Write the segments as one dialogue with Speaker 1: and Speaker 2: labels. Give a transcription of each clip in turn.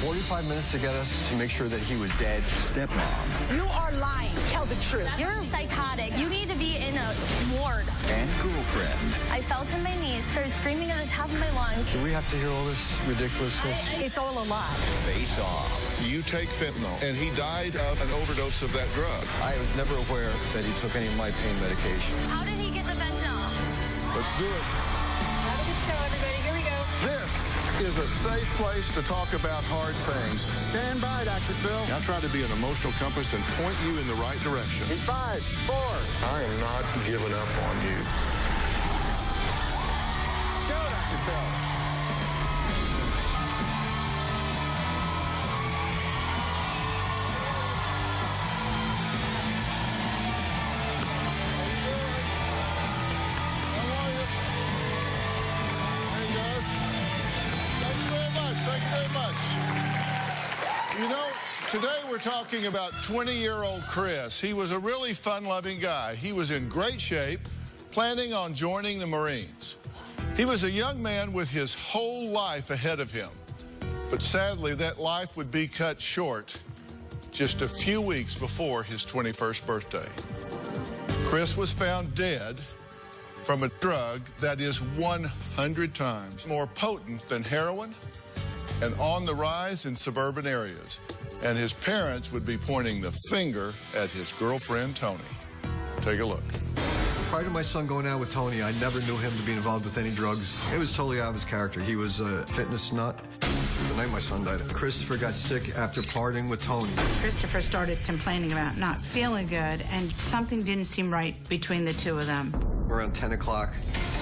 Speaker 1: 45 minutes to get us to make sure that he was dead.
Speaker 2: Stepmom.
Speaker 3: You are lying. Tell the truth.
Speaker 4: You're psychotic. You need to be in a ward.
Speaker 2: And girlfriend.
Speaker 4: I fell to my knees, started screaming at the top of my lungs.
Speaker 1: Do we have to hear all this ridiculousness?
Speaker 3: It's all a lie.
Speaker 2: Face Off.
Speaker 5: You take fentanyl, and he died of an overdose of that drug.
Speaker 1: I was never aware that he took any of my pain medication.
Speaker 4: How did he get the fentanyl?
Speaker 5: Let's do it.
Speaker 3: Have a good show, everybody. Here we go.
Speaker 5: This is a safe place to talk about hard things.
Speaker 1: Stand by, Dr. Phill.
Speaker 5: I try to be an emotional compass and point you in the right direction.
Speaker 1: In 5, 4.
Speaker 5: I am not giving up on you.
Speaker 1: Go, Dr. Phill.
Speaker 5: You know, today we're talking about 20-year-old Chris. He was a really fun-loving guy. He was in great shape, planning on joining the Marines. He was a young man with his whole life ahead of him. But sadly, that life would be cut short just a few weeks before his 21st birthday. Chris was found dead from a drug that is 100 times more potent than heroin and on the rise in suburban areas. And his parents would be pointing the finger at his girlfriend, Tony. Take a look.
Speaker 1: Prior to my son going out with Tony, I never knew him to be involved with any drugs. It was totally out of his character. He was a fitness nut. The night my son died, Christopher got sick after partying with Tony.
Speaker 6: Christopher started complaining about not feeling good, and something didn't seem right between the two of them.
Speaker 1: Around 10 o'clock,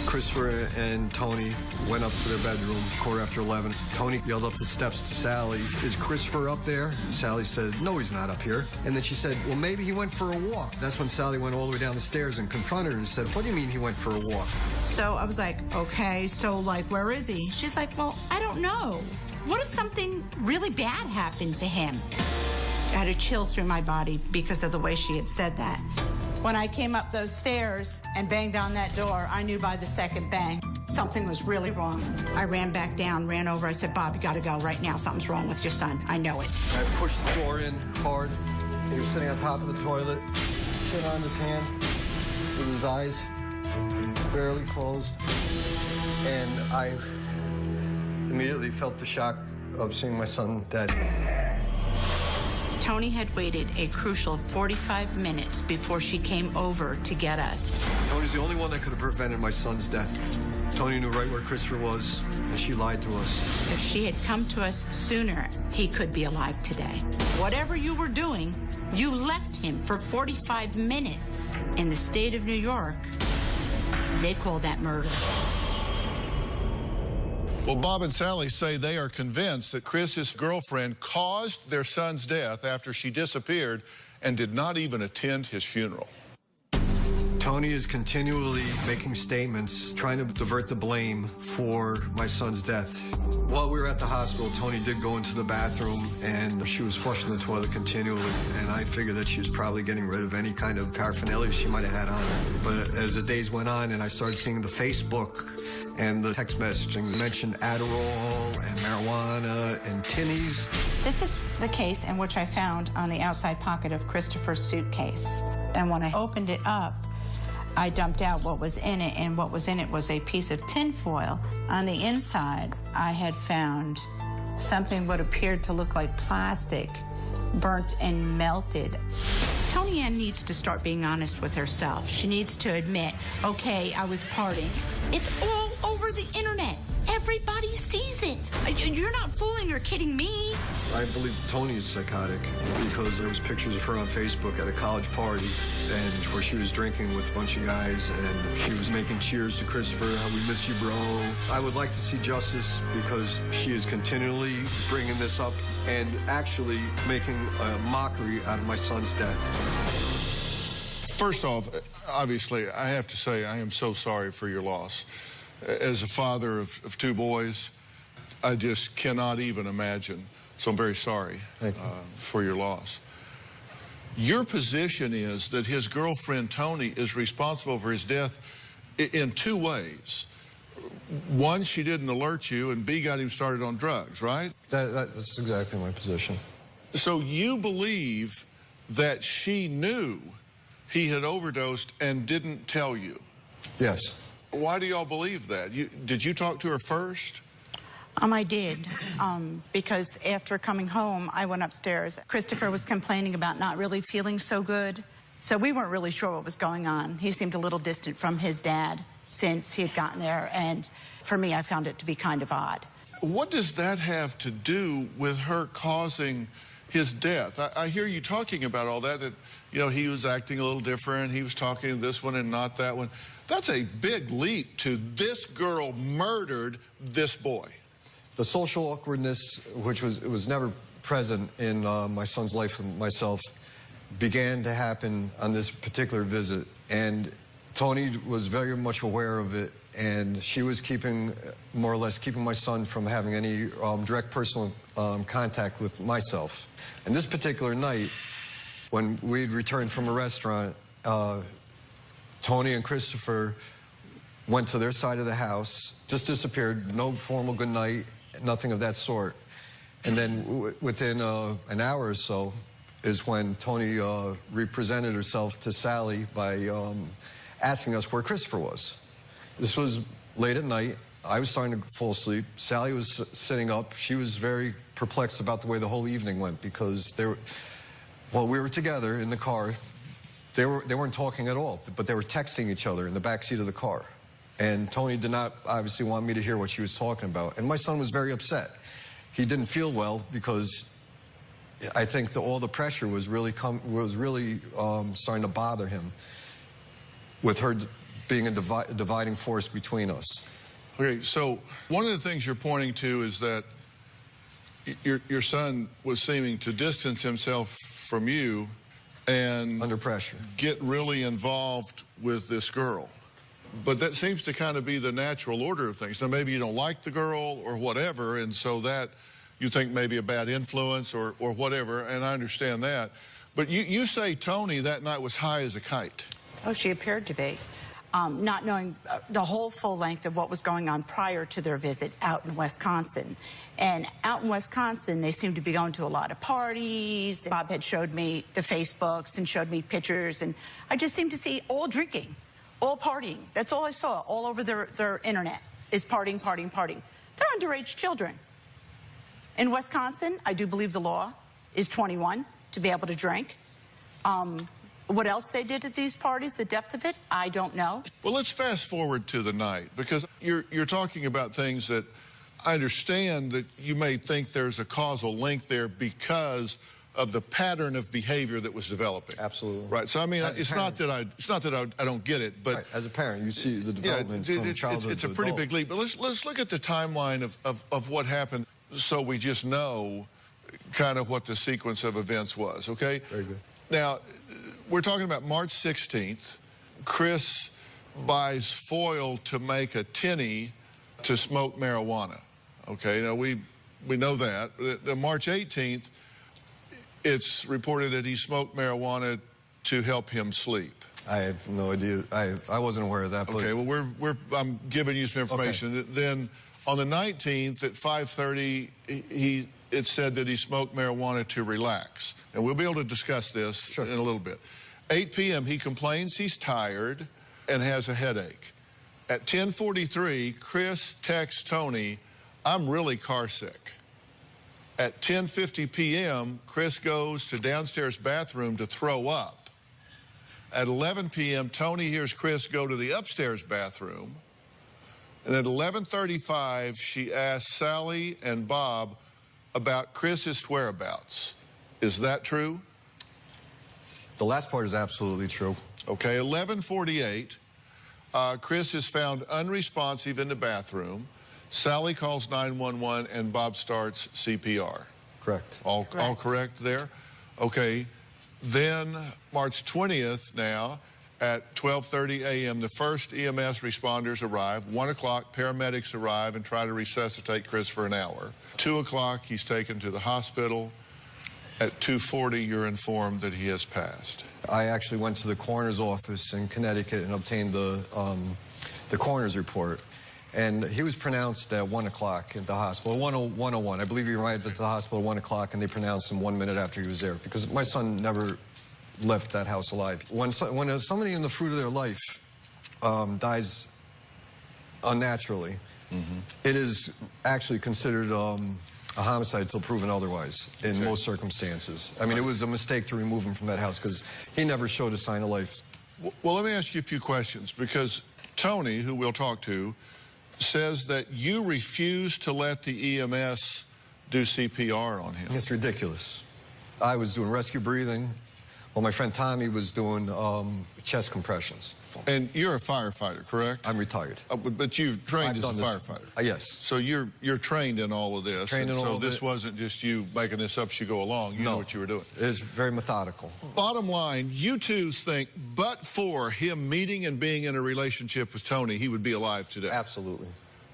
Speaker 1: Christopher and Tony went up to their bedroom, 11:15. Tony yelled up the steps to Sally, "Is Christopher up there?" And Sally said, "No, he's not up here." And then she said, "Well, maybe he went for a walk." That's when Sally went all the way down the stairs and confronted her and said, "What do you mean he went for a walk?"
Speaker 6: So I was like, okay, so like, where is he? She's like, well, I don't know. What if something really bad happened to him? I had a chill through my body because of the way she had said that. When I came up those stairs and banged on that door, I knew by the second bang something was really wrong. I ran back down, ran over. I said, "Bob, you got to go right now. Something's wrong with your son. I know it."
Speaker 1: I pushed the door in hard. He was sitting on top of the toilet, chin on his hand, with his eyes barely closed. And I immediately felt the shock of seeing my son dead.
Speaker 6: Tony had waited a crucial 45 minutes before she came over to get us.
Speaker 1: Tony's the only one that could have prevented my son's death. Tony knew right where Christopher was, and she lied to us.
Speaker 6: If she had come to us sooner, he could be alive today. Whatever you were doing, you left him for 45 minutes. In the state of New York, they call that murder.
Speaker 5: Well, Bob and Sally say they are convinced that Chris's girlfriend caused their son's death after she disappeared and did not even attend his funeral.
Speaker 1: Tony is continually making statements, trying to divert the blame for my son's death. While we were at the hospital, Tony did go into the bathroom, and she was flushing the toilet continually, and I figured that she was probably getting rid of any kind of paraphernalia she might have had on her. But as the days went on and I started seeing the Facebook and the text messaging mentioned Adderall and marijuana and tinnies.
Speaker 6: This is the case in which I found on the outside pocket of Christopher's suitcase. And when I opened it up, I dumped out what was in it, and what was in it was a piece of tin foil. On the inside, I had found something what appeared to look like plastic, burnt and melted. Tony Ann needs to start being honest with herself. She needs to admit, okay, I was partying. It's all over the internet. Everybody sees it. You're not fooling or kidding me.
Speaker 1: I believe Tony is psychotic because there was pictures of her on Facebook at a college party and where she was drinking with a bunch of guys and she was making cheers to Christopher, "How we miss you, bro." I would like to see justice because she is continually bringing this up and actually making a mockery out of my son's death.
Speaker 5: First off, obviously, I have to say I am so sorry for your loss. As a father of two boys, I just cannot even imagine. So I'm very sorry for your loss. Your position is that his girlfriend, Tony, is responsible for his death in two ways. One, she didn't alert you, and B, got him started on drugs, right?
Speaker 1: That's exactly my position.
Speaker 5: So you believe that she knew he had overdosed and didn't tell you?
Speaker 1: Yes.
Speaker 5: Why do y'all believe that? Did you talk to her first?
Speaker 6: I did, because after coming home, I went upstairs. Christopher was complaining about not really feeling so good, so we weren't really sure what was going on. He seemed a little distant from his dad since he had gotten there, and for me, I found it to be kind of odd.
Speaker 5: What does that have to do with her causing his death? I hear you talking about all that, you know, he was acting a little different, he was talking to this one and not that one. That's a big leap to this girl murdered this boy.
Speaker 1: The social awkwardness, which was never present in my son's life and myself, began to happen on this particular visit. And Tony was very much aware of it, and she was more or less keeping my son from having any direct personal contact with myself. And this particular night, when we'd returned from a restaurant, Tony and Christopher went to their side of the house, just disappeared, no formal good night, nothing of that sort. And then within an hour or so is when Tony represented herself to Sally by asking us where Christopher was. This was late at night. I was starting to fall asleep. Sally was sitting up. She was very perplexed about the way the whole evening went, because while we were together in the car, they weren't talking at all, but they were texting each other in the backseat of the car. And Tony did not obviously want me to hear what she was talking about. And my son was very upset. He didn't feel well because I think all the pressure was really starting to bother him, with her being a dividing force between us.
Speaker 5: Okay, so one of the things you're pointing to is that your son was seeming to distance himself from you and
Speaker 1: under pressure,
Speaker 5: get really involved with this girl. But that seems to kind of be the natural order of things. Now, maybe you don't like the girl or whatever, and so that you think maybe a bad influence or whatever, and I understand that. But you say Tony that night was high as a kite.
Speaker 6: Oh, she appeared to be. Not knowing the whole full length of what was going on prior to their visit out in Wisconsin. And out in Wisconsin, they seemed to be going to a lot of parties. Bob had showed me the Facebooks and showed me pictures, and I just seemed to see all drinking, all partying. That's all I saw all over their internet, is partying, partying, partying. They're underage children. In Wisconsin, I do believe the law is 21 to be able to drink. What else they did at these parties, the depth of it, I don't know.
Speaker 5: Well, let's fast forward to the night, because you're talking about things that I understand that you may think there's a causal link there because of the pattern of behavior that was developing.
Speaker 1: Absolutely.
Speaker 5: Right. So I mean, it's not that I don't get it, but
Speaker 1: right. As a parent, you see the development from childhood
Speaker 5: it's a
Speaker 1: to
Speaker 5: pretty
Speaker 1: adult.
Speaker 5: big leap. But let's look at the timeline of what happened, so we just know kind of what the sequence of events was. Okay.
Speaker 1: Very good.
Speaker 5: Now, we're talking about March 16th. Chris buys Phill to make a tinny to smoke marijuana. Okay, now we know that. The March 18th, it's reported that he smoked marijuana to help him sleep.
Speaker 1: I have no idea. I wasn't aware of that. But
Speaker 5: okay, well, I'm giving you some information. Okay. Then on the 19th at 5:30, it said that he smoked marijuana to relax. And we'll be able to discuss this in a little bit. 8 p.m., he complains he's tired and has a headache. At 10:43, Chris texts Tony, "I'm really car sick." At 10:50 p.m., Chris goes to downstairs bathroom to throw up. At 11 p.m., Tony hears Chris go to the upstairs bathroom. And at 11:35, she asks Sally and Bob about Chris's whereabouts. Is that true?
Speaker 1: The last part is absolutely true.
Speaker 5: Okay, 11:48, Chris is found unresponsive in the bathroom. Sally calls 911 and Bob starts CPR.
Speaker 1: Correct.
Speaker 5: All correct there? Okay, then March 20th now, at 12:30 a.m., the first EMS responders arrive. 1 o'clock, paramedics arrive and try to resuscitate Chris for an hour. 2 o'clock, he's taken to the hospital. At 2:40, you're informed that he has passed.
Speaker 1: I actually went to the coroner's office in Connecticut and obtained the coroner's report. And he was pronounced at 1 o'clock at the hospital, 1:01. I believe he arrived at the hospital at 1 o'clock, and they pronounced him 1 minute after he was there, because my son never left that house alive. When somebody in the fruit of their life dies unnaturally, it is actually considered a homicide until proven otherwise in most circumstances. I mean, it was a mistake to remove him from that house because he never showed a sign of life.
Speaker 5: Well, let me ask you a few questions, because Tony, who we'll talk to, says that you refused to let the EMS do CPR on him.
Speaker 1: It's ridiculous. I was doing rescue breathing while my friend Tommy was doing chest compressions.
Speaker 5: And you're a firefighter, correct?
Speaker 1: I'm retired.
Speaker 5: But you've trained as a firefighter.
Speaker 1: Yes.
Speaker 5: So you're trained in all of this.
Speaker 1: Trained in all of it.
Speaker 5: So this wasn't just you making this up as you go along. You know what you were doing.
Speaker 1: It is very methodical.
Speaker 5: Bottom line, you two think, but for him meeting and being in a relationship with Tony, he would be alive today.
Speaker 1: Absolutely.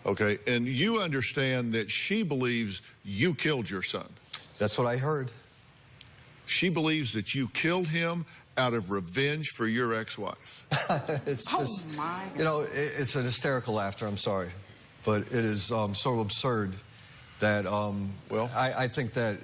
Speaker 5: Okay, and you understand that she believes you killed your son.
Speaker 1: That's what I heard.
Speaker 5: She believes that you killed him out of revenge for your ex-wife.
Speaker 1: It's just, you know, it's an hysterical laughter, I'm sorry. But it is so absurd that, well, I think that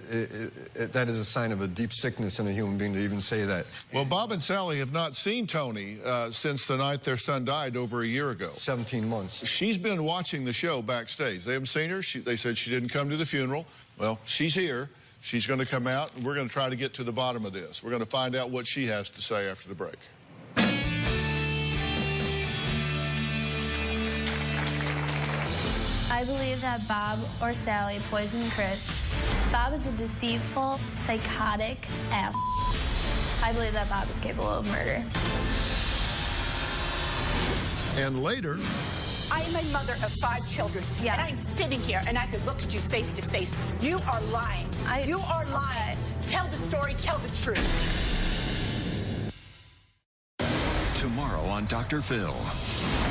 Speaker 1: that is a sign of a deep sickness in a human being to even say that.
Speaker 5: Well, Bob and Sally have not seen Tony since the night their son died over a year ago.
Speaker 1: 17 months.
Speaker 5: She's been watching the show backstage. They haven't seen her. They said she didn't come to the funeral. Well, she's here. She's going to come out, and we're going to try to get to the bottom of this. We're going to find out what she has to say after the break.
Speaker 4: I believe that Bob or Sally poisoned Chris. Bob is a deceitful, psychotic ass. I believe that Bob is capable of murder.
Speaker 5: And later...
Speaker 3: I am a mother of 5 children,
Speaker 4: Yeah.
Speaker 3: and I'm sitting here, and I can look at you face to face. You are lying. You are lying. Tell the story, tell the truth.
Speaker 2: Tomorrow on Dr. Phil.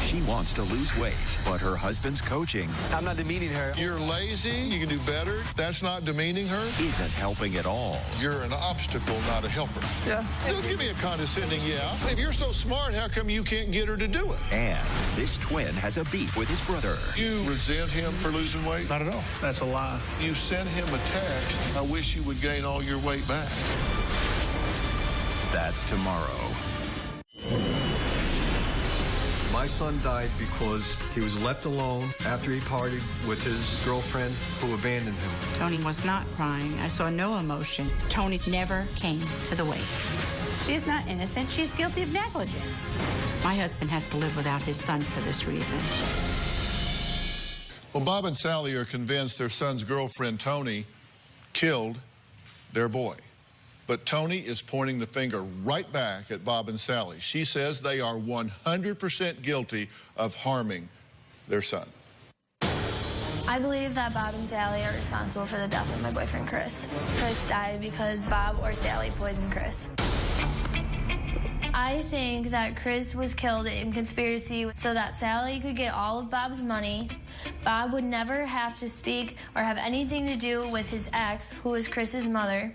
Speaker 2: She wants to lose weight, but her husband's coaching
Speaker 7: I'm not demeaning her.
Speaker 5: You're lazy, you can do better. That's not demeaning her.
Speaker 2: isn't helping at all.
Speaker 5: You're an obstacle, not a helper.
Speaker 7: Yeah.
Speaker 5: Don't give me a condescending yeah. If you're so smart, how come you can't get her to do it?
Speaker 2: And this twin has a beef with his brother.
Speaker 5: You resent him for losing weight?
Speaker 7: Not at all. That's a lie.
Speaker 5: You sent him a text. I wish you would gain all your weight back.
Speaker 2: That's tomorrow.
Speaker 1: My son died because he was left alone after he partied with his girlfriend who abandoned him.
Speaker 6: Tony was not crying. I saw no emotion. Tony never came to the wake. She's not innocent. She's guilty of negligence. My husband has to live without his son for this reason.
Speaker 5: Well, Bob and Sally are convinced their son's girlfriend, Tony, killed their boy. But Tony is pointing the finger right back at Bob and Sally. She says they are 100% guilty of harming their son.
Speaker 4: I believe that Bob and Sally are responsible for the death of my boyfriend, Chris. Chris died because Bob or Sally poisoned Chris. I think that Chris was killed in conspiracy so that Sally could get all of Bob's money. Bob would never have to speak or have anything to do with his ex, who was Chris's mother.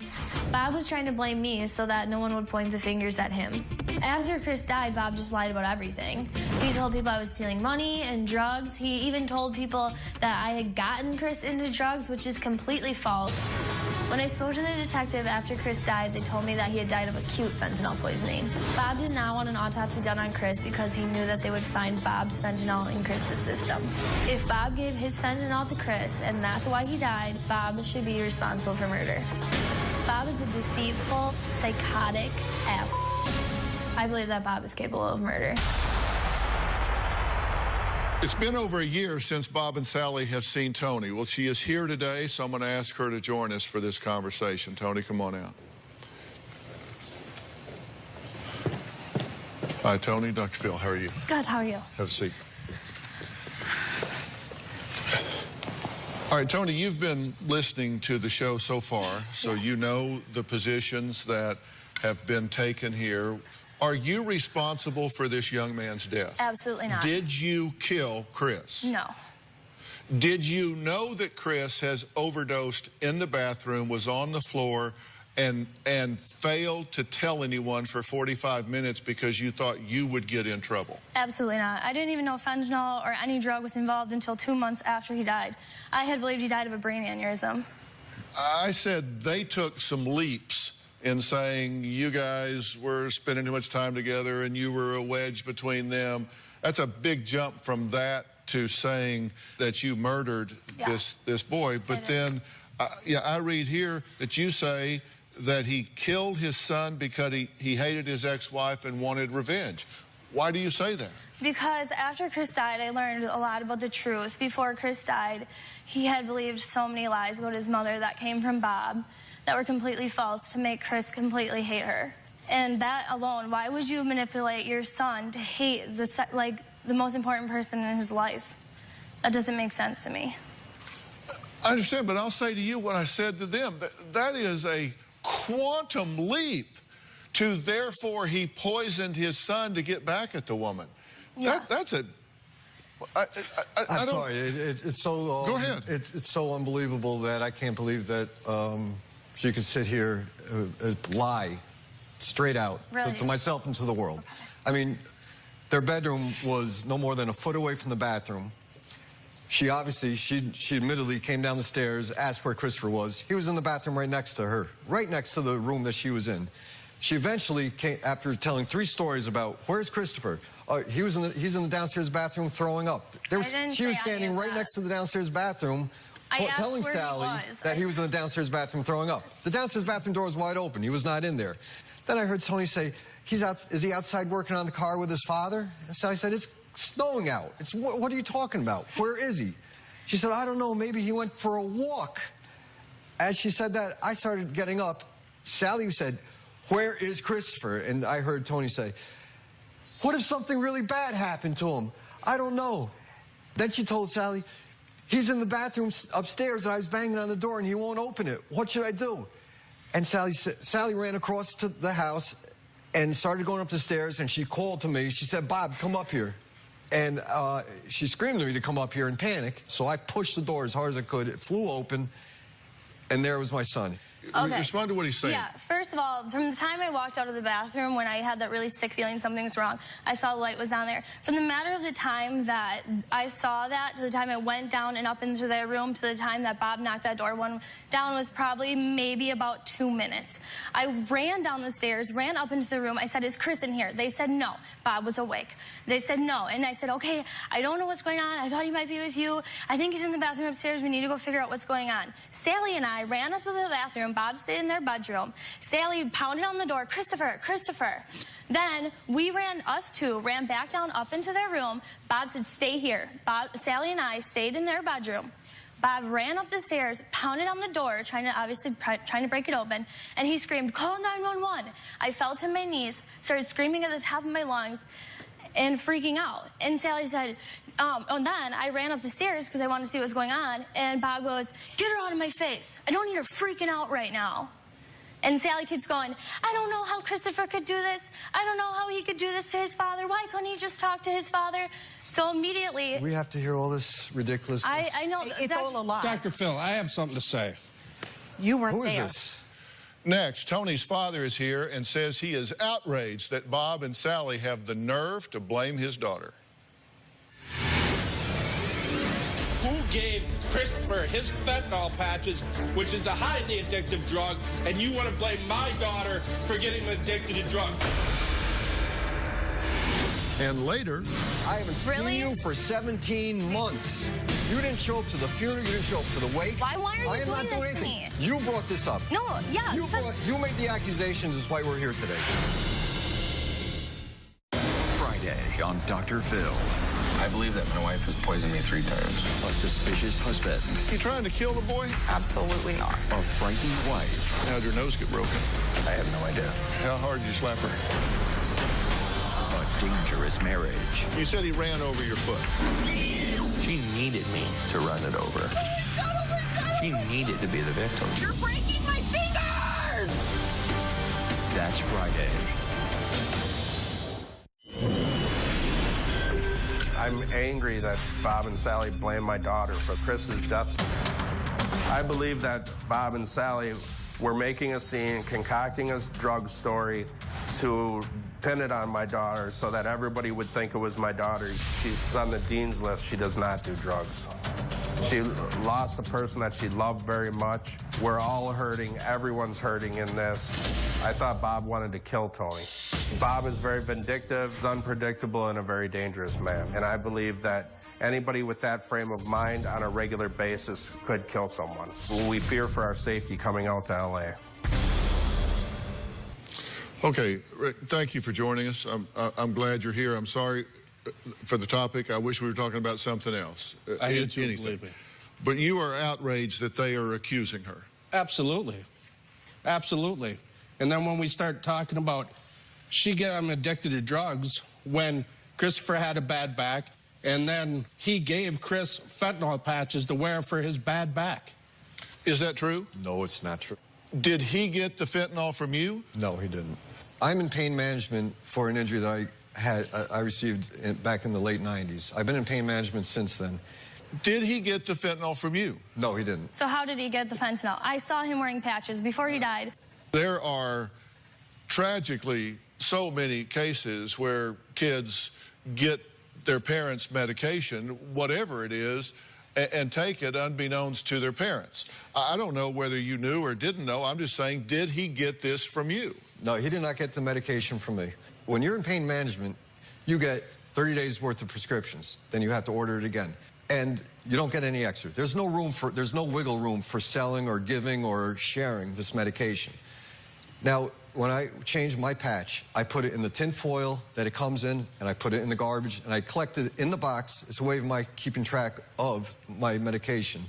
Speaker 4: Bob was trying to blame me so that no one would point the fingers at him. After Chris died, Bob just lied about everything. He told people I was stealing money and drugs. He even told people that I had gotten Chris into drugs, which is completely false. When I spoke to the detective after Chris died, they told me that he had died of acute fentanyl poisoning. Bob did not want an autopsy done on Chris because he knew that they would find Bob's fentanyl in Chris's system. If Bob gave his fentanyl to Chris, and that's why he died, Bob should be responsible for murder. Bob is a deceitful, psychotic ass. I believe that Bob is capable of murder.
Speaker 5: It's been over a year since Bob and Sally have seen Tony. Well, she is here today, so I'm going to ask her to join us for this conversation. Tony, come on out. Hi, Tony. Dr. Phill, how are you?
Speaker 4: Good, how are you?
Speaker 5: Have a seat. All right, Tony, you've been listening to the show so far, so you know the positions that have been taken here. Are you responsible for this young man's death?
Speaker 4: Absolutely not.
Speaker 5: Did you kill Chris?
Speaker 4: No.
Speaker 5: Did you know that Chris has overdosed in the bathroom, was on the floor, and failed to tell anyone for 45 minutes because you thought you would get in trouble?
Speaker 4: Absolutely not. I didn't even know fentanyl or any drug was involved until 2 months after he died. I had believed he died of a brain aneurysm.
Speaker 5: I said they took some leaps in saying you guys were spending too much time together and you were a wedge between them. That's a big jump from that to saying that you murdered this boy. But then, I read here that you say that he killed his son because he hated his ex-wife and wanted revenge. Why do you say that?
Speaker 4: Because after Chris died, I learned a lot about the truth. Before Chris died, he had believed so many lies about his mother that came from Bob that were completely false to make Chris completely hate her. And that alone, why would you manipulate your son to hate the most important person in his life? That doesn't make sense to me.
Speaker 5: I understand, but I'll say to you what I said to them. That is a quantum leap to therefore he poisoned his son to get back at the woman.
Speaker 4: Yeah.
Speaker 5: That's a...
Speaker 1: I'm sorry. It's so...
Speaker 5: Go ahead.
Speaker 1: It's so unbelievable that I can't believe that she could sit here lie straight out to myself and to the world. I mean, their bedroom was no more than a foot away from the bathroom. She obviously, she admittedly came down the stairs, asked where Christopher was. He was in the bathroom right next to her, right next to the room that she was in. She eventually came, after telling 3 stories about, where's Christopher? He's in the downstairs bathroom throwing up. She was standing right next to the downstairs bathroom, telling Sally that he was in the downstairs bathroom throwing up. The downstairs bathroom door was wide open. He was not in there. Then I heard Tony say, is he outside working on the car with his father? And Sally said, it's snowing out. What are you talking about? Where is he? She said, I don't know, maybe he went for a walk. As she said that, I started getting up. Sally said, where is Christopher? And I heard Tony say, what if something really bad happened to him? I don't know. Then she told Sally, he's in the bathroom upstairs and I was banging on the door and he won't open it. What should I do? And Sally ran across to the house and started going up the stairs, and she called to me. She said, Bob, come up here. And she screamed to me to come up here in panic. So I pushed the door as hard as I could. It flew open, and there was my son.
Speaker 4: Okay.
Speaker 5: Respond to what he's saying.
Speaker 4: Yeah, first of all, from the time I walked out of the bathroom when I had that really sick feeling something's wrong, I saw the light was down there. From the matter of the time that I saw that to the time I went down and up into their room to the time that Bob knocked that door down was probably maybe about 2 minutes. I ran down the stairs, ran up into the room. I said, is Chris in here? They said no. Bob was awake. They said no. And I said, okay, I don't know what's going on. I thought he might be with you. I think he's in the bathroom upstairs. We need to go figure out what's going on. Sally and I ran up to the bathroom. Bob stayed in their bedroom. Sally pounded on the door, Christopher, Christopher. Then us two ran back down up into their room. Bob said, stay here. Sally and I stayed in their bedroom. Bob ran up the stairs, pounded on the door, trying to break it open, and he screamed, call 911. I fell to my knees, started screaming at the top of my lungs, and freaking out. And Sally said, and then I ran up the stairs because I wanted to see what was going on, and Bob goes, get her out of my face. I don't need her freaking out right now. And Sally keeps going, I don't know how Christopher could do this. I don't know how he could do this to his father. Why couldn't he just talk to his father? So immediately...
Speaker 1: We have to hear all this ridiculousness.
Speaker 4: I know.
Speaker 3: It's all a lie.
Speaker 8: Dr. Phill, I have something to say.
Speaker 3: You weren't there.
Speaker 1: Who is this?
Speaker 5: Next, Tony's father is here and says he is outraged that Bob and Sally have the nerve to blame his daughter.
Speaker 8: Who gave Christopher his fentanyl patches, which is a highly addictive drug, and you want to blame my daughter for getting addicted to drugs?
Speaker 5: And later...
Speaker 1: I haven't seen you for 17 months. You didn't show up to the funeral. You didn't show up to the wake.
Speaker 4: Why are you
Speaker 1: I am not doing
Speaker 4: this to
Speaker 1: anything.
Speaker 4: me?
Speaker 1: You brought this up.
Speaker 4: No, yeah.
Speaker 1: You made the accusations. That's why we're here today.
Speaker 2: Friday on Dr. Phill.
Speaker 7: I believe that my wife has poisoned me 3 times.
Speaker 2: A suspicious husband.
Speaker 5: You trying to kill the boy?
Speaker 3: Absolutely not.
Speaker 2: A frightened wife.
Speaker 5: How'd your nose get broken?
Speaker 7: I have no idea.
Speaker 5: How hard did you slap her?
Speaker 2: A dangerous marriage.
Speaker 5: You said he ran over your foot.
Speaker 7: She needed me to run it over. She needed to be the victim.
Speaker 3: You're breaking my fingers!
Speaker 2: That's Friday.
Speaker 9: I'm angry that Bob and Sally blame my daughter for Chris's death. I believe that Bob and Sally were making a scene, concocting a drug story to pin it on my daughter so that everybody would think it was my daughter. She's on the dean's list. She does not do drugs. She lost a person that she loved very much. We're all hurting. Everyone's hurting in this. I thought Bob wanted to kill Tony. Bob is very vindictive, unpredictable, and a very dangerous man. And I believe that anybody with that frame of mind on a regular basis could kill someone. We fear for our safety coming out to L.A.
Speaker 5: Okay, Rick, thank you for joining us. I'm glad you're here. I'm sorry for the topic. I wish we were talking about something else.
Speaker 8: I do too, believe me.
Speaker 5: But you are outraged that they are accusing her.
Speaker 8: Absolutely. Absolutely. And then when we start talking about I'm addicted to drugs, when Christopher had a bad back, and then he gave Chris fentanyl patches to wear for his bad back.
Speaker 5: Is that true?
Speaker 1: No, it's not true.
Speaker 5: Did he get the fentanyl from you?
Speaker 1: No, he didn't. I'm in pain management for an injury that I received back in the late 90s. I've been in pain management since then.
Speaker 5: Did he get the fentanyl from you?
Speaker 1: No, he didn't.
Speaker 4: So how did he get the fentanyl? I saw him wearing patches before he died.
Speaker 5: There are tragically so many cases where kids get their parents' medication, whatever it is, and take it unbeknownst to their parents. I don't know whether you knew or didn't know. I'm just saying, did he get this from you?
Speaker 1: No, he did not get the medication from me. When you're in pain management, you get 30 days worth of prescriptions. Then you have to order it again. And you don't get any extra. There's no wiggle room for selling or giving or sharing this medication. Now, when I change my patch, I put it in the tin foil that it comes in, and I put it in the garbage, and I collect it in the box. It's a way of my keeping track of my medication.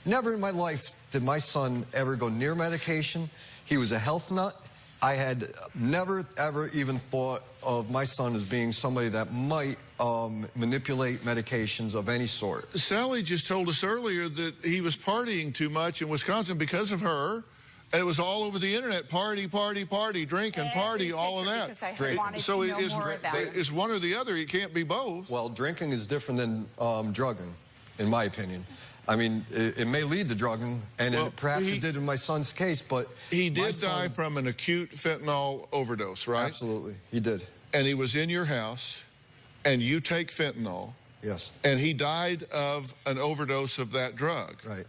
Speaker 1: Never in my life did my son ever go near medication. He was a health nut. I had never, ever even thought of my son as being somebody that might manipulate medications of any sort.
Speaker 5: Sally just told us earlier that he was partying too much in Wisconsin because of her. And it was all over the internet, party, party, party, drink and party, all of that. So it's one or the other. It can't be both.
Speaker 1: Well, drinking is different than drugging, in my opinion. I mean, it may lead to drugging, and perhaps it did in my son's case, but...
Speaker 5: He did die from an acute fentanyl overdose, right?
Speaker 1: Absolutely, he did.
Speaker 5: And he was in your house, and you take fentanyl.
Speaker 1: Yes.
Speaker 5: And he died of an overdose of that drug.
Speaker 1: Right.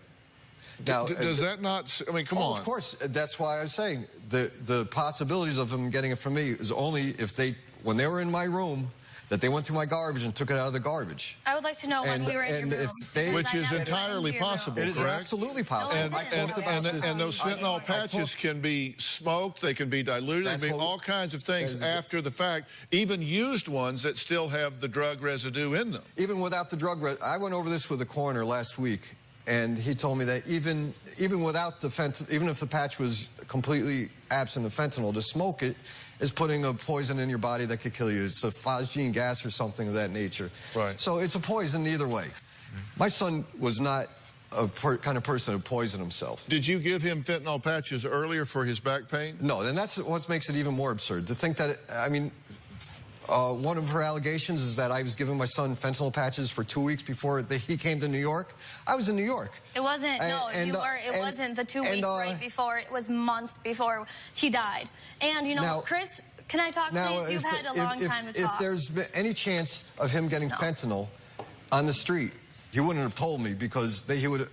Speaker 1: Now,
Speaker 5: does that not, I mean, come on.
Speaker 1: Of course, that's why I was saying the possibilities of him getting it from me is only if when they were in my room, that they went through my garbage and took it out of the garbage.
Speaker 4: I would like to know when we were in your room.
Speaker 5: Which is entirely possible, correct?
Speaker 1: It is absolutely possible.
Speaker 5: And those fentanyl patches can be smoked, they can be diluted, I mean, all kinds of things after the fact, even used ones that still have the drug residue in them.
Speaker 1: Even without the drug residue. I went over this with a coroner last week, and he told me that even without the fentanyl, even if the patch was completely absent of fentanyl, to smoke it is putting a poison in your body that could kill you. It's a phosgene gas or something of that nature.
Speaker 5: Right.
Speaker 1: So it's a poison either way. My son was not a kind of person to poison himself.
Speaker 5: Did you give him fentanyl patches earlier for his back pain?
Speaker 1: No, and that's what makes it even more absurd. To think that, I mean, one of her allegations is that I was giving my son fentanyl patches for 2 weeks before he came to New York. I was in New York.
Speaker 4: It wasn't, it wasn't the 2 weeks right before. It was months before he died. And, you know, now, Chris, can I talk, please? You've had a long time to talk.
Speaker 1: If there's been any chance of him getting fentanyl on the street, he wouldn't have told me, because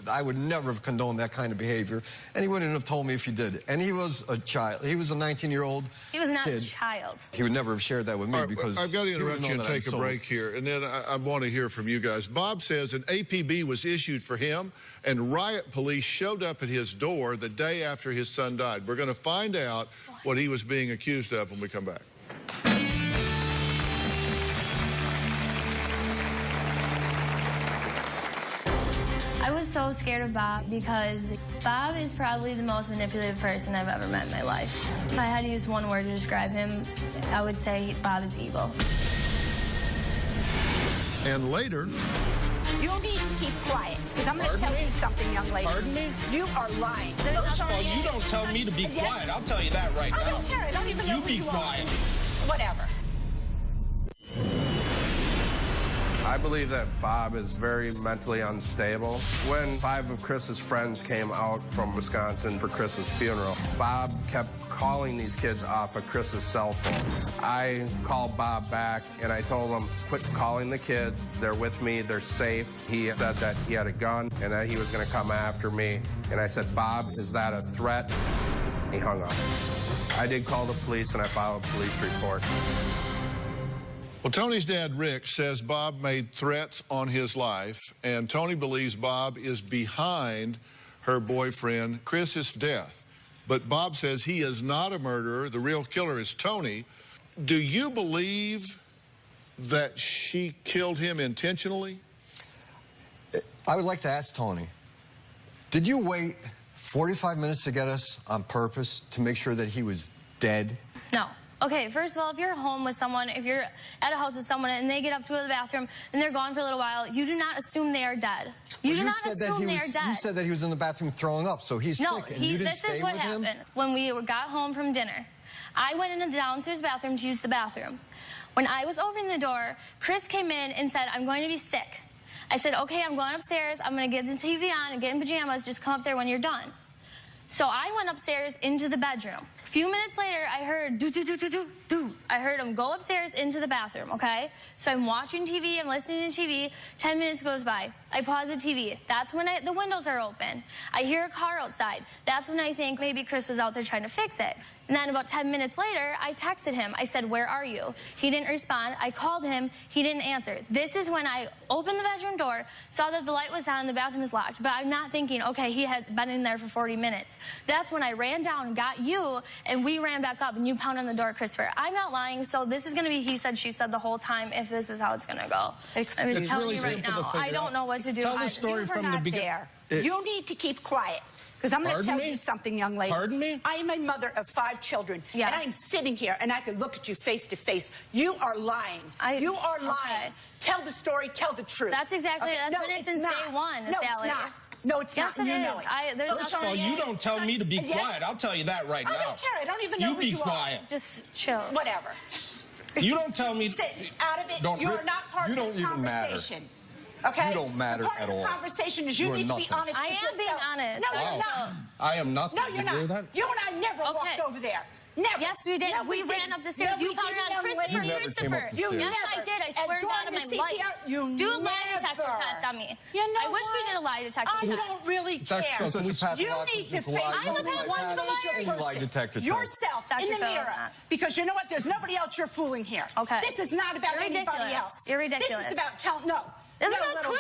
Speaker 1: I would never have condoned that kind of behavior, and he wouldn't have told me if he did. And he was a child. He was a 19-year-old
Speaker 4: He was not a child.
Speaker 1: He would never have shared that with me, because
Speaker 5: I've got to interrupt you and take a break here, and then I want to hear from you guys. Bob says an APB was issued for him, and riot police showed up at his door the day after his son died. We're going to find out what he was being accused of when we come back.
Speaker 4: I was so scared of Bob because Bob is probably the most manipulative person I've ever met in my life. If I had to use one word to describe him, I would say Bob is evil.
Speaker 5: And later...
Speaker 3: You need to keep quiet, because I'm going to tell you something, young lady.
Speaker 8: Pardon me?
Speaker 3: You are lying.
Speaker 8: First of all, you don't tell me to be quiet. I'll tell you that right now.
Speaker 3: I don't care. I don't even know who you are.
Speaker 8: You be quiet.
Speaker 3: Whatever.
Speaker 9: I believe that Bob is very mentally unstable. When 5 of Chris's friends came out from Wisconsin for Chris's funeral, Bob kept calling these kids off of Chris's cell phone. I called Bob back and I told him, quit calling the kids. They're with me. They're safe. He said that he had a gun and that he was going to come after me. And I said, Bob, is that a threat? He hung up. I did call the police and I filed a police report.
Speaker 5: Well, Tony's dad, Rick, says Bob made threats on his life, and Tony believes Bob is behind her boyfriend Chris's death. But Bob says he is not a murderer. The real killer is Tony. Do you believe that she killed him intentionally?
Speaker 1: I would like to ask Tony, did you wait 45 minutes to get us on purpose to make sure that he was dead?
Speaker 4: No. Okay, first of all, if you're home with someone, if you're at a house with someone and they get up to go to the bathroom and they're gone for a little while, you do not assume they are dead. You do not assume they are dead.
Speaker 1: You said that he was in the bathroom throwing up, so he's sick, and you didn't stay with him?
Speaker 4: This is what happened. When we got home from dinner, I went in the downstairs bathroom to use the bathroom. When I was opening the door, Chris came in and said, I'm going to be sick. I said, okay, I'm going upstairs. I'm going to get the TV on and get in pajamas. Just come up there when you're done. So I went upstairs into the bedroom. A few minutes later, I heard do-do-do-do-do-do. I heard him go upstairs into the bathroom, okay? So I'm watching TV, I'm listening to TV. 10 minutes goes by. I pause the TV. That's when the windows are open. I hear a car outside. That's when I think maybe Chris was out there trying to fix it. And then about 10 minutes later, I texted him. I said, where are you? He didn't respond. I called him. He didn't answer. This is when I opened the bedroom door, saw that the light was on, the bathroom was locked. But I'm not thinking, okay, he had been in there for 40 minutes. That's when I ran down, got you, and we ran back up, and you pounded on the door, Christopher. I'm not lying, so this is going to be he said, she said the whole time if this is how it's going to go. I'm just telling you right now. I don't know what to do.
Speaker 8: Tell the story from the beginning.
Speaker 3: You need to keep quiet. Because I'm going to tell you something, young lady.
Speaker 8: Pardon me?
Speaker 3: I am a mother of 5 children. Yeah. And I'm sitting here, and I can look at you face to face. You are lying. You are lying. Okay. Tell the story. Tell the truth.
Speaker 4: That's exactly, that's been it since day one,
Speaker 3: no,
Speaker 4: Sally.
Speaker 3: It's not. No, it's
Speaker 4: yes,
Speaker 3: not.
Speaker 4: It
Speaker 3: you
Speaker 4: is.
Speaker 3: know it.
Speaker 8: First of all, you don't tell me to be quiet. I'll tell you that right now.
Speaker 3: I don't care. I don't even know who you are.
Speaker 8: You be quiet.
Speaker 4: Just chill.
Speaker 3: Whatever.
Speaker 8: You don't tell me.
Speaker 3: Sit out of it. You're not part of this conversation. Okay?
Speaker 1: You don't matter
Speaker 3: part
Speaker 1: at
Speaker 3: of
Speaker 1: all.
Speaker 3: the conversation is you need to be honest with yourself.
Speaker 4: I am being honest.
Speaker 3: No, you're not.
Speaker 8: I am nothing.
Speaker 3: No, you're not.
Speaker 8: That?
Speaker 3: You and I never walked over there. Never.
Speaker 4: Yes, we did.
Speaker 3: No,
Speaker 4: we ran up the stairs. You pounded on Christopher. Yes, I did. I swear to God on my life. Do a lie detector test on me.
Speaker 3: You know
Speaker 4: I wish we did a lie detector test.
Speaker 3: I don't really care.
Speaker 1: You
Speaker 3: need to face
Speaker 4: I'm a pathological liar.
Speaker 3: Yourself in the mirror. Because you know what? There's nobody else you're fooling here.
Speaker 4: Okay.
Speaker 3: This is not about anybody else.
Speaker 4: You're ridiculous.
Speaker 3: This is about telling. No.
Speaker 4: This is about Chris.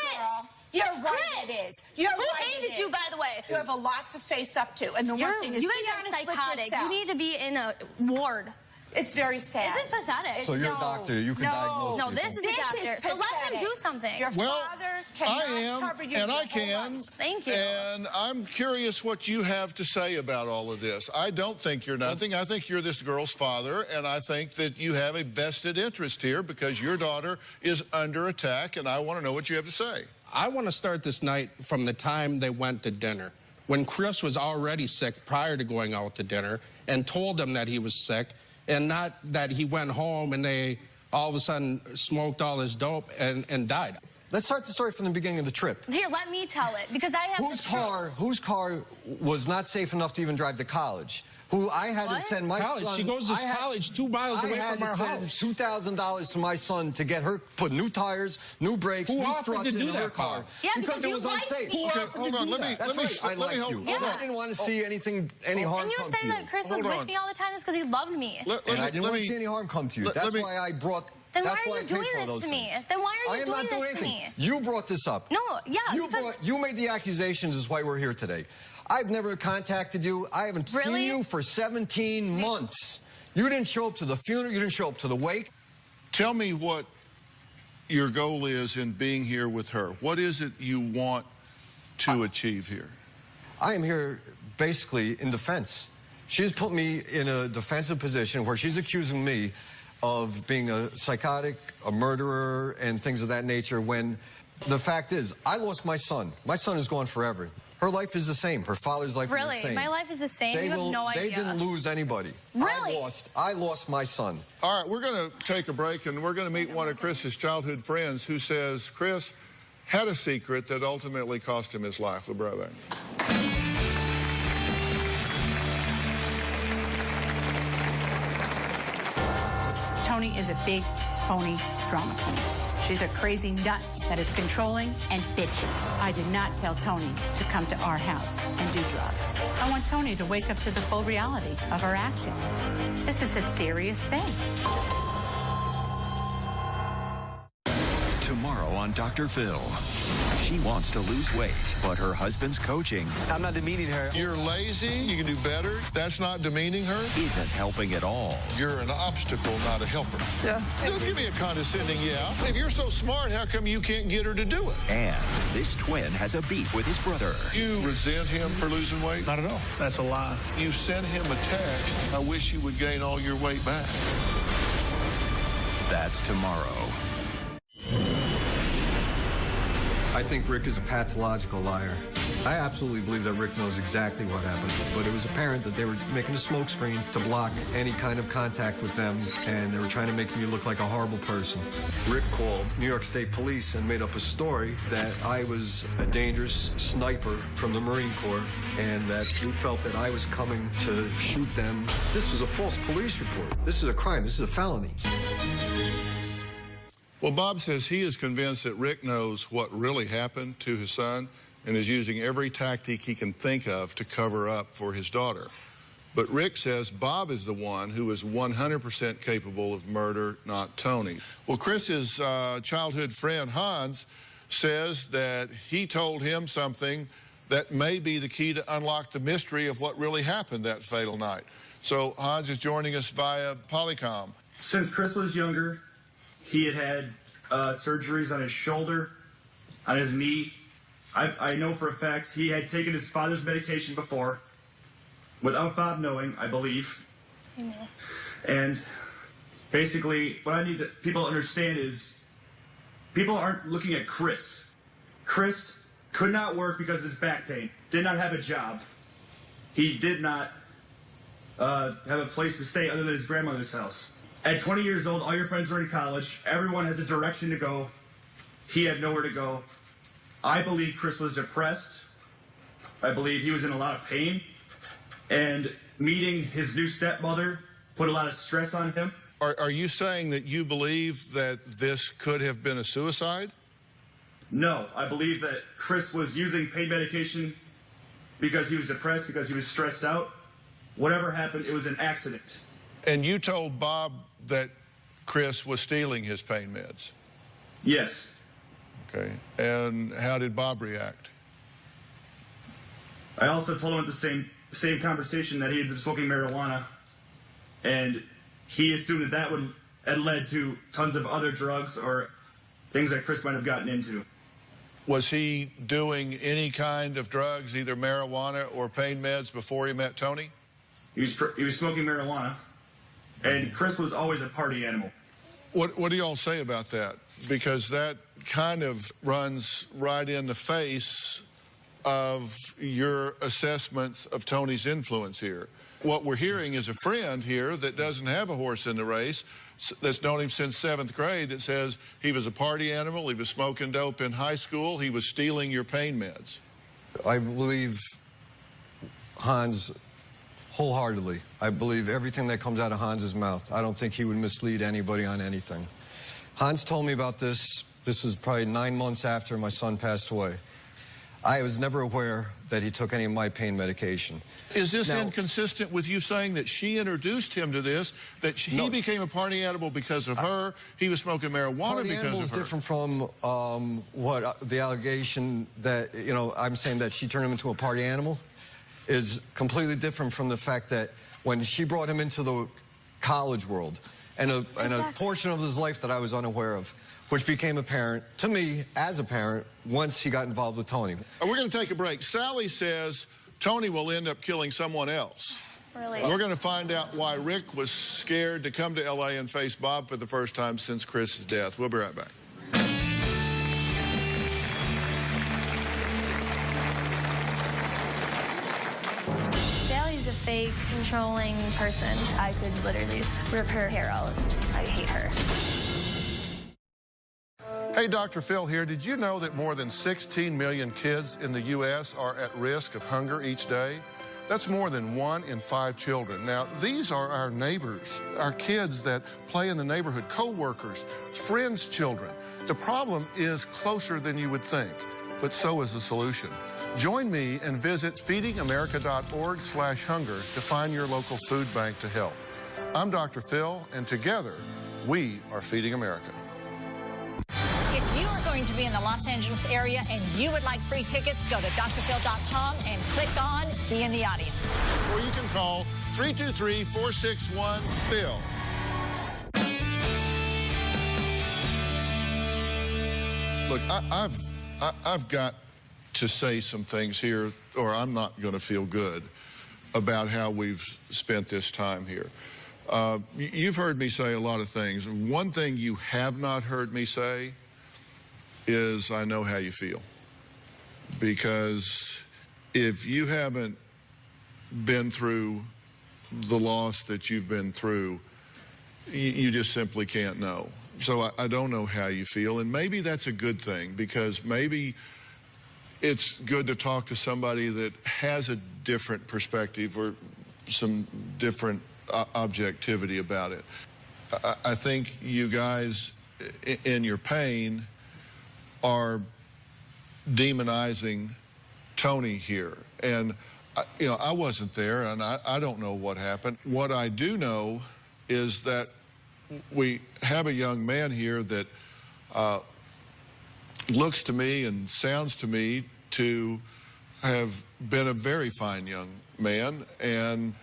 Speaker 3: You're right, it is. You're
Speaker 4: Who
Speaker 3: right,
Speaker 4: hated you, by the way?
Speaker 3: You have a lot to face up to. And the one thing is,
Speaker 4: you guys are psychotic. You need to be in a ward.
Speaker 3: It's very sad.
Speaker 4: It's just pathetic.
Speaker 1: So you're a doctor. You can diagnose
Speaker 4: No, this is a doctor. So let him do something.
Speaker 3: Your father cannot cover you.
Speaker 5: And I can.
Speaker 4: Thank you.
Speaker 5: And I'm curious what you have to say about all of this. I don't think you're nothing. I think you're this girl's father, and I think that you have a vested interest here because your daughter is under attack, and I want to know what you have to say.
Speaker 8: I want to start this night from the time they went to dinner. When Chris was already sick prior to going out to dinner and told them that he was sick, and not that he went home and they all of a sudden smoked all his dope and died.
Speaker 1: Let's start the story from the beginning of the trip.
Speaker 4: Here, let me tell it, because I have
Speaker 1: Whose car was not safe enough to even drive to college? Who I had to send my son...
Speaker 8: She goes to college 2 miles away from our house.
Speaker 1: I had to send $2,000 to my son to get her, put new tires, new brakes, new struts in her car.
Speaker 4: Yeah,
Speaker 1: because it was unsafe.
Speaker 5: Okay, hold on, let me
Speaker 1: help.
Speaker 5: Yeah.
Speaker 1: I didn't want to see anything, any harm come to you.
Speaker 4: And you say that Chris was with me all the time, that's because he loved me.
Speaker 1: And I didn't want to see any harm come to you. That's why I brought...
Speaker 4: Then why are you doing this to me? Then why are you doing this to me?
Speaker 1: You brought this up.
Speaker 4: No, yeah.
Speaker 1: You made the accusations is why we're here today. I've never contacted you. I haven't seen you for 17 months. You didn't show up to the funeral. You didn't show up to the wake.
Speaker 5: Tell me what your goal is in being here with her. What is it you want to achieve here?
Speaker 1: I am here basically in defense. She's put me in a defensive position where she's accusing me of being a psychotic, a murderer, and things of that nature when the fact is, I lost my son. My son is gone forever. Her life is the same. Her father's life is the same.
Speaker 10: Really? My life is the same? You have no idea.
Speaker 1: They didn't lose anybody.
Speaker 10: Really?
Speaker 1: I lost my son.
Speaker 5: All right, we're going to take a break, and we're going to meet one of Chris's childhood friends who says Chris had a secret that ultimately cost him his life. We'll be right back.
Speaker 3: Tony is a big, phony drama queen. She's a crazy nut that is controlling and bitchy. I did not tell Tony to come to our house and do drugs. I want Tony to wake up to the full reality of her actions. This is a serious thing.
Speaker 2: Tomorrow on Dr. Phill. She wants to lose weight, but her husband's coaching.
Speaker 11: I'm not demeaning her.
Speaker 5: You're lazy, you can do better. That's not demeaning her.
Speaker 2: Isn't helping at all.
Speaker 5: You're an obstacle, not a helper.
Speaker 11: Yeah.
Speaker 5: Don't give me a condescending yeah. If you're so smart, how come you can't get her to do it?
Speaker 2: And this twin has a beef with his brother.
Speaker 5: You resent him for losing weight?
Speaker 11: Not at all. That's a lie.
Speaker 5: You sent him a text. I wish you would gain all your weight back.
Speaker 2: That's tomorrow.
Speaker 1: I think Rick is a pathological liar. I absolutely believe that Rick knows exactly what happened, but it was apparent that they were making a smokescreen to block any kind of contact with them, and they were trying to make me look like a horrible person. Rick called New York State Police and made up a story that I was a dangerous sniper from the Marine Corps, and that he felt that I was coming to shoot them. This was a false police report. This is a crime. This is a felony.
Speaker 5: Well, Bob says he is convinced that Rick knows what really happened to his son and is using every tactic he can think of to cover up for his daughter. But Rick says Bob is the one who is 100% capable of murder, not Tony. Well, Chris's childhood friend, Hans, says that he told him something that may be the key to unlock the mystery of what really happened that fatal night. So Hans is joining us via Polycom.
Speaker 12: Since Chris was younger, he had surgeries on his shoulder, on his knee. I know for a fact he had taken his father's medication before, without Bob knowing, I believe.
Speaker 10: I know.
Speaker 12: And basically, what I need people to understand is people aren't looking at Chris. Chris could not work because of his back pain, did not have a job. He did not have a place to stay other than his grandmother's house. At 20 years old, all your friends were in college. Everyone has a direction to go. He had nowhere to go. I believe Chris was depressed. I believe he was in a lot of pain. And meeting his new stepmother put a lot of stress on him.
Speaker 5: Are you saying that you believe that this could have been a suicide?
Speaker 12: No, I believe that Chris was using pain medication because he was depressed, because he was stressed out. Whatever happened, it was an accident.
Speaker 5: And you told Bob that Chris was stealing his pain meds?
Speaker 12: Yes.
Speaker 5: Okay. And how did Bob react?
Speaker 12: I also told him at the same conversation that he had been smoking marijuana, and he assumed that that would have led to tons of other drugs or things that Chris might have gotten into.
Speaker 5: Was he doing any kind of drugs, either marijuana or pain meds, before he met Tony?
Speaker 12: He was smoking marijuana, and Chris was always a party animal.
Speaker 5: What do y'all say about that? Because that kind of runs right in the face of your assessments of Tony's influence here. What we're hearing is a friend here that doesn't have a horse in the race, that's known him since 7th grade, that says he was a party animal, he was smoking dope in high school, he was stealing your pain meds.
Speaker 1: I believe Hans wholeheartedly. I believe everything that comes out of Hans's mouth. I don't think he would mislead anybody on anything. Hans told me about this. This was probably 9 months after my son passed away. I was never aware that he took any of my pain medication.
Speaker 5: Is this inconsistent with you saying that she introduced him to this, that he became a party animal because of her, he was smoking marijuana because of her? Party animal is
Speaker 1: different from the allegation that, you know, I'm saying that she turned him into a party animal is completely different from the fact that when she brought him into the college world and a portion of his life that I was unaware of, which became apparent to me as a parent once he got involved with Tony.
Speaker 5: We're going to take a break. Sally says Tony will end up killing someone else.
Speaker 10: Really?
Speaker 5: We're going to find out why Rick was scared to come to L.A. and face Bob for the first time since Chris's death. We'll be right back.
Speaker 4: a fake, controlling person. I could literally rip her hair out. I hate her.
Speaker 5: Hey, Dr. Phill here. Did you know that more than 16 million kids in the U.S. are at risk of hunger each day? That's more than 1 in 5 children. Now, these are our neighbors, our kids that play in the neighborhood, co-workers, friends' children. The problem is closer than you would think, but so is the solution. Join me and visit feedingamerica.org/hunger to find your local food bank to help. I'm Dr. Phill, and together, we are Feeding America.
Speaker 13: If you are going to be in the Los Angeles area and you would like free tickets, go to drphil.com and click on Be in the Audience.
Speaker 5: Or you can call 323-461-PHIL. Look, I've got to say some things here, or I'm not going to feel good about how we've spent this time here. You've heard me say a lot of things. One thing you have not heard me say is I know how you feel. Because if you haven't been through the loss that you've been through, you just simply can't know. So I don't know how you feel, and maybe that's a good thing, because maybe it's good to talk to somebody that has a different perspective or some different objectivity about it. I think you guys, in your pain, are demonizing Tony here. And, you know, I wasn't there, and I don't know what happened. What I do know is that we have a young man here that looks to me and sounds to me to have been a very fine young man and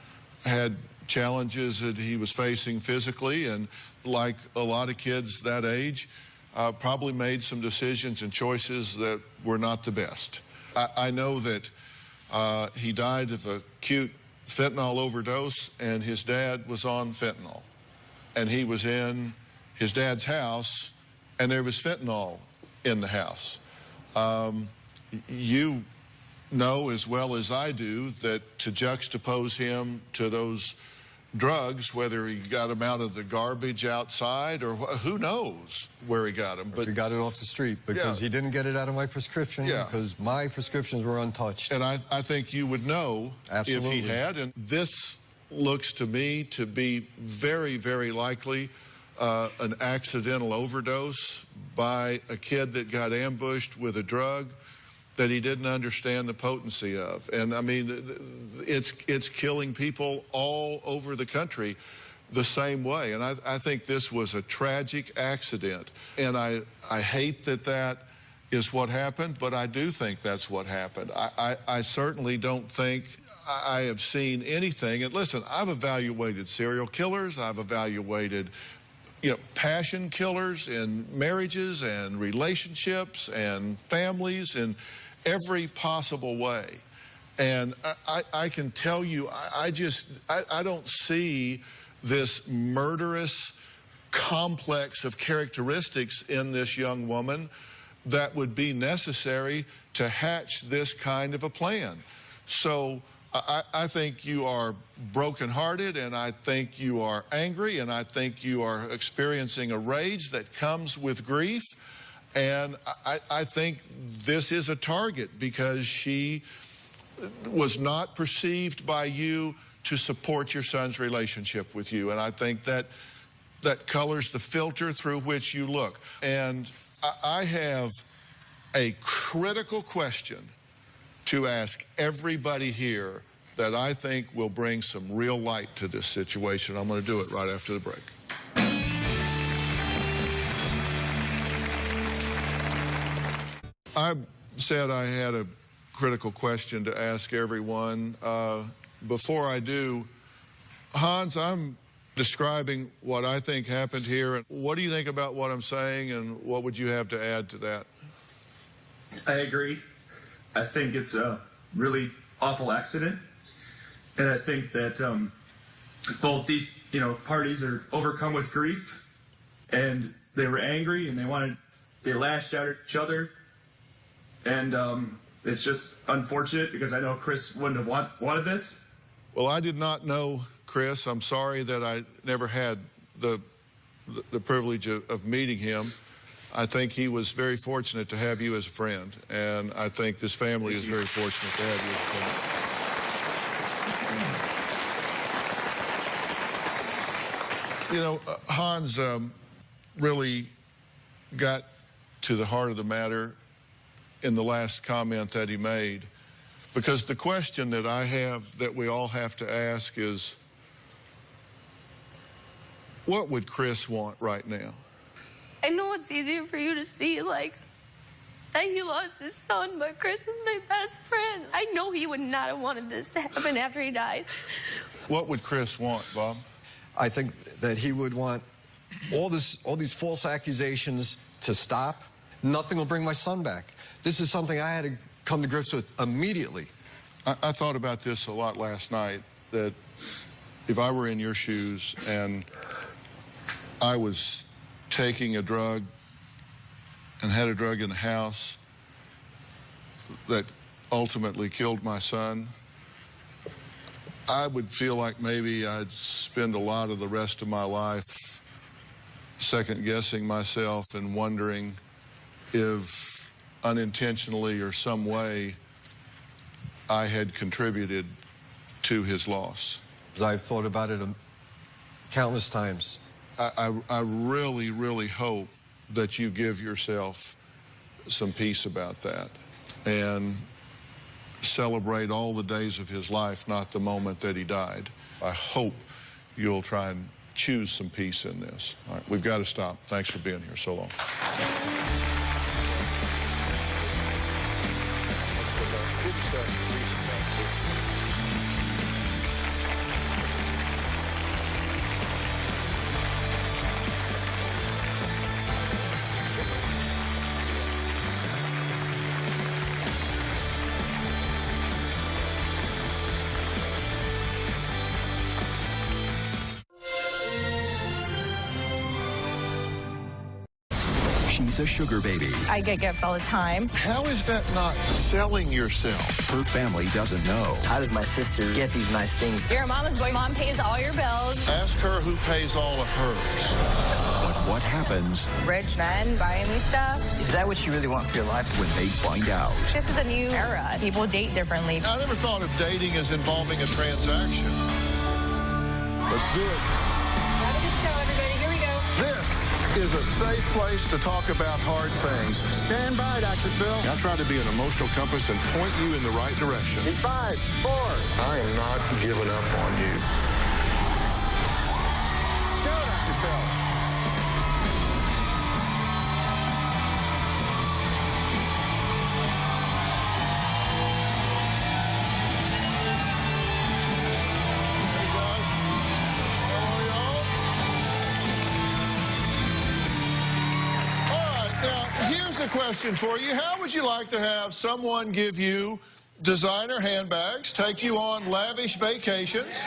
Speaker 5: had challenges that he was facing physically, and like a lot of kids that age, probably made some decisions and choices that were not the best. I know that he died of acute fentanyl overdose, and his dad was on fentanyl. And he was in his dad's house, and there was fentanyl in the house. You know as well as I do that to juxtapose him to those drugs, whether he got them out of the garbage outside or who knows where he got them.
Speaker 1: But he got it off the street, because he didn't get it out of my prescription, because my prescriptions were untouched.
Speaker 5: And I think you would know if he had. And this looks to me to be very, very likely an accidental overdose by a kid that got ambushed with a drug that he didn't understand the potency of. And I mean, it's killing people all over the country the same way. And I think this was a tragic accident. And I hate that that is what happened, but I do think that's what happened. I certainly don't think I have seen anything. And listen, I've evaluated serial killers. I've evaluated, you know, passion killers in marriages and relationships and families in every possible way. And I can tell you, I don't see this murderous complex of characteristics in this young woman that would be necessary to hatch this kind of a plan. So I think you are brokenhearted, and I think you are angry, and I think you are experiencing a rage that comes with grief. And I think this is a target, because she was not perceived by you to support your son's relationship with you. And I think that colors the filter through which you look. And I have a critical question to ask everybody here that I think will bring some real light to this situation. I'm going to do it right after the break. I said I had a critical question to ask everyone. Before I do, Hans, I'm describing what I think happened here. What do you think about what I'm saying, and what would you have to add to that?
Speaker 12: I agree. I think it's a really awful accident. And I think that both these, parties are overcome with grief, and they were angry, and they lashed out at each other. And it's just unfortunate, because I know Chris wouldn't have wanted this.
Speaker 5: Well, I did not know Chris. I'm sorry that I never had the privilege of meeting him. I think he was very fortunate to have you as a friend, and I think this family is very fortunate to have you as a friend. You know, Hans really got to the heart of the matter in the last comment that he made, because the question that I have, that we all have to ask is, what would Chris want right now?
Speaker 4: I know it's easier for you to see, like, that he lost his son, but Chris is my best friend. I know he would not have wanted this to happen after he died.
Speaker 5: What would Chris want, Bob?
Speaker 1: I think that he would want all these false accusations to stop. Nothing will bring my son back. This is something I had to come to grips with immediately.
Speaker 5: I thought about this a lot last night, that if I were in your shoes and I was taking a drug and had a drug in the house that ultimately killed my son, I would feel like maybe I'd spend a lot of the rest of my life second-guessing myself and wondering if unintentionally or some way I had contributed to his loss.
Speaker 1: I've thought about it countless times.
Speaker 5: I really, really hope that you give yourself some peace about that and celebrate all the days of his life, not the moment that he died. I hope you'll try and choose some peace in this. All right, we've got to stop. Thanks for being here so long.
Speaker 2: She's a sugar baby.
Speaker 10: I get gifts all the time.
Speaker 5: How is that not selling yourself?
Speaker 2: Her family doesn't know.
Speaker 14: How does my sister get these nice things?
Speaker 10: You're a mama's boy. Mom pays all your bills.
Speaker 5: Ask her who pays all of hers.
Speaker 2: But what happens
Speaker 10: Rich men buying me stuff.
Speaker 14: Is that what you really want for your life?
Speaker 2: when they find out?
Speaker 10: This is a new era. People date differently.
Speaker 5: I never thought of dating as involving a transaction. Let's do it.
Speaker 10: Have a good show, everybody. Here we go.
Speaker 5: This is a safe place to talk about hard things.
Speaker 11: Stand by, Dr. Phill.
Speaker 5: I try to be an emotional compass and point you in the right direction.
Speaker 11: In 5, 4.
Speaker 9: I am not giving up on you.
Speaker 11: Go, Dr. Phill.
Speaker 5: Hey, guys. How are y'all? All right, now, here's a question for you. How would you like to have someone give you designer handbags, take you on lavish vacations?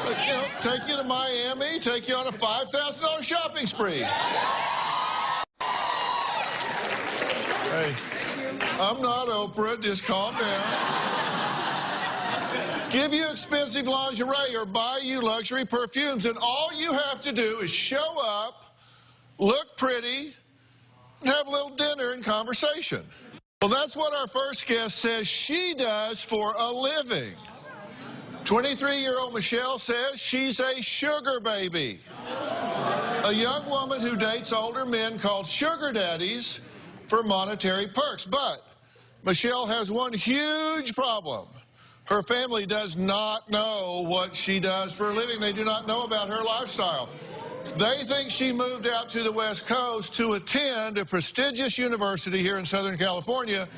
Speaker 5: You know, take you to Miami, take you on a $5,000 shopping spree. Hey, I'm not Oprah, just calm down. Give you expensive lingerie or buy you luxury perfumes, and all you have to do is show up, look pretty, and have a little dinner and conversation. Well, that's what our first guest says she does for a living. 23-year-old Michelle says she's a sugar baby. A young woman who dates older men called sugar daddies for monetary perks. But Michelle has one huge problem. Her family does not know what she does for a living. They do not know about her lifestyle. They think she moved out to the West Coast to attend a prestigious university here in Southern California,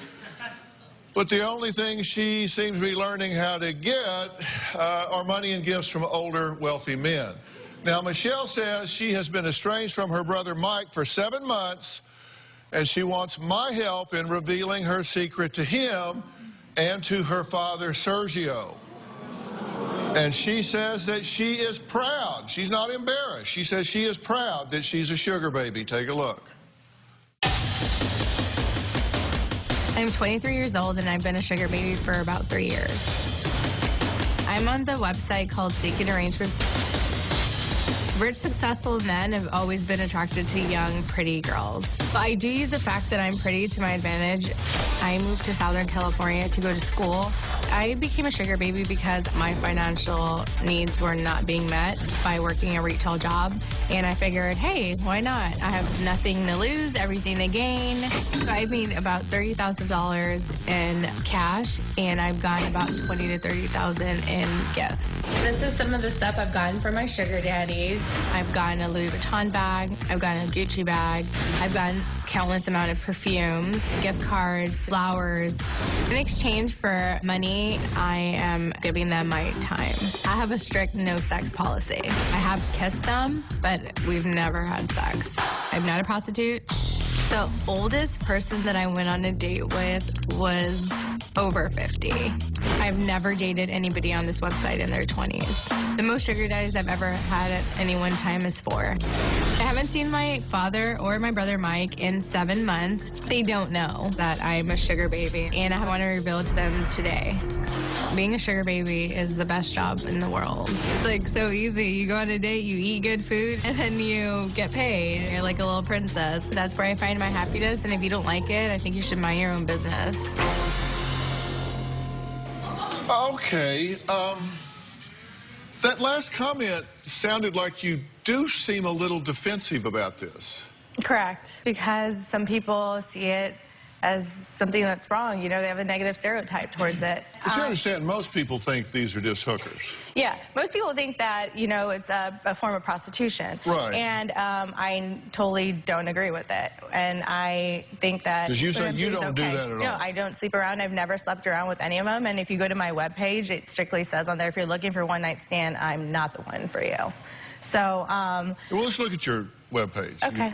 Speaker 5: but the only thing she seems to be learning how to get are money and gifts from older, wealthy men. Now, Michelle says she has been estranged from her brother Mike for 7 months, and she wants my help in revealing her secret to him and to her father, Sergio. And she says that she is proud. She's not embarrassed. She says she is proud that she's a sugar baby. Take a look.
Speaker 10: I'm 23 years old, and I've been a sugar baby for about 3 years.
Speaker 15: I'm on the website called Seeking Arrangements. Rich, successful men have always been attracted to young, pretty girls. But I do use the fact that I'm pretty to my advantage. I moved to Southern California to go to school. I became a sugar baby because my financial needs were not being met by working a retail job. And I figured, hey, why not? I have nothing to lose, everything to gain. I made about $30,000 in cash, and I've gotten about $20,000 to $30,000 in gifts. This is some of the stuff I've gotten from my sugar daddies. I've gotten a Louis Vuitton bag. I've gotten a Gucci bag. I've gotten countless amount of perfumes, gift cards, flowers. In exchange for money, I am giving them my time. I have a strict no sex policy. I have kissed them, but we've never had sex. I'm not a prostitute. The oldest person that I went on a date with was over 50. I've never dated anybody on this website in their 20s. The most sugar daddies I've ever had at any one time is 4. I haven't seen my father or my brother Mike in 7 months. They don't know that I'm a sugar baby, and I want to reveal it to them today. Being a sugar baby is the best job in the world. It's like so easy. You go on a date, you eat good food, and then you get paid. You're like a little princess. That's where I find my happiness, and if you don't like it, I think you should mind your own business.
Speaker 5: Okay, that last comment sounded like you do seem a little defensive about this.
Speaker 15: Correct, because some people see it as something that's wrong. You know, they have a negative stereotype towards it.
Speaker 5: But you understand, most people think these are just hookers.
Speaker 15: Yeah, most people think that, you know, it's a form of prostitution.
Speaker 5: Right.
Speaker 15: And I totally don't agree with it. And I think that...
Speaker 5: Because you say you don't do that at all.
Speaker 15: No, I don't sleep around. I've never slept around with any of them. And if you go to my webpage, it strictly says on there, if you're looking for a one-night stand, I'm not the one for you. So... well,
Speaker 5: let's look at your webpage.
Speaker 15: Okay.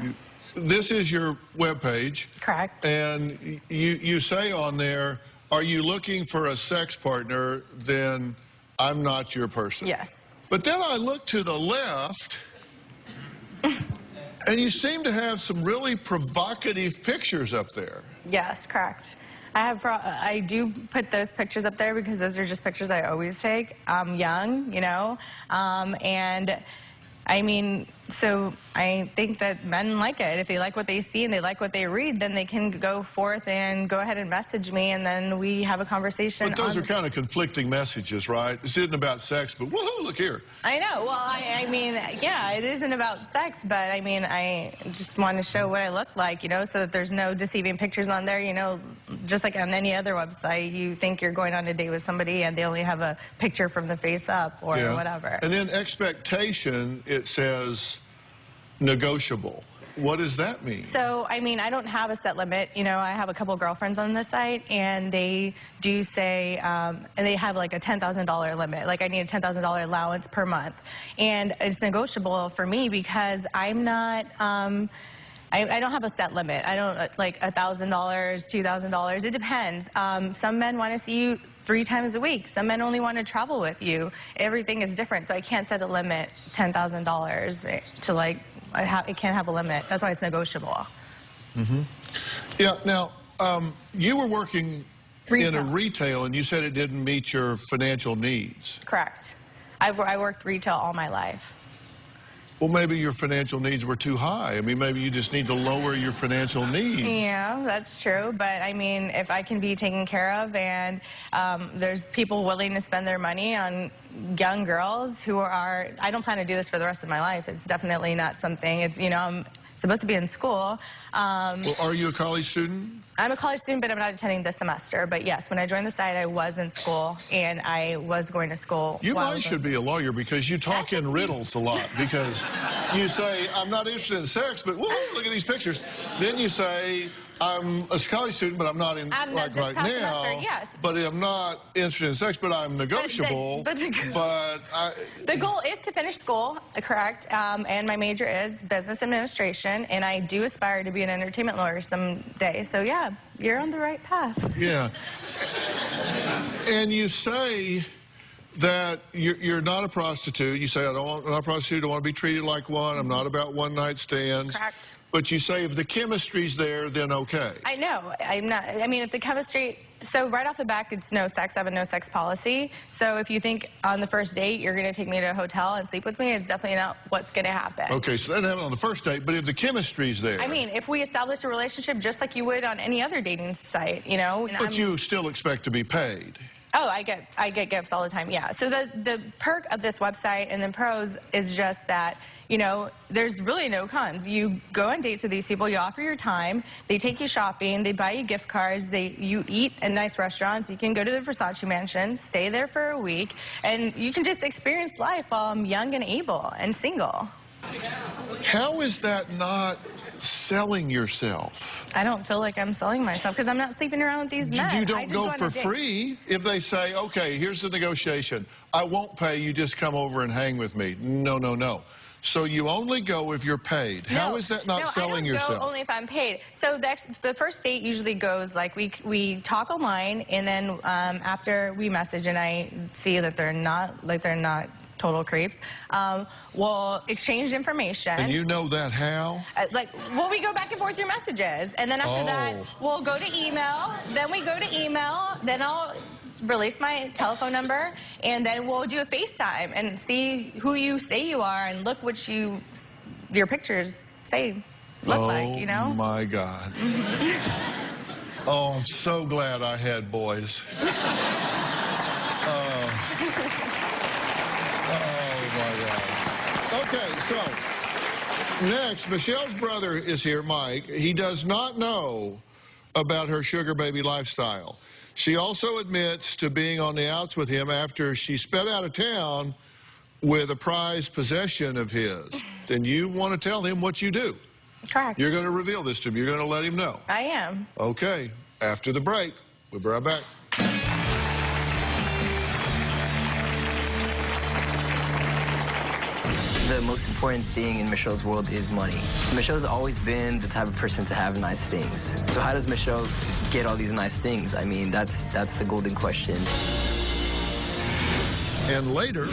Speaker 5: This is your webpage.
Speaker 15: Correct.
Speaker 5: And you say on there, are you looking for a sex partner, then I'm not your person.
Speaker 15: Yes.
Speaker 5: But then I look to the left, and you seem to have some really provocative pictures up there.
Speaker 15: Yes, correct. I do put those pictures up there because those are just pictures I always take. I'm young, you know, and I mean, so I think that men like it. If they like what they see and they like what they read, then they can go forth and go ahead and message me, and then we have a conversation.
Speaker 5: But those are kind of conflicting messages, right? This isn't about sex, but woohoo, look here.
Speaker 15: I know. Well, I mean, yeah, it isn't about sex, but I mean, I just want to show what I look like, you know, so that there's no deceiving pictures on there, you know, just like on any other website. You think you're going on a date with somebody and they only have a picture from the face up or whatever.
Speaker 5: And then expectation, it says negotiable. What does that mean? So,
Speaker 15: I mean, I don't have a set limit. You know, I have a couple girlfriends on this site, and they do say, and they have like a $10,000 limit. Like, I need a $10,000 allowance per month. And it's negotiable for me because I'm not, I don't have a set limit. I don't, like, $1,000, $2,000. It depends. Some men want to see you 3 times a week. Some men only want to travel with you. Everything is different, so I can't set a limit, $10,000 to, like, it can't have a limit. That's why it's negotiable.
Speaker 5: Mm-hmm. Yeah, now, you were working in a retail, and you said it didn't meet your financial needs.
Speaker 15: Correct. I worked retail all my life.
Speaker 5: Well, maybe your financial needs were too high. I mean, maybe you just need to lower your financial needs.
Speaker 15: Yeah, that's true. But, I mean, if I can be taken care of and there's people willing to spend their money on young girls who are, I don't plan to do this for the rest of my life. It's definitely not something, it's, you know, I'm supposed to be in school.
Speaker 5: Well, are you a college student?
Speaker 15: I'm a college student, but I'm not attending this semester. But yes, when I joined the site, I was in school, and I was going to school.
Speaker 5: You might should be a lawyer because you talk in riddles a lot. Because you say, I'm not interested in sex, but woo, look at these pictures. Then you say, I'm a college student, but I'm not in like right now.
Speaker 15: Semester, yes.
Speaker 5: But I'm not interested in sex, but I'm negotiable.
Speaker 15: The goal is to finish school, correct? And my major is business administration, and I do aspire to be an entertainment lawyer someday. So yeah, you're on the right path.
Speaker 5: Yeah. And you say that you're not a prostitute. You say, I'm not a prostitute. I want to be treated like one. I'm not about one-night stands.
Speaker 15: Correct.
Speaker 5: But you say if the chemistry's there, then okay.
Speaker 15: I know. I'm not. I mean, if the chemistry So right off the back, it's no sex. I have a no sex policy. So if you think on the first date you're going to take me to a hotel and sleep with me, it's definitely not what's going to happen.
Speaker 5: Okay, so that happened on the first date, but if the chemistry's there...
Speaker 15: I mean, if we establish a relationship just like you would on any other dating site, you know.
Speaker 5: But you still expect to be paid.
Speaker 15: Oh, I get gifts all the time, yeah. So the perk of this website and the pros is just that, you know, there's really no cons. You go on dates with these people, you offer your time, they take you shopping, they buy you gift cards, you eat in nice restaurants, you can go to the Versace mansion, stay there for a week, and you can just experience life while I'm young and able and single.
Speaker 5: How is that not selling yourself?
Speaker 15: I don't feel like I'm selling myself because I'm not sleeping around with these men.
Speaker 5: You don't go for free. If they say, okay, here's the negotiation, I won't pay, you just come over and hang with me. No, no, no. So you only go if you're paid. How is that not selling yourself?
Speaker 15: I don't go only if I'm paid. So the first date usually goes like we talk online, and then after we message and I see that they're not total creeps, we'll exchange information.
Speaker 5: And you know that how?
Speaker 15: Well, we go back and forth through messages, and then after that we'll go to email. Then we go to email. Then I'll release my telephone number, and then we'll do a FaceTime and see who you say you are and look what your pictures look like, you know?
Speaker 5: Oh, my God. Oh, I'm so glad I had boys. Oh, my God. Okay, so next, Michelle's brother is here, Mike. He does not know about her sugar baby lifestyle. She also admits to being on the outs with him after she sped out of town with a prized possession of his. And you want to tell him what you do.
Speaker 15: Correct.
Speaker 5: You're going to reveal this to him. You're going to let him know.
Speaker 15: I am.
Speaker 5: Okay. After the break, we'll be right back.
Speaker 14: The most important thing in Michelle's world is money. Michelle's always been the type of person to have nice things. So how does Michelle get all these nice things? I mean, that's the golden question.
Speaker 5: And later,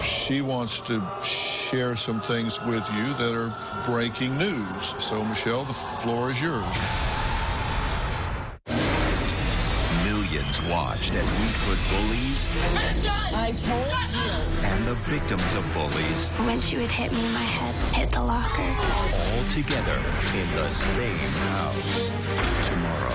Speaker 5: she wants to share some things with you that are breaking news. So, Michelle, the floor is yours.
Speaker 2: Millions watched as we put bullies
Speaker 16: I told you.
Speaker 2: and the victims of bullies
Speaker 17: When she would hit me, my head hit the locker.
Speaker 2: all together in the same house tomorrow.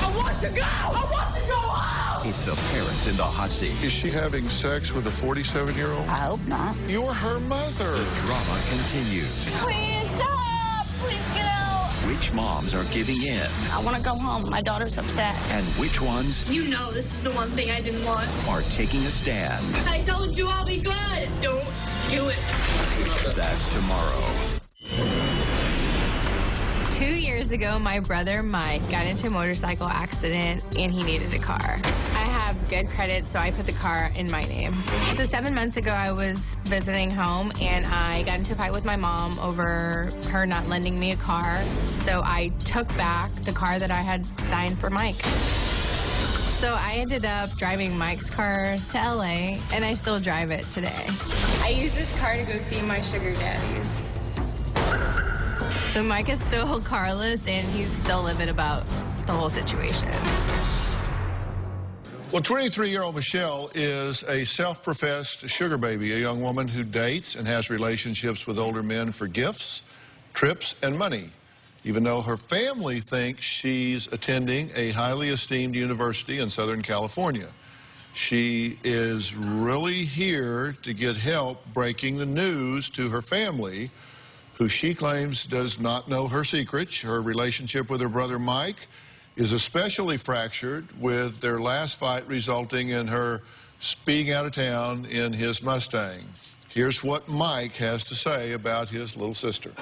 Speaker 16: I want to go! I want to go home!
Speaker 2: It's the parents in the hot seat.
Speaker 5: Is she having sex with a 47-year-old?
Speaker 17: I hope not.
Speaker 5: You're her mother.
Speaker 2: Drama continues.
Speaker 16: Please stop! Please get out!
Speaker 2: Which moms are giving in
Speaker 17: I want to go home. My daughter's upset.
Speaker 2: and which ones
Speaker 18: You know this is the one thing I didn't want.
Speaker 2: are taking a stand?
Speaker 18: I told you I'll be good. Don't do it.
Speaker 2: That's tomorrow.
Speaker 15: 2 years ago, my brother Mike got into a motorcycle accident and he needed a car. I have good credit, so I put the car in my name. So 7 months ago, I was visiting home and I got into a fight with my mom over her not lending me a car. So I took back the car that I had signed for Mike. So I ended up driving Mike's car to LA, and I still drive it today. I use this car to go see my sugar daddies. So Mike is still carless, and he's still livid about the whole situation.
Speaker 5: Well, 23-year-old Michelle is a self-professed sugar baby, a young woman who dates and has relationships with older men for gifts, trips, and money, even though her family thinks she's attending a highly esteemed university in Southern California. She is really here to get help breaking the news to her family, who she claims does not know her secrets. Her relationship with her brother Mike is especially fractured, with their last fight resulting in her speeding out of town in his Mustang. Here's what Mike has to say about his little sister.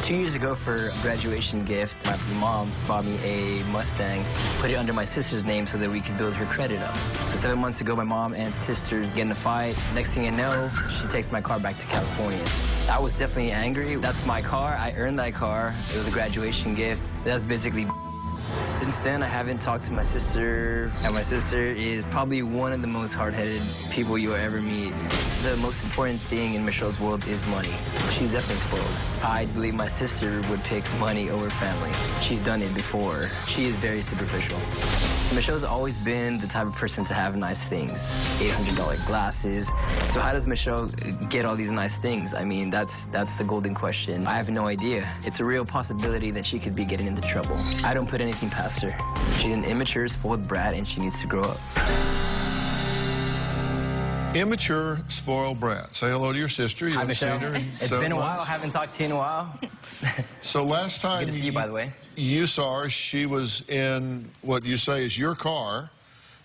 Speaker 14: 2 years ago, for a graduation gift, my mom bought me a Mustang, put it under my sister's name so that we could build her credit up. So 7 months ago, my mom and sister get in a fight. Next thing I know, she takes my car back to California. I was definitely angry. That's my car. I earned that car. It was a graduation gift. That's basically Since then, I haven't talked to my sister, and my sister is probably one of the most hard-headed people you'll ever meet. The most important thing in Michelle's world is money. She's definitely spoiled. I believe my sister would pick money over family. She's done it before. She is very superficial. Michelle's always been the type of person to have nice things. $800 glasses. So how does Michelle get all these nice things? I mean, that's the golden question. I have no idea. It's a real possibility that she could be getting into trouble. I don't put anything past her. She's an immature, spoiled brat, and she needs to grow up.
Speaker 5: Immature, spoiled brat. Say hello to your sister. You haven't seen her in
Speaker 14: It's
Speaker 5: 7
Speaker 14: been a
Speaker 5: months.
Speaker 14: while. I haven't talked to you in a while.
Speaker 5: So last time
Speaker 14: Good to see you, by the way.
Speaker 5: You saw her, she was in what you say is your car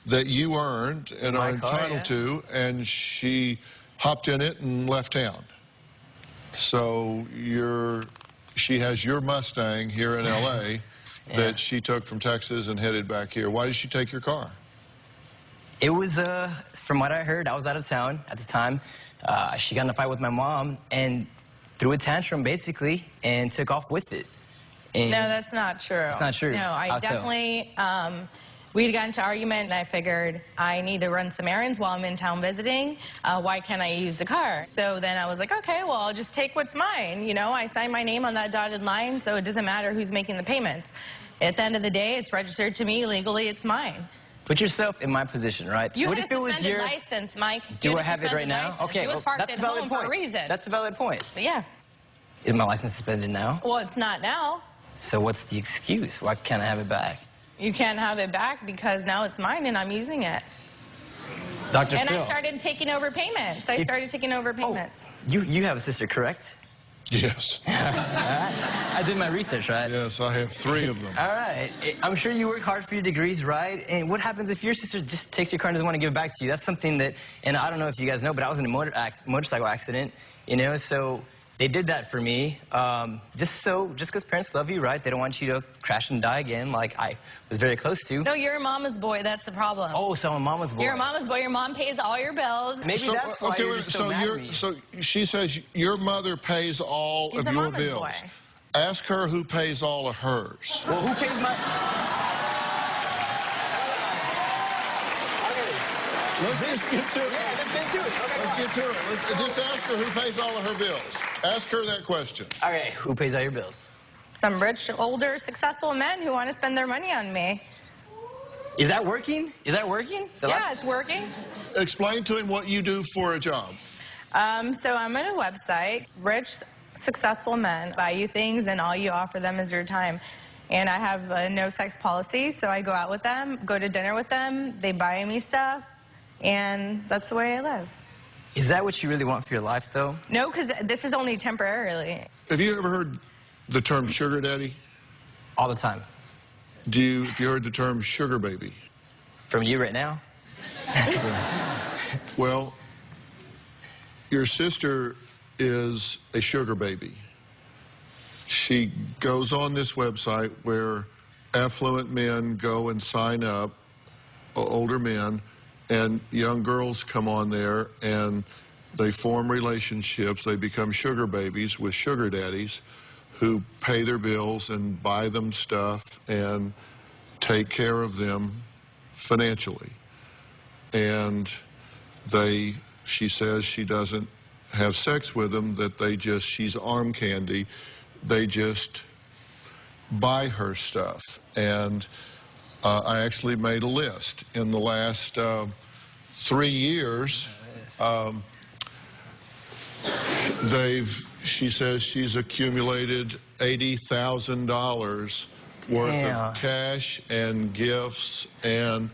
Speaker 5: that you earned and are entitled to, and she hopped in it and left town. So she has your Mustang here in L.A. that she took from Texas and headed back here. Why did she take your car?
Speaker 14: It was, from what I heard, I was out of town at the time. She got in a fight with my mom and threw a tantrum, basically, and took off with it. And
Speaker 10: no, that's not true.
Speaker 14: It's not true.
Speaker 10: No, I
Speaker 14: How so?
Speaker 10: definitely, we got into argument, and I figured I need to run some errands while I'm in town visiting. Why can't I use the car? So then I was like, okay, well, I'll just take what's mine. You know, I signed my name on that dotted line, so it doesn't matter who's making the payments. At the end of the day, it's registered to me. Legally, it's mine.
Speaker 14: Put yourself in my position, right?
Speaker 10: You
Speaker 14: what
Speaker 10: had
Speaker 14: if
Speaker 10: a
Speaker 14: it was
Speaker 10: suspended
Speaker 14: your
Speaker 10: license, Mike.
Speaker 14: Do I have it right now? Okay,
Speaker 10: it was
Speaker 14: well,
Speaker 10: parked
Speaker 14: that's
Speaker 10: at
Speaker 14: a valid
Speaker 10: home
Speaker 14: point.
Speaker 10: for a reason.
Speaker 14: That's a valid point.
Speaker 10: Yeah.
Speaker 14: Is my license suspended now?
Speaker 10: Well, it's not now.
Speaker 14: So what's the excuse? Why can't I have it back?
Speaker 10: You can't have it back because now it's mine and I'm using it.
Speaker 14: Dr.
Speaker 10: And
Speaker 14: Phill.
Speaker 10: I started taking over payments. I started taking over payments.
Speaker 14: You have a sister, correct?
Speaker 5: Yes.
Speaker 14: I did my research, right?
Speaker 5: Yes, I have 3 of them.
Speaker 14: All right. I'm sure you work hard for your degrees, right? And what happens if your sister just takes your car and doesn't want to give it back to you? That's something that, and I don't know if you guys know, but I was in a motorcycle accident, you know, so they did that for me, just because parents love you, right? They don't want you to crash and die again, like I was very close to.
Speaker 10: No, you're a mama's boy. That's the problem.
Speaker 14: Oh, so I'm a mama's boy.
Speaker 10: You're a mama's boy. Your mom pays all your bills.
Speaker 14: Maybe that's why you're just so mad at me.
Speaker 5: So she says your mother pays all
Speaker 10: He's
Speaker 5: of
Speaker 10: a
Speaker 5: your
Speaker 10: mama's
Speaker 5: bills.
Speaker 10: boy.
Speaker 5: Ask her who pays all of hers.
Speaker 14: Well, who pays my...
Speaker 5: Let's just get to it.
Speaker 14: Yeah, let's get to it. Okay,
Speaker 5: Let's get to it. Let's just ask her who pays all of her bills. Ask her that question.
Speaker 14: Okay, who pays all your bills?
Speaker 10: Some rich, older, successful men who want to spend their money on me.
Speaker 14: Is that working? Is that working?
Speaker 10: Yeah, it's working.
Speaker 5: Explain to him what you do for a job.
Speaker 10: So I'm at a website. Rich, successful men buy you things, and all you offer them is your time. And I have a no-sex policy, so I go out with them, go to dinner with them. They buy me stuff, and that's the way I live.
Speaker 14: Is that what you really want for your life, though?
Speaker 10: No, because this is only temporarily.
Speaker 5: Have you ever heard the term sugar daddy?
Speaker 14: All the time.
Speaker 5: Have you heard the term sugar baby?
Speaker 14: From you right now?
Speaker 5: Well, your sister is a sugar baby. She goes on this website where affluent men go and sign up, older men, and young girls come on there and they form relationships. They become sugar babies with sugar daddies who pay their bills and buy them stuff and take care of them financially. And she says she doesn't have sex with them, that she's arm candy. They just buy her stuff. And I actually made a list. In the last 3 years, she says she's accumulated $80,000 worth of cash and gifts and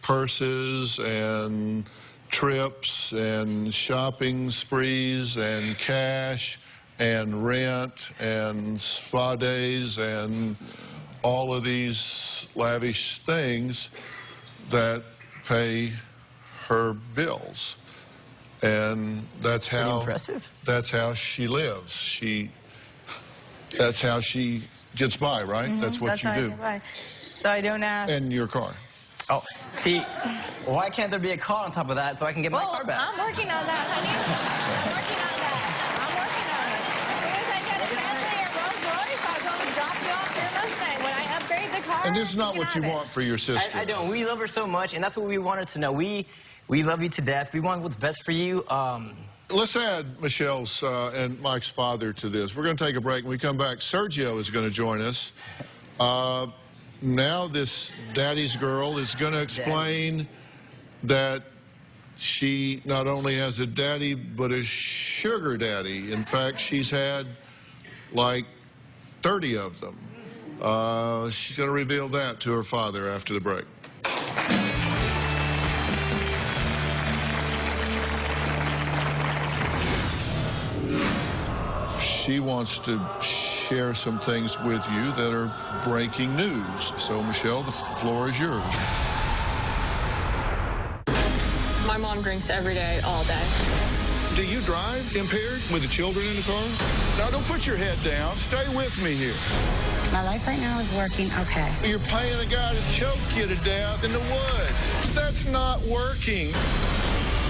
Speaker 5: purses and trips and shopping sprees and cash and rent and spa days and all of these lavish things that pay her bills. And that's how she lives. That's how she gets by, right?
Speaker 10: Mm-hmm.
Speaker 5: That's what you do.
Speaker 10: So I don't ask.
Speaker 5: And your car.
Speaker 14: Oh, see, why can't there be a car on top of that so I can get my car back?
Speaker 10: I'm working on that, honey. I'm working on that. I'm working on it. As soon as I get a Bentley or Rolls Royce, I'll go and drop you off your Mustang. When I have
Speaker 5: And this is not what you want for your sister.
Speaker 14: I don't. We love her so much, and that's what we wanted to know. We love you to death. We want what's best for you.
Speaker 5: Let's add Michelle's and Mike's father to this. We're going to take a break. When we come back, Sergio is going to join us. Now this daddy's girl is going to explain that she not only has a daddy, but a sugar daddy. In fact, she's had like 30 of them. She's going to reveal that to her father after the break. She wants to share some things with you that are breaking news. So, Michelle, the floor is yours.
Speaker 18: My mom drinks every day, all day.
Speaker 5: Do you drive impaired with the children in the car? Now, don't put your head down. Stay with me here.
Speaker 19: My life right now is working okay.
Speaker 5: You're paying a guy to choke you to death in the woods. That's not working.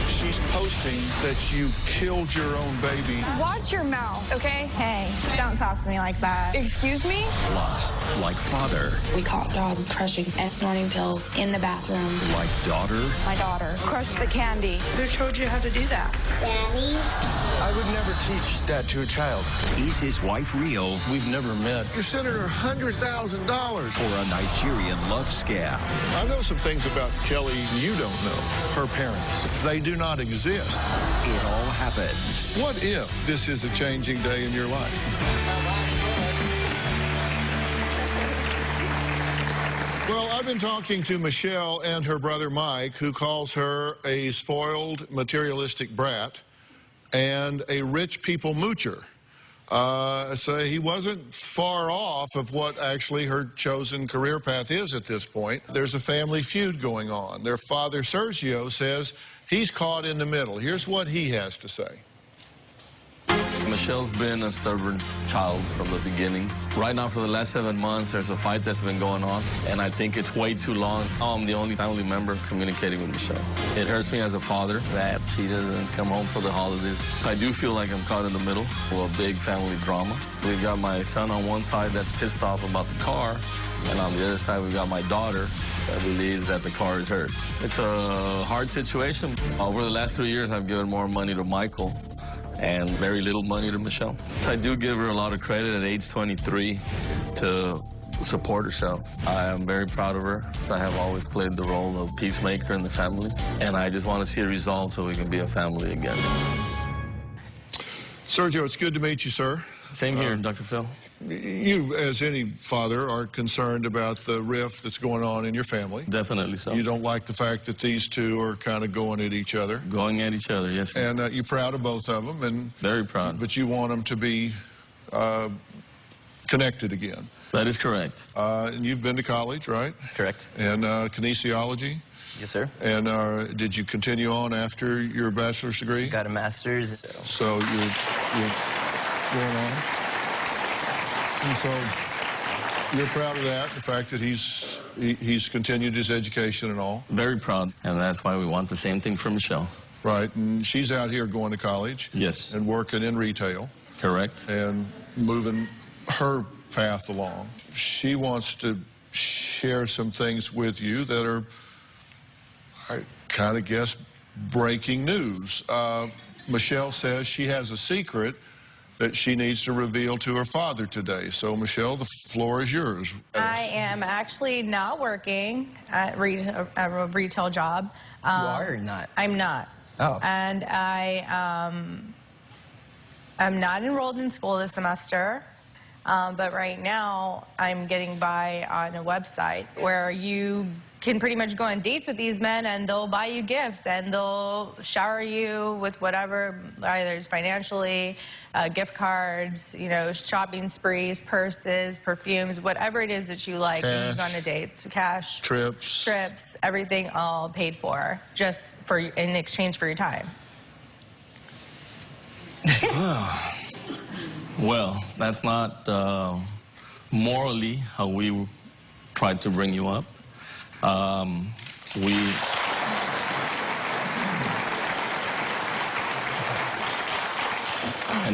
Speaker 5: She's posting that you killed your own baby.
Speaker 15: Watch your mouth, okay?
Speaker 19: Hey, don't talk to me like that.
Speaker 15: Excuse me?
Speaker 2: Plus, like father,
Speaker 19: We caught Dad crushing and snorting pills in the bathroom.
Speaker 2: like daughter,
Speaker 19: My daughter crushed the candy.
Speaker 6: Who told you how to do that?
Speaker 17: Daddy?
Speaker 11: I would never teach that to a child.
Speaker 2: is his wife real
Speaker 8: We've never met.
Speaker 5: You're sending her $100,000.
Speaker 2: for a Nigerian love scam?
Speaker 5: I know some things about Kelly you don't know. Her parents. They do not exist.
Speaker 2: It all happens.
Speaker 5: What if this is a changing day in your life? Well, I've been talking to Michelle and her brother Mike, who calls her a spoiled, materialistic brat and a rich people moocher. So he wasn't far off of what actually her chosen career path is at this point. There's a family feud going on. Their father, Sergio, says he's caught in the middle. Here's what he has to say.
Speaker 7: Michelle's been a stubborn child from the beginning. Right now, for the last 7 months, there's a fight that's been going on, and I think it's way too long. I'm the only family member communicating with Michelle. It hurts me as a father that she doesn't come home for the holidays. I do feel like I'm caught in the middle of a big family drama. We've got my son on one side that's pissed off about the car, and on the other side, we've got my daughter that believes that the car is hers. It's a hard situation. Over the last 3 years, I've given more money to Michael and very little money to Michelle. So I do give her a lot of credit at age 23 to support herself. I am very proud of her. I have always played the role of peacemaker in the family, and I just want to see it resolved so we can be a family again.
Speaker 5: Sergio, it's good to meet you, sir.
Speaker 7: Same here, Dr. Phill.
Speaker 5: You, as any father, are concerned about the rift that's going on in your family.
Speaker 7: Definitely so.
Speaker 5: You don't like the fact that these two are kind of going at each other.
Speaker 7: Going at each other, yes.
Speaker 5: And you're proud of both of them. And
Speaker 7: very proud.
Speaker 5: But you want them to be connected again.
Speaker 7: That is correct.
Speaker 5: And you've been to college, right?
Speaker 14: Correct.
Speaker 5: And kinesiology?
Speaker 14: Yes, sir.
Speaker 5: And did you continue on after your bachelor's degree?
Speaker 14: Got a master's.
Speaker 5: So you're going on? And so you're proud of that, the fact that he's continued his education and all?
Speaker 7: Very proud, and that's why we want the same thing for Michelle.
Speaker 5: Right, and she's out here going to college.
Speaker 7: Yes.
Speaker 5: And working in retail.
Speaker 7: Correct.
Speaker 5: And moving her path along. She wants to share some things with you that are, I kind of guess, breaking news. Michelle says she has a secret that she needs to reveal to her father today. So, Michelle, the floor is yours.
Speaker 10: I am actually not working at a retail job.
Speaker 14: You are or not?
Speaker 10: I'm not.
Speaker 14: Oh.
Speaker 10: And I'm not enrolled in school this semester. But right now, I'm getting by on a website where you can pretty much go on dates with these men, and they'll buy you gifts, and they'll shower you with whatever, either it's financially, gift cards, you know, shopping sprees, purses, perfumes, whatever it is that you like when you go on the dates. Cash,
Speaker 5: trips,
Speaker 10: everything all paid for, just for in exchange for your time.
Speaker 7: Well, that's not morally how we tried to bring you up. And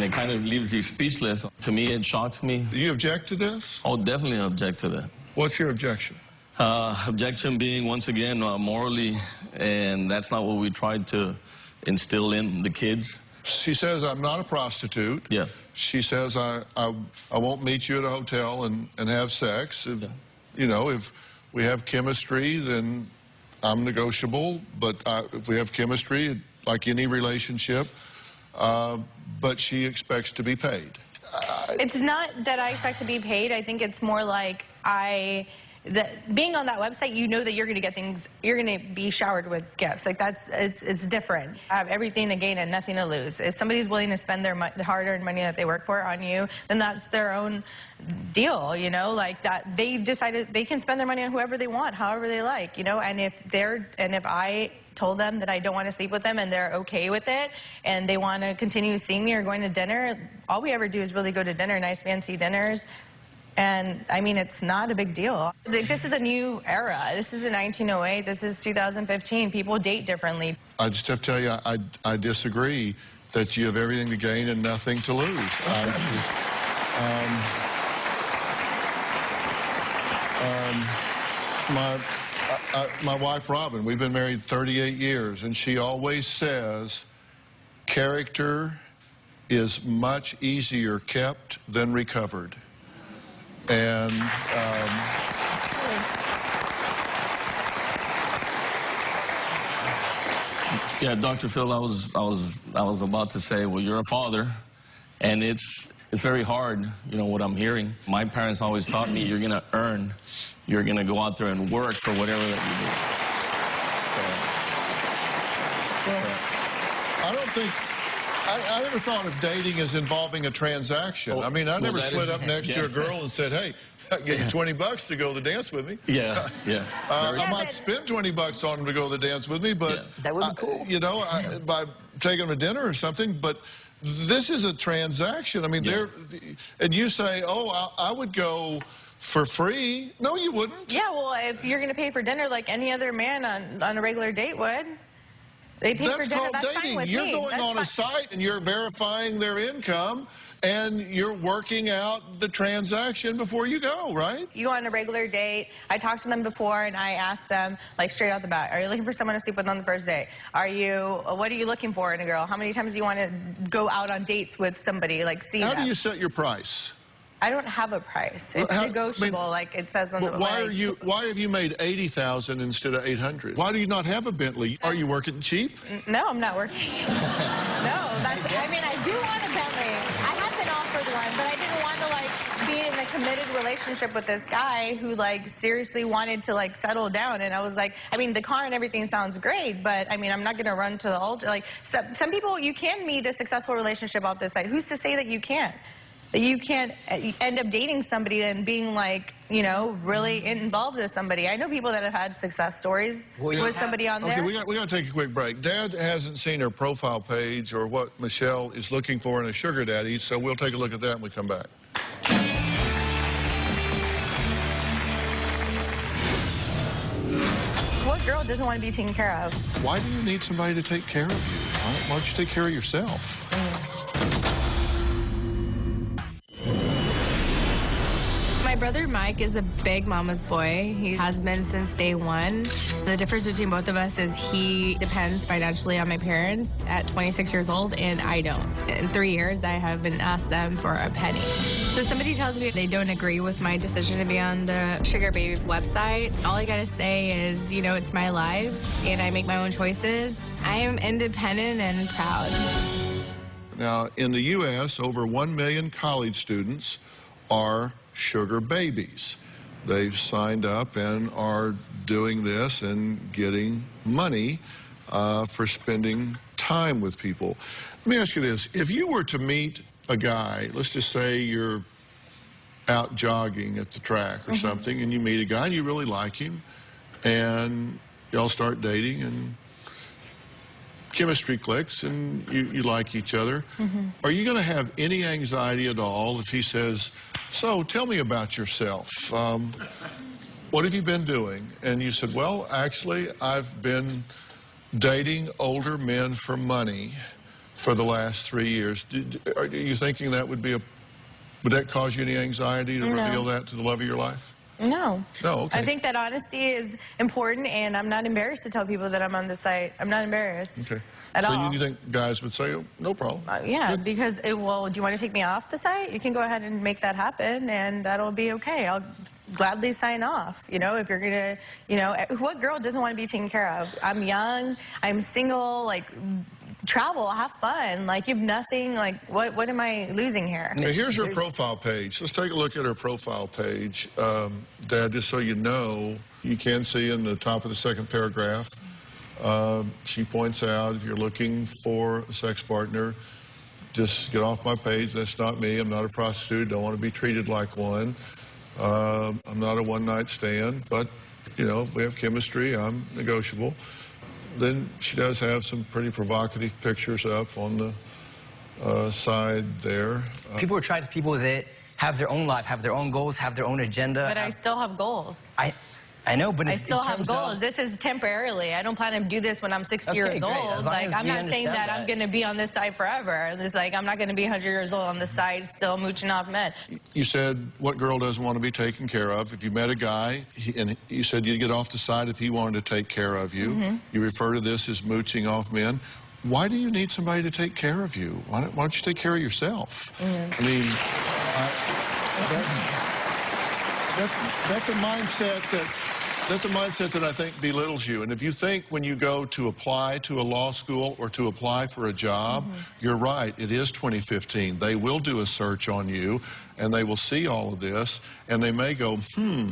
Speaker 7: it kind of leaves you speechless. To me, it shocks me.
Speaker 5: Do you object to this?
Speaker 7: Oh, definitely object to that.
Speaker 5: What's your objection?
Speaker 7: Objection being, once again, morally, and that's not what we tried to instill in the kids.
Speaker 5: She says, I'm not a prostitute.
Speaker 7: Yeah.
Speaker 5: She says, I won't meet you at a hotel and have sex. If, you know, if we have chemistry, then I'm negotiable. But if we have chemistry, like any relationship, but she expects to be paid.
Speaker 10: It's not that I expect to be paid. I think it's more like being on that website, you know that you're going to get things, you're going to be showered with gifts. Like it's different. I have everything to gain and nothing to lose. If somebody's willing to spend their hard-earned money that they work for on you, then that's their own deal, you know, like that they decided they can spend their money on whoever they want, however they like, you know, and if I told them that I don't want to sleep with them and they're okay with it and they want to continue seeing me or going to dinner, all we ever do is really go to dinner, nice fancy dinners. And, I mean, it's not a big deal. This is a new era. This is 1908. This is 2015. People date differently.
Speaker 5: I just have to tell you, I disagree that you have everything to gain and nothing to lose. My wife, Robin, we've been married 38 years, and she always says character is much easier kept than recovered. And
Speaker 7: yeah, Dr. Phill, I was about to say, well, you're a father, and it's very hard, you know, what I'm hearing. My parents always taught me you're gonna earn, you're gonna go out there and work for whatever that you do.
Speaker 5: I don't think. I never thought of dating as involving a transaction. I mean, I never slid up next to a girl and said, hey, I'll give you $20 to go to the dance with me.
Speaker 7: Yeah, yeah.
Speaker 5: I might spend $20 on them to go to the dance with me, but
Speaker 20: that would be cool.
Speaker 5: You know, by taking them to dinner or something. But this is a transaction. I mean, and you say, oh, I would go for free. No, you wouldn't.
Speaker 10: Yeah, well, if you're going to pay for dinner like any other man on a regular date would. They pay for dinner, that's
Speaker 5: dating.
Speaker 10: Fine with
Speaker 5: You're
Speaker 10: me.
Speaker 5: going on a site and you're verifying their income and you're working out the transaction before you go, right?
Speaker 10: You go on a regular date. I talked to them before and I asked them, like, straight out the bat, are you looking for someone to sleep with on the first date? What are you looking for in a girl? How many times do you want to go out on dates with somebody, like, see
Speaker 5: How
Speaker 10: them?
Speaker 5: do you set your price?
Speaker 10: I don't have a price. It's negotiable, like it says on the.
Speaker 5: But why have you made $80,000 instead of $800? Why do you not have a Bentley? Are you working cheap?
Speaker 10: No, I'm not working. No, I mean, I do want a Bentley. I have been offered one, but I didn't want to like be in a committed relationship with this guy who like seriously wanted to like settle down. And I was like, I mean, the car and everything sounds great, but I mean, I'm not going to run to the altar. Like some people, you can meet a successful relationship off this site. Who's to say that you can't? You can't end up dating somebody and being like, you know, really involved with somebody. I know people that have had success stories with somebody on there.
Speaker 5: Okay, we got to take a quick break. Dad hasn't seen her profile page or what Michelle is looking for in a sugar daddy, so we'll take a look at that when we come back.
Speaker 10: What girl doesn't want to be taken care of?
Speaker 5: Why do you need somebody to take care of you? Why don't you take care of yourself?
Speaker 15: My brother Mike is a big mama's boy. He has been since day one. The difference between both of us is he depends financially on my parents at 26 years old, and I don't. In 3 years, I haven't asked them for a penny. So somebody tells me they don't agree with my decision to be on the Sugar Baby website. All I gotta say is, you know, it's my life, and I make my own choices. I am independent and proud.
Speaker 5: Now, in the U.S., over 1 million college students are sugar babies. They've signed up and are doing this and getting money for spending time with people. Let me ask you this. If you were to meet a guy, let's just say you're out jogging at the track or something, and you meet a guy and you really like him, and y'all start dating and chemistry clicks and you like each other. Are you going to have any anxiety at all if he says, so tell me about yourself? What have you been doing? And you said, well, actually, I've been dating older men for money for the last 3 years. Are you thinking that would that cause you any anxiety to reveal that to the love of your life?
Speaker 10: No.
Speaker 5: No, okay.
Speaker 10: I think that honesty is important, and I'm not embarrassed to tell people that I'm on the site. I'm not embarrassed.
Speaker 5: Okay.
Speaker 10: At
Speaker 5: so
Speaker 10: all.
Speaker 5: You think guys would say, oh, no problem?
Speaker 10: Yeah, because, well, do you want to take me off the site? You can go ahead and make that happen, and that'll be okay. I'll gladly sign off. You know, if you're going to, you know, what girl doesn't want to be taken care of? I'm young, I'm single, like, travel, have fun. Like, you have nothing, like, what am I losing here?
Speaker 5: Okay, here's her profile page. Let's take a look at her profile page. Dad, just so you know, you can see in the top of the second paragraph, she points out, if you're looking for a sex partner, just get off my page. That's not me. I'm not a prostitute. Don't want to be treated like one. I'm not a one-night stand, but, you know, if we have chemistry, I'm negotiable. Then she does have some pretty provocative pictures up on the side there.
Speaker 14: People attract to people that have their own life, have their own goals, have their own agenda.
Speaker 10: But I still have goals.
Speaker 14: I know, but
Speaker 10: I still have goals. This is temporarily. I don't plan to do this when I'm 60 years old. Like, I'm not saying that I'm going to be on this side forever. It's like, I'm not going to be 100 years old on this side still mooching off men.
Speaker 5: You said, what girl doesn't want to be taken care of? If you met a guy, and you said you'd get off the side if he wanted to take care of you.
Speaker 10: Mm-hmm.
Speaker 5: You refer to this as mooching off men. Why do you need somebody to take care of you? Why don't you take care of yourself?
Speaker 10: Mm-hmm.
Speaker 5: I mean, that's a mindset that... That's a mindset that I think belittles you. And if you think when you go to apply to a law school or to apply for a job, you're right, it is 2015. They will do a search on you, and they will see all of this, and they may go,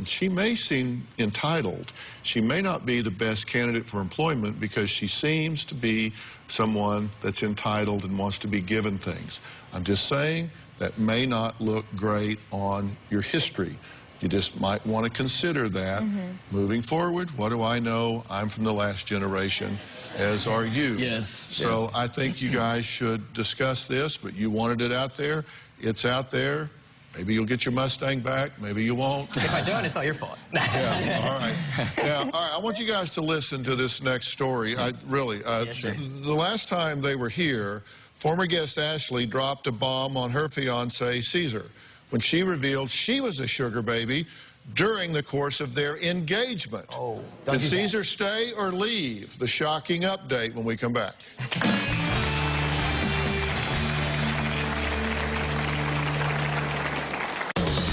Speaker 5: she may seem entitled. She may not be the best candidate for employment because she seems to be someone that's entitled and wants to be given things. I'm just saying that may not look great on your history. You just might want to consider that. Moving forward, what do I know? I'm from the last generation, as are you.
Speaker 14: Yes.
Speaker 5: So I think you guys should discuss this, but you wanted it out there. It's out there. Maybe you'll get your Mustang back. Maybe you won't.
Speaker 14: If I don't, it's not your fault.
Speaker 5: Yeah, all right. Yeah, all right. I want you guys to listen to this next story.
Speaker 14: Yes, sir.
Speaker 5: The last time they were here, former guest Ashley dropped a bomb on her fiancé, Caesar, when she revealed she was a sugar baby during the course of their engagement. Did Caesar stay or leave? The shocking update when we come back.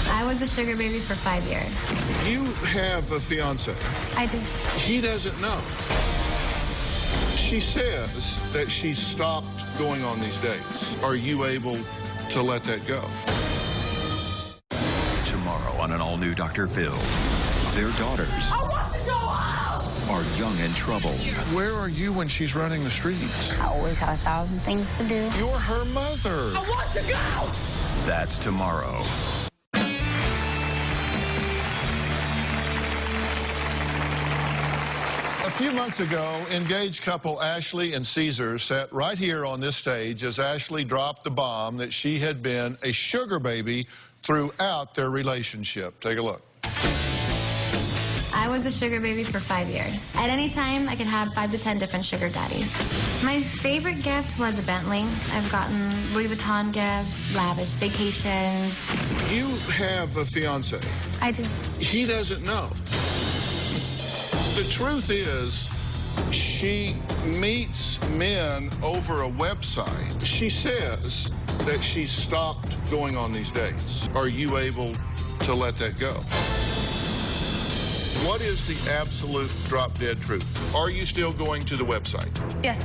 Speaker 4: I was a sugar baby for 5 years.
Speaker 5: You have a fiancé.
Speaker 4: I do.
Speaker 5: He doesn't know. She says that she stopped going on these dates. Are you able to let that go?
Speaker 2: Tomorrow on an all-new Dr. Phill, their daughters are young and troubled.
Speaker 5: Where are you when she's running the streets?
Speaker 17: I always have 1,000 things to do.
Speaker 5: You're her mother.
Speaker 17: I want to go!
Speaker 2: That's tomorrow.
Speaker 5: A few months ago, engaged couple Ashley and Caesar sat right here on this stage as Ashley dropped the bomb that she had been a sugar baby throughout their relationship. Take a look.
Speaker 4: I was a sugar baby for 5 years. At any time, I could have 5 to 10 different sugar daddies. My favorite gift was a Bentley. I've gotten Louis Vuitton gifts, lavish vacations.
Speaker 5: You have a fiance.
Speaker 4: I do.
Speaker 5: He doesn't know. The truth is, she meets men over a website. She says that she stopped going on these dates. Are you able to let that go? What is the absolute drop-dead truth? Are you still going to the website?
Speaker 4: Yes.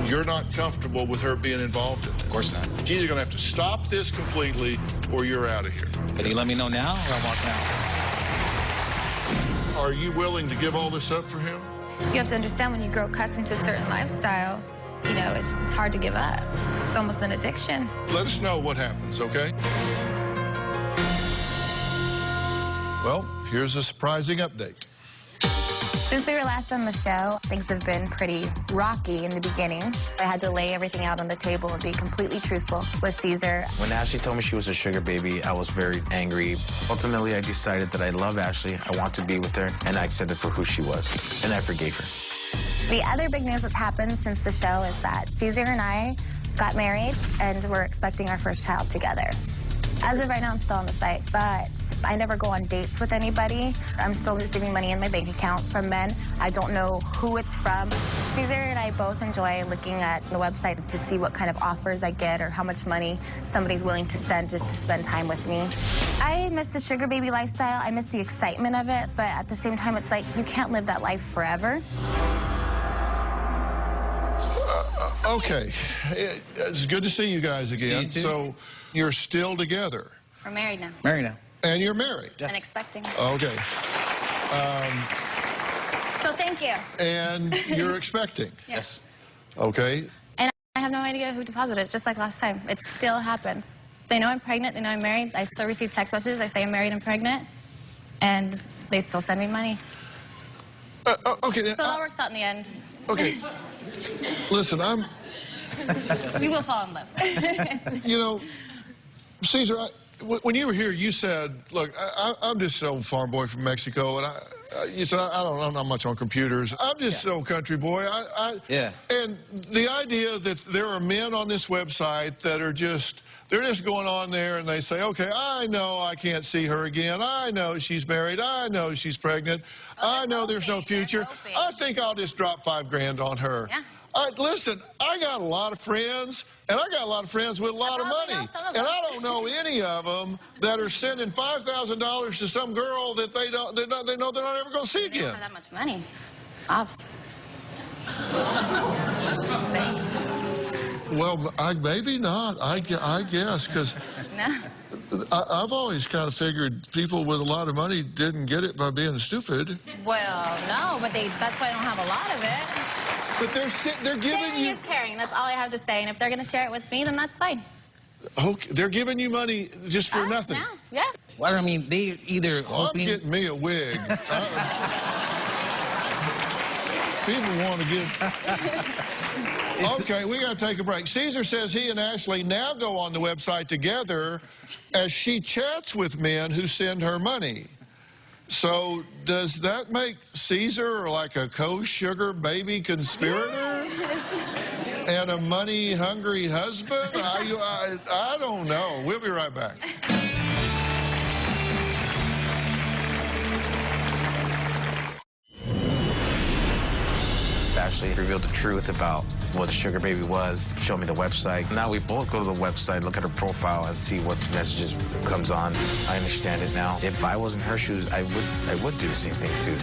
Speaker 5: You're not comfortable with her being involved in it?
Speaker 20: Of course not.
Speaker 5: She's either going to have to stop this completely or you're out of here.
Speaker 20: Can you let me know now or I'll walk out?
Speaker 5: Are you willing to give all this up for him?
Speaker 4: You have to understand when you grow accustomed to a certain lifestyle, you know, it's hard to give up. It's almost an addiction.
Speaker 5: Let us know what happens, okay? Well, here's a surprising update.
Speaker 4: Since we were last on the show, things have been pretty rocky in the beginning. I had to lay everything out on the table and be completely truthful with Caesar.
Speaker 11: When Ashley told me she was a sugar baby, I was very angry. Ultimately, I decided that I love Ashley, I want to be with her, and I accepted for who she was, and I forgave her.
Speaker 4: The other big news that's happened since the show is that Caesar and I got married, and we're expecting our first child together.
Speaker 21: As of right now, I'm still on the site, but I never go on dates with anybody. I'm still receiving money in my bank account from men. I don't know who it's from. Caesar and I both enjoy looking at the website to see what kind of offers I get or how much money somebody's willing to send just to spend time with me. I miss the sugar baby lifestyle. I miss the excitement of it, but at the same time, it's like you can't live that life forever.
Speaker 5: Okay, it's good to see you guys again.
Speaker 20: You too.
Speaker 5: So you're still together.
Speaker 21: We're married now.
Speaker 20: Married now.
Speaker 5: And you're married.
Speaker 21: And expecting.
Speaker 5: Okay.
Speaker 21: So thank you.
Speaker 5: And you're expecting.
Speaker 21: Yes.
Speaker 5: Okay.
Speaker 21: And I have no idea who deposited it, just like last time. It still happens. They know I'm pregnant. They know I'm married. I still receive text messages. I say I'm married and pregnant. And they still send me money.
Speaker 5: Okay.
Speaker 21: So that works out in the end.
Speaker 5: Okay. Listen,
Speaker 21: We will fall in love.
Speaker 5: you know, Caesar, when you were here, you said, look, I'm just some farm boy from Mexico, and you said, I'm not much on computers. I'm just some country boy.
Speaker 20: Yeah.
Speaker 5: And the idea that there are men on this website that are they're just going on there and they say, okay, I know I can't see her again. I know she's married. I know she's pregnant. I know there's no future. I think I'll just drop $5 grand on her.
Speaker 21: Yeah.
Speaker 5: Listen, I got a lot of friends, and I got a lot of friends with a lot of money. And I don't know any of them that are sending $5,000 to some girl that they know they're not ever going to see again.
Speaker 21: They don't have that much money. Ops.
Speaker 5: Well, maybe not. I guess, because I've always kind of figured people with a lot of money didn't get it by being stupid.
Speaker 21: Well, no, but that's why I don't have a lot of it.
Speaker 5: But they're giving
Speaker 21: Sharing
Speaker 5: you...
Speaker 21: is caring. That's all I have to say. And if they're going to share it with me, then that's fine.
Speaker 5: Okay, they're giving you money just for nothing.
Speaker 21: Yeah.
Speaker 20: Well, I mean, they either hoping...
Speaker 5: I'm getting me a wig. People want to give... Okay, we got to take a break. Caesar says he and Ashley now go on the website together as she chats with men who send her money. So does that make Caesar like a co-sugar baby conspirator? And a money-hungry husband? I don't know. We'll be right back.
Speaker 11: Ashley revealed the truth about what the sugar baby was, showed me the website. Now we both go to the website, look at her profile, and see what messages comes on. I understand it now. If I was in her shoes, I would do the same thing too.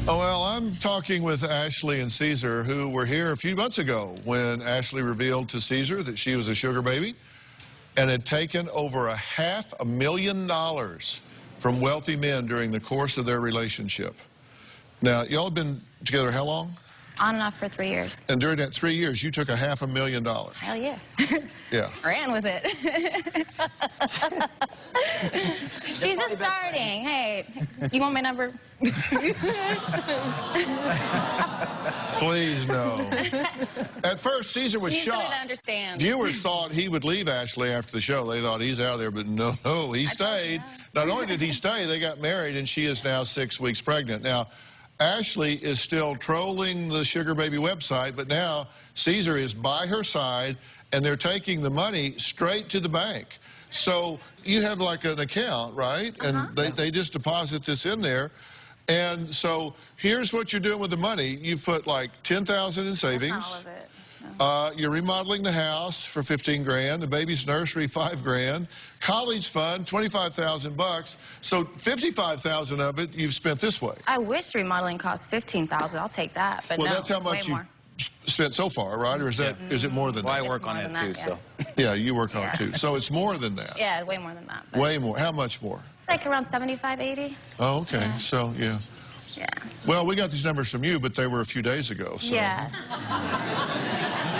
Speaker 5: Oh, well, I'm talking with Ashley and Caesar, who were here a few months ago when Ashley revealed to Caesar that she was a sugar baby and had taken over $500,000 from wealthy men during the course of their relationship. Now, y'all have been together how long?
Speaker 21: On and off for 3 years.
Speaker 5: And during that 3 years, you took $500,000.
Speaker 21: Hell yeah.
Speaker 5: Yeah.
Speaker 21: Ran with it. She's just starting. Hey, you want my number?
Speaker 5: Please, no. At first, Caesar was
Speaker 21: She's
Speaker 5: shocked.
Speaker 21: gonna understand.
Speaker 5: Viewers thought he would leave Ashley after the show. They thought he's out there, but no, he stayed. Not only did he stay, they got married, and she is now 6 weeks pregnant. Now, Ashley is still trolling the Sugar Baby website, but now Caesar is by her side, and they're taking the money straight to the bank. So you have like an account, right? And they just deposit this in there. And so here's what you're doing with the money. You put like $10,000 in savings.
Speaker 21: That's all of it.
Speaker 5: You're remodeling the house for $15 grand, the baby's nursery $5 grand, college fund $25,000. So $55,000 of it you've spent this way.
Speaker 21: I wish remodeling cost $15,000. I'll take that, but
Speaker 5: well,
Speaker 21: no,
Speaker 5: that's how much
Speaker 21: way
Speaker 5: you
Speaker 21: more.
Speaker 5: spent so far, right? Or is that is it more than that?
Speaker 11: I work on it too, so.
Speaker 5: Yeah, you work on it too. So it's more than that.
Speaker 21: Yeah, way more than that. But
Speaker 5: Way more. How much more?
Speaker 21: like around 75, 80.
Speaker 5: Oh, okay.
Speaker 21: Yeah.
Speaker 5: So, yeah.
Speaker 21: Yeah.
Speaker 5: Well, we got these numbers from you, but they were a few days ago. So.
Speaker 21: Yeah.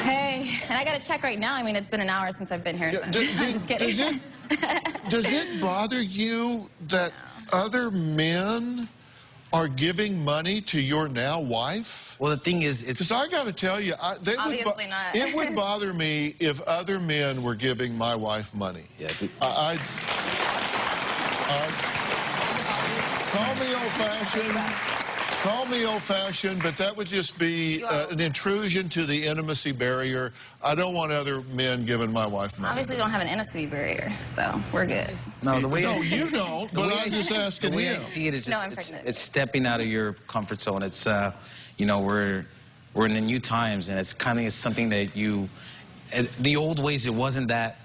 Speaker 21: Hey, and I got a check right now. I mean, it's been an hour since I've been here. So I'm just kidding.
Speaker 5: Does it bother you that other men are giving money to your now wife?
Speaker 11: Well, the thing is, it's...
Speaker 5: Because I got to tell you,
Speaker 21: Obviously not.
Speaker 5: It would bother me if other men were giving my wife money.
Speaker 11: Yeah.
Speaker 5: Call me old-fashioned. Call me old-fashioned, but that would just be an intrusion to the intimacy barrier. I don't want other men giving my wife money.
Speaker 21: Obviously, we don't have an intimacy barrier, so we're good.
Speaker 20: No, the way
Speaker 5: you don't, but I'm just asking
Speaker 20: the way
Speaker 5: you.
Speaker 20: I see it is just,
Speaker 21: I'm pregnant.
Speaker 20: it's stepping out of your comfort zone. It's, you know, we're in the new times, and it's kind of something that you, the old ways, it wasn't that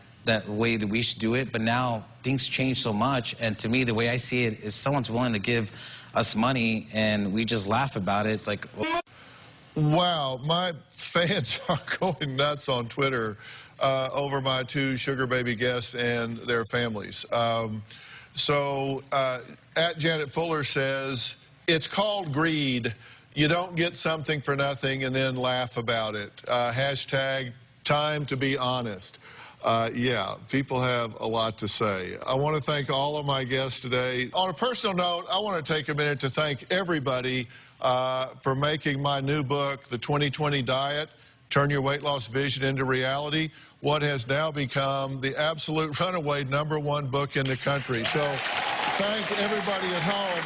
Speaker 20: way that we should do it, but now things change so much, and to me, the way I see it is someone's willing to give us money, and we just laugh about it. It's like...
Speaker 5: Wow, my fans are going nuts on Twitter over my two sugar baby guests and their families. At Janet Fuller says, it's called greed. You don't get something for nothing and then laugh about it. Hashtag time to be honest. Yeah, people have a lot to say. I want to thank all of my guests today. On a personal note, I want to take a minute to thank everybody for making my new book, The 2020 Diet, Turn Your Weight Loss Vision into Reality, what has now become the absolute runaway #1 book in the country. So thank everybody at home.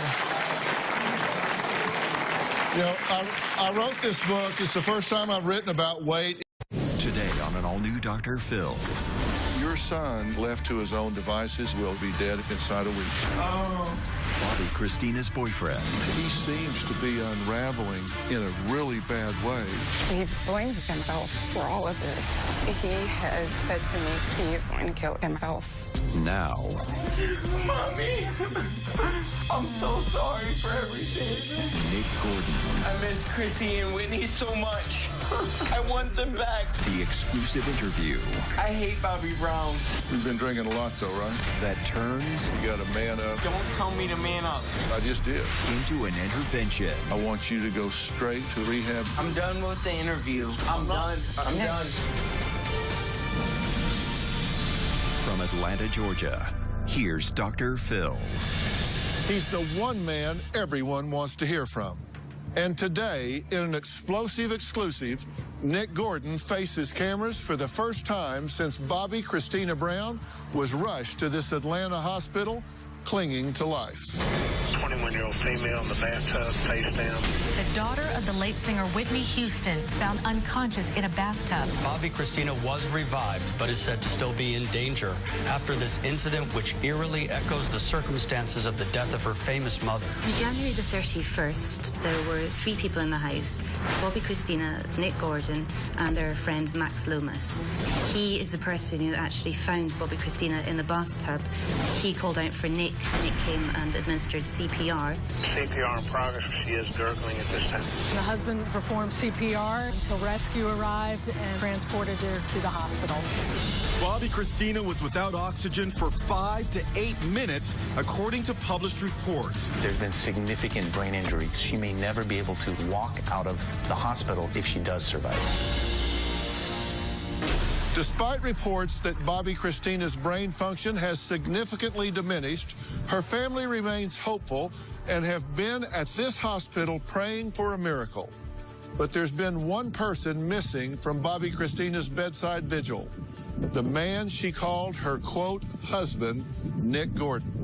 Speaker 5: You know, I wrote this book. It's the first time I've written about weight.
Speaker 2: Today on an all-new Dr. Phil.
Speaker 5: Your son, left to his own devices, will be dead inside a week.
Speaker 2: Bobby Christina's boyfriend.
Speaker 5: He seems to be unraveling in a really bad way.
Speaker 3: He blames himself for all of this. He has said to me he is going to kill himself.
Speaker 2: Now.
Speaker 16: Mommy, I'm so sorry for everything.
Speaker 2: Nick Gordon.
Speaker 16: I miss Chrissy and Whitney so much. I want them back.
Speaker 2: The exclusive interview.
Speaker 16: I hate Bobby Brown.
Speaker 5: You've been drinking a lot, though, right?
Speaker 2: That turns.
Speaker 5: You got to man up.
Speaker 16: Don't tell me to man up.
Speaker 5: I just did.
Speaker 2: Into an intervention.
Speaker 5: I want you to go straight to rehab.
Speaker 16: I'm done with the interview. I'm done. I'm done.
Speaker 2: From Atlanta, Georgia, here's Dr. Phil.
Speaker 5: He's the one man everyone wants to hear from. And today, in an explosive exclusive, Nick Gordon faces cameras for the first time since Bobby Christina Brown was rushed to this Atlanta hospital clinging to life.
Speaker 22: 21-year-old female in the bathtub, face down.
Speaker 23: The daughter of the late singer Whitney Houston found unconscious in a bathtub.
Speaker 24: Bobby Christina was revived, but is said to still be in danger after this incident, which eerily echoes the circumstances of the death of her famous mother.
Speaker 25: On January the 31st, there were 3 people in the house: Bobby Christina, Nick Gordon, and their friend Max Lomas. He is the person who actually found Bobby Christina in the bathtub. He called out for Nick. Nick came and administered CPR.
Speaker 22: CPR in progress. She is gurgling at this time.
Speaker 26: The husband performed CPR until rescue arrived and transported her to the hospital.
Speaker 27: Bobby Christina was without oxygen for 5 to 8 minutes, according to published reports.
Speaker 28: There's been significant brain injuries. She may never be able to walk out of the hospital if she does survive.
Speaker 5: Despite reports that Bobby Christina's brain function has significantly diminished, her family remains hopeful and have been at this hospital praying for a miracle. But there's been one person missing from Bobby Christina's bedside vigil, the man she called her, quote, husband, Nick Gordon.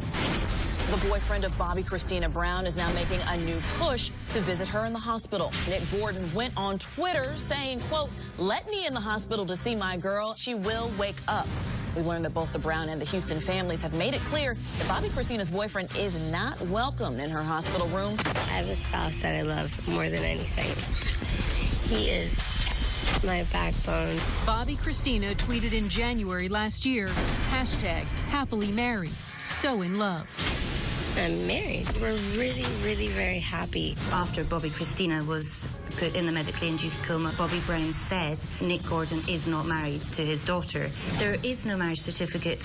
Speaker 29: The boyfriend of Bobby Christina Brown is now making a new push to visit her in the hospital. Nick Gordon went on Twitter saying, quote, "Let me in the hospital to see my girl. She will wake up." We learned that both the Brown and the Houston families have made it clear that Bobby Christina's boyfriend is not welcomed in her hospital room.
Speaker 30: I have a spouse that I love more than anything. He is my backbone.
Speaker 23: Bobby Christina tweeted in January last year, #happily married, so in love.
Speaker 30: I'm married. We're really, really very happy.
Speaker 25: After Bobby Christina was put in the medically induced coma, Bobby Brown said Nick Gordon is not married to his daughter. There is no marriage certificate.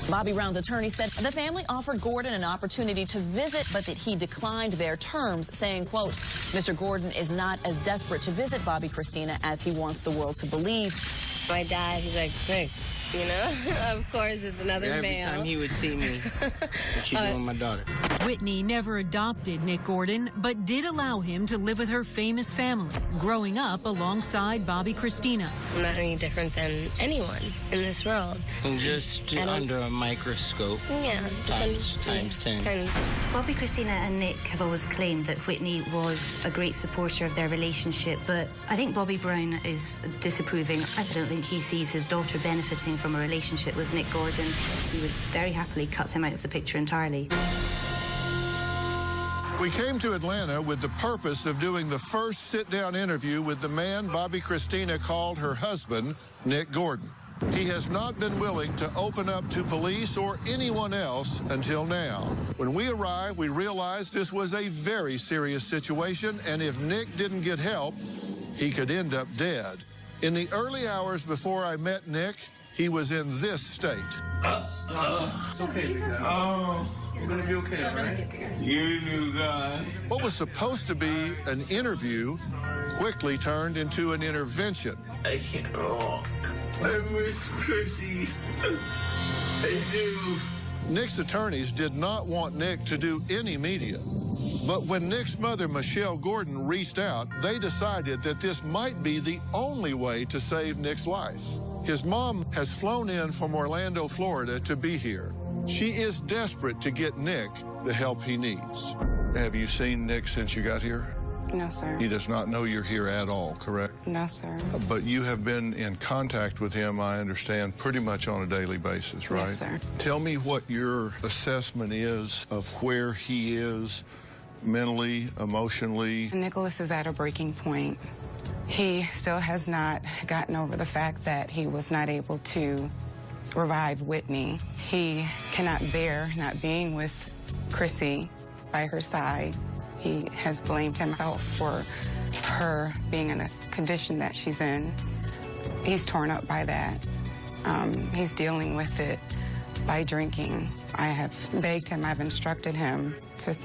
Speaker 29: Bobby Brown's attorney said the family offered Gordon an opportunity to visit, but that he declined their terms, saying, quote, "Mr. Gordon is not as desperate to visit Bobby Christina as he wants the world to believe."
Speaker 30: My dad, he's like, hey, you know, of course it's another male.
Speaker 14: Every time he would see me, what you doing with my daughter?
Speaker 23: Whitney never adopted Nick Gordon, but did allow him to live with her famous family, growing up alongside Bobby Christina.
Speaker 30: I'm not any different than anyone in this world.
Speaker 14: Just under a microscope.
Speaker 30: Yeah.
Speaker 14: Times 10.
Speaker 25: Bobby, Christina, and Nick have always claimed that Whitney was a great supporter of their relationship, but I think Bobby Brown is disapproving. I don't think he sees his daughter benefiting from a relationship with Nick Gordon. He would very happily cut him out of the picture entirely.
Speaker 5: We came to Atlanta with the purpose of doing the first sit-down interview with the man Bobby Christina called her husband, Nick Gordon. He has not been willing to open up to police or anyone else until now. When we arrived, we realized this was a very serious situation, and if Nick didn't get help, he could end up dead. In the early hours before I met Nick, he was in this state.
Speaker 16: It's okay, big guy. Oh, you're gonna be okay, right? You new guy.
Speaker 5: What was supposed to be an interview quickly turned into an intervention.
Speaker 16: I can't walk. I miss Chrissy. I do.
Speaker 5: Nick's attorneys did not want Nick to do any media. But when Nick's mother, Michelle Gordon, reached out, they decided that this might be the only way to save Nick's life. His mom has flown in from Orlando, Florida to be here. She is desperate to get Nick the help he needs. Have you seen Nick since you got here?
Speaker 3: No, sir.
Speaker 5: He does not know you're here at all, correct?
Speaker 3: No, sir.
Speaker 5: But you have been in contact with him, I understand, pretty much on a daily basis, right?
Speaker 3: Yes, sir.
Speaker 5: Tell me what your assessment is of where he is mentally, emotionally.
Speaker 3: Nicholas is at a breaking point. He still has not gotten over the fact that he was not able to revive Whitney. He cannot bear not being with Chrissy by her side. He has blamed himself for her being in the condition that she's in. He's torn up by that. He's dealing with it by drinking. I have begged him, I've instructed him to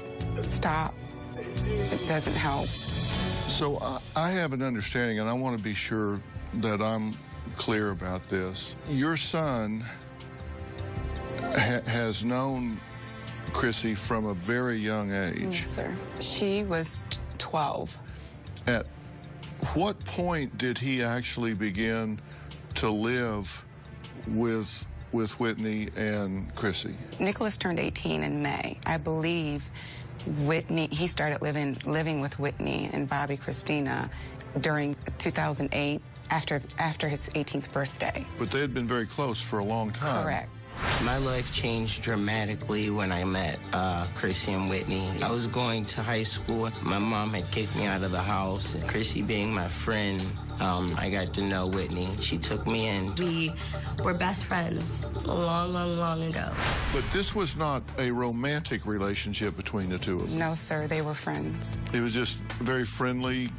Speaker 3: stop. It doesn't help.
Speaker 5: So I have an understanding, and I want to be sure that I'm clear about this. Your son has known Chrissy from a very young age.
Speaker 3: Yes, sir. She was 12.
Speaker 5: At what point did he actually begin to live with Whitney and Chrissy?
Speaker 3: Nicholas turned 18 in May. I believe he started living with Whitney and Bobby Christina during 2008 after his 18th birthday.
Speaker 5: But they had been very close for a long time.
Speaker 3: Correct.
Speaker 14: My life changed dramatically when I met Chrissy and Whitney. I was going to high school. My mom had kicked me out of the house. Chrissy being my friend, I got to know Whitney. She took me in.
Speaker 30: We were best friends long ago.
Speaker 5: But this was not a romantic relationship between the two of them.
Speaker 3: No, sir, they were friends.
Speaker 5: It was just very friendly,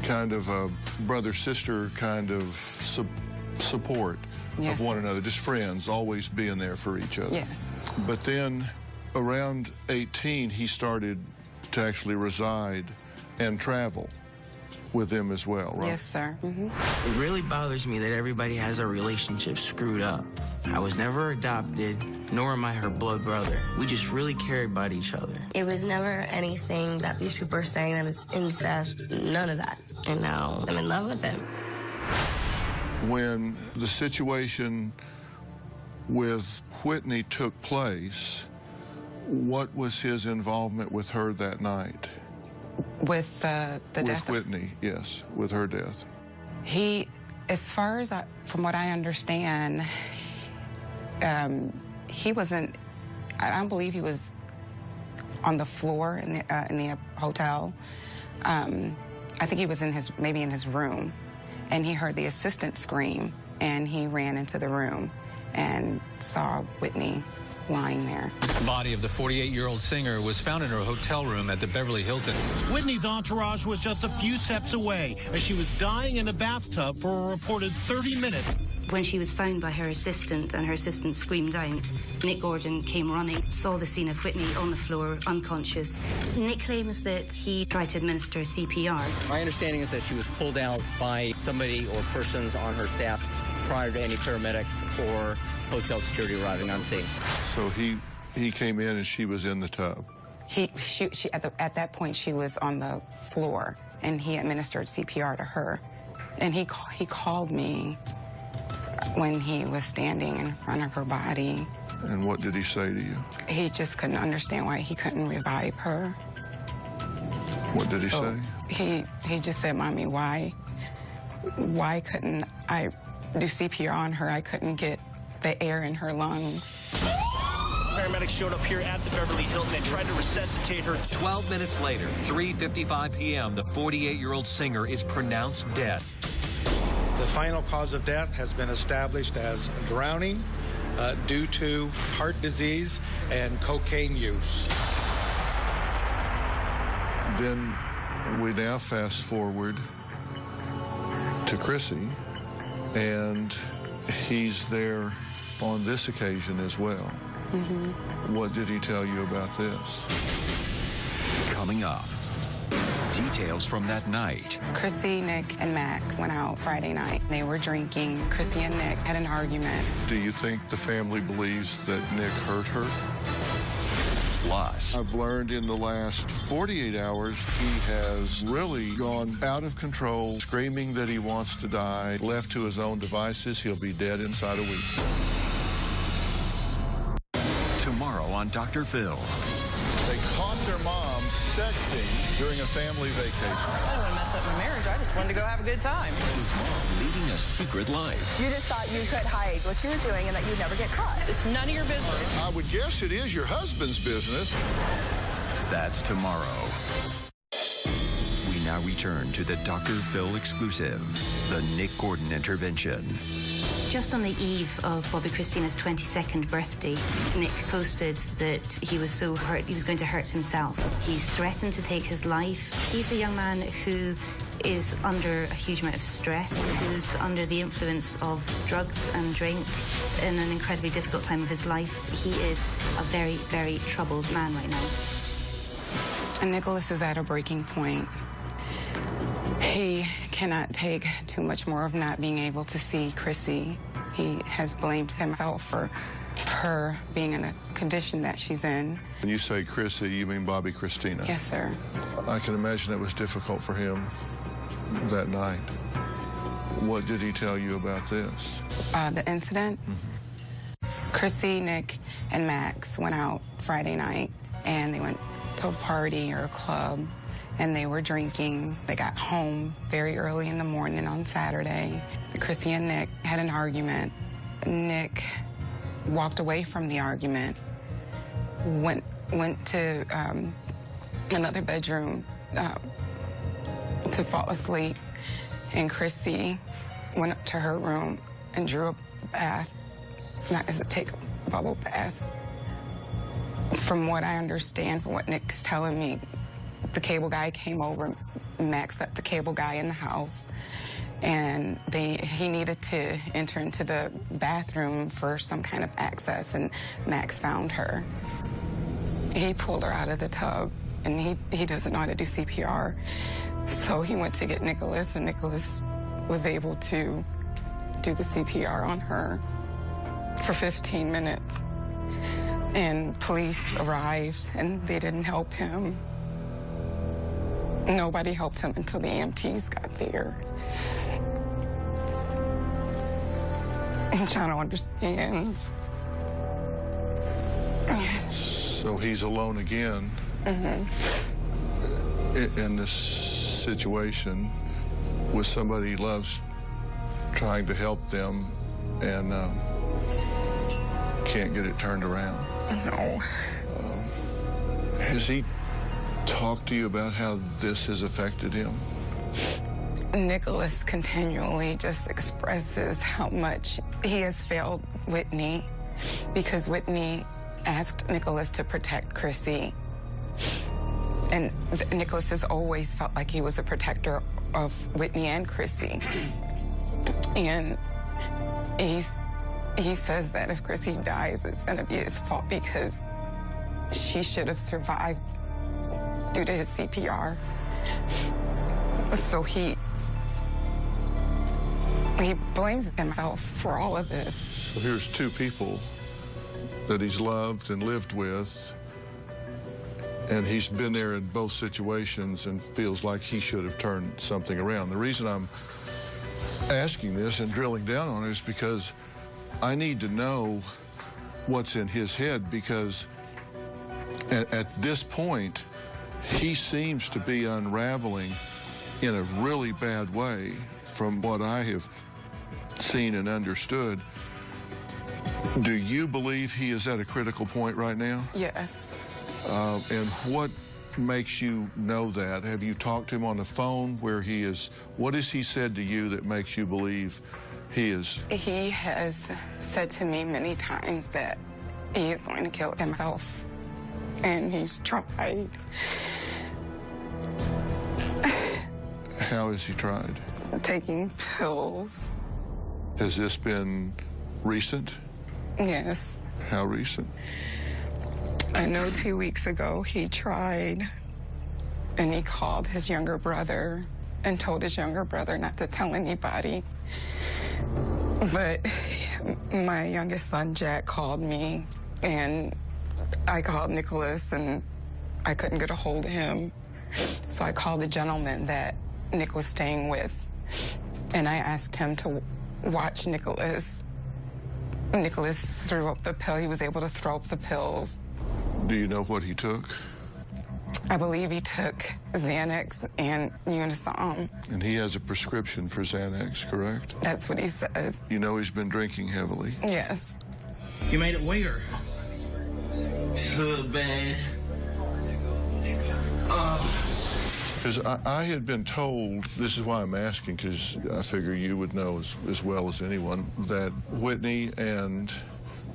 Speaker 5: kind of a brother-sister kind of support of one another, just friends, always being there for each other.
Speaker 3: Yes.
Speaker 5: But then around 18, he started to actually reside and travel with them as well, right?
Speaker 3: Yes, sir. Mm-hmm.
Speaker 14: It really bothers me that everybody has our relationship screwed up. I was never adopted, nor am I her blood brother. We just really care about each other.
Speaker 30: It was never anything that these people are saying that is incest, none of that. And now I'm in love with him.
Speaker 5: When the situation with Whitney took place, what was his involvement with her that night?
Speaker 3: With the death?
Speaker 5: With Whitney, yes, with her death.
Speaker 3: He, as far as from what I understand, he wasn't, I don't believe he was on the floor in the hotel. I think he was maybe in his room. And he heard the assistant scream, and he ran into the room and saw Whitney lying there.
Speaker 1: The body of the 48-year-old singer was found in her hotel room at the Beverly Hilton.
Speaker 6: Whitney's entourage was just a few steps away as she was dying in a bathtub for a reported 30 minutes
Speaker 25: When she was found by her assistant and her assistant screamed out, Nick Gordon came running, saw the scene of Whitney on the floor, unconscious. Nick claims that he tried to administer CPR.
Speaker 6: My understanding is that she was pulled out by somebody or persons on her staff prior to any paramedics or hotel security arriving on scene.
Speaker 5: So he came in and she was in the tub?
Speaker 3: At that point, she was on the floor, and he administered CPR to her. And he called me when he was standing in front of her body.
Speaker 5: And what did he say to you?
Speaker 3: He just couldn't understand why he couldn't revive her.
Speaker 5: What did he say?
Speaker 3: He just said, Mommy, why couldn't I do CPR on her? I couldn't get the air in her lungs.
Speaker 7: Paramedics showed up here at the Beverly Hilton and tried to resuscitate her.
Speaker 8: 12 minutes later, 3:55 p.m., the 48-year-old singer is pronounced dead.
Speaker 9: The final cause of death has been established as drowning due to heart disease and cocaine use.
Speaker 5: Then we now fast forward to Chrissy, and he's there on this occasion as well. What did he tell you about this?
Speaker 2: Coming up, details from that night.
Speaker 3: Chrissy, Nick, and Max went out Friday night. They were drinking. Chrissy and Nick had an argument.
Speaker 5: Do you think the family believes that Nick hurt her?
Speaker 2: Plus,
Speaker 5: I've learned in the last 48 hours, he has really gone out of control, screaming that he wants to die. Left to his own devices, he'll be dead inside a week.
Speaker 2: Tomorrow on Dr. Phil.
Speaker 5: They caught their mom sexting during a family vacation.
Speaker 10: I don't want to mess up my marriage. I just wanted to go have a good time.
Speaker 2: His mom leading a secret life.
Speaker 10: You just thought you could hide what you were doing and that you'd never get caught. It's none of your business.
Speaker 5: I would guess it is your husband's business.
Speaker 2: That's tomorrow. We now return to the Dr. Phil exclusive, the Nick Gordon intervention.
Speaker 25: Just on the eve of Bobby Christina's 22nd birthday, Nick posted that he was so hurt he was going to hurt himself. He's threatened to take his life. He's a young man who is under a huge amount of stress, who's under the influence of drugs and drink in an incredibly difficult time of his life. He is a very, very troubled man right now.
Speaker 3: And Nicholas is at a breaking point. He cannot take too much more of not being able to see Chrissy. He has blamed himself for her being in the condition that she's in.
Speaker 5: When you say Chrissy, you mean Bobby Christina?
Speaker 3: Yes, sir.
Speaker 5: I can imagine it was difficult for him that night. What did he tell you about this?
Speaker 3: The incident? Chrissy, Nick, and Max went out Friday night, and they went to a party or a club, and they were drinking. They got home very early in the morning on Saturday. Chrissy and Nick had an argument. Nick walked away from the argument, went to another bedroom to fall asleep, and Chrissy went up to her room and drew a bath, not as a take a bubble bath. From what I understand, from what Nick's telling me, the cable guy came over. Max left the cable guy in the house, and he needed to enter into the bathroom for some kind of access, and Max found her. He pulled her out of the tub, and he doesn't know how to do CPR, so he went to get Nicholas, and Nicholas was able to do the CPR on her for 15 minutes. And police arrived, and they didn't help him. Nobody helped him until the EMTs got there. And I don't understand.
Speaker 5: So he's alone again in this situation with somebody he loves, trying to help them, and can't get it turned around.
Speaker 3: No.
Speaker 5: Has he talked to you about how this has affected him?
Speaker 3: Nicholas continually just expresses how much he has failed Whitney, because Whitney asked Nicholas to protect Chrissy. And Nicholas has always felt like he was a protector of Whitney and Chrissy. And He says that if Chrissy dies, it's going to be his fault because she should have survived due to his CPR. So he blames himself for all of this.
Speaker 5: So here's two people that he's loved and lived with, and he's been there in both situations and feels like he should have turned something around. The reason I'm asking this and drilling down on it is because I need to know what's in his head, because at this point, he seems to be unraveling in a really bad way from what I have seen and understood. Do you believe he is at a critical point right now?
Speaker 3: Yes.
Speaker 5: And what makes you know that? Have you talked to him on the phone where he is? What has he said to you that makes you believe he is?
Speaker 3: He has said to me many times that he is going to kill himself, and he's tried.
Speaker 5: How has he tried?
Speaker 3: Taking pills.
Speaker 5: Has this been recent?
Speaker 3: Yes.
Speaker 5: How recent?
Speaker 3: I know 2 weeks ago he tried, and he called his younger brother and told his younger brother not to tell anybody. But my youngest son, Jack, called me, and I called Nicholas, and I couldn't get a hold of him. So I called the gentleman that Nick was staying with, and I asked him to watch Nicholas. Nicholas threw up the pill. He was able to throw up the pills.
Speaker 5: Do you know what he took?
Speaker 3: I believe he took Xanax and Unisom.
Speaker 5: And he has a prescription for Xanax, correct?
Speaker 3: That's what he says.
Speaker 5: You know he's been drinking heavily?
Speaker 3: Yes.
Speaker 16: You made it where? So bad.
Speaker 5: Because I had been told, this is why I'm asking, because I figure you would know as well as anyone, that Whitney and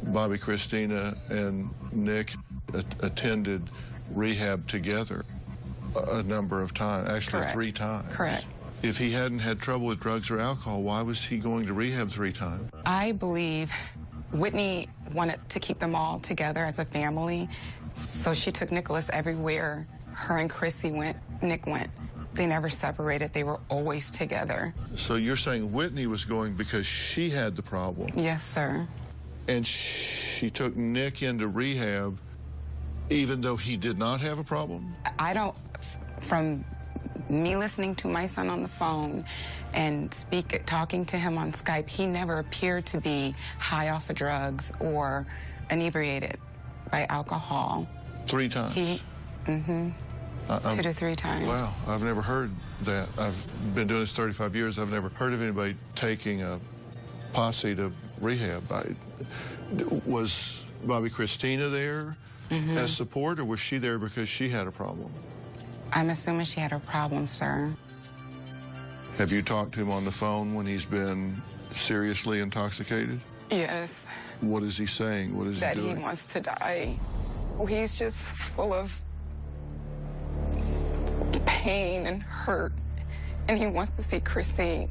Speaker 5: Bobby Christina and Nick attended rehab together a number of times, actually
Speaker 3: Correct.
Speaker 5: 3 times.
Speaker 3: Correct.
Speaker 5: If he hadn't had trouble with drugs or alcohol, why was he going to rehab 3 times?
Speaker 3: I believe Whitney wanted to keep them all together as a family, so she took Nicholas everywhere her and Chrissy went, Nick went. They never separated. They were always together.
Speaker 5: So you're saying Whitney was going because she had the problem?
Speaker 3: Yes, sir.
Speaker 5: And she took Nick into rehab even though he did not have a problem?
Speaker 3: I don't, from me listening to my son on the phone and talking to him on Skype, he never appeared to be high off of drugs or inebriated by alcohol.
Speaker 5: 3 times?
Speaker 3: 2 to 3 times.
Speaker 5: Wow, I've never heard that. I've been doing this 35 years. I've never heard of anybody taking a posse to rehab. Was Bobby Christina there as support, or was she there because she had a problem?
Speaker 3: I'm assuming she had a problem, sir.
Speaker 5: Have you talked to him on the phone when he's been seriously intoxicated?
Speaker 3: Yes.
Speaker 5: What is he saying? What is he doing?
Speaker 3: That he wants to die. He's just full of pain and hurt, and he wants to see Chrissy.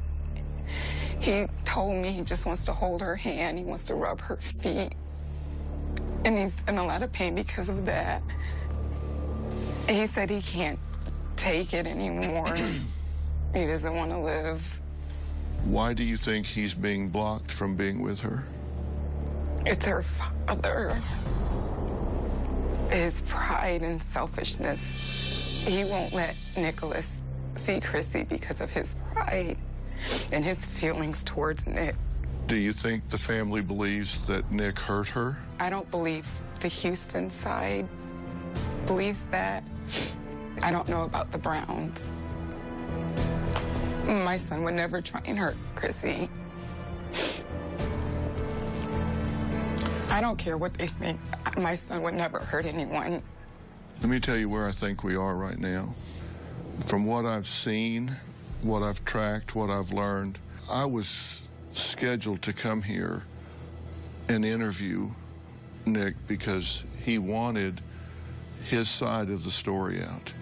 Speaker 3: He told me he just wants to hold her hand. He wants to rub her feet, and he's in a lot of pain because of that. He said he can't take it anymore. He doesn't want to live.
Speaker 5: Why do you think he's being blocked from being with her?
Speaker 3: It's her father. His pride and selfishness. He won't let Nicholas see Chrissy because of his pride and his feelings towards Nick.
Speaker 5: Do you think the family believes that Nick hurt her?
Speaker 3: I don't believe the Houston side believes that. I don't know about the Browns. My son would never try and hurt Chrissy. I don't care what they think. My son would never hurt anyone.
Speaker 5: Let me tell you where I think we are right now. From what I've seen, what I've tracked, what I've learned, I was scheduled to come here and interview Nick because he wanted his side of the story out.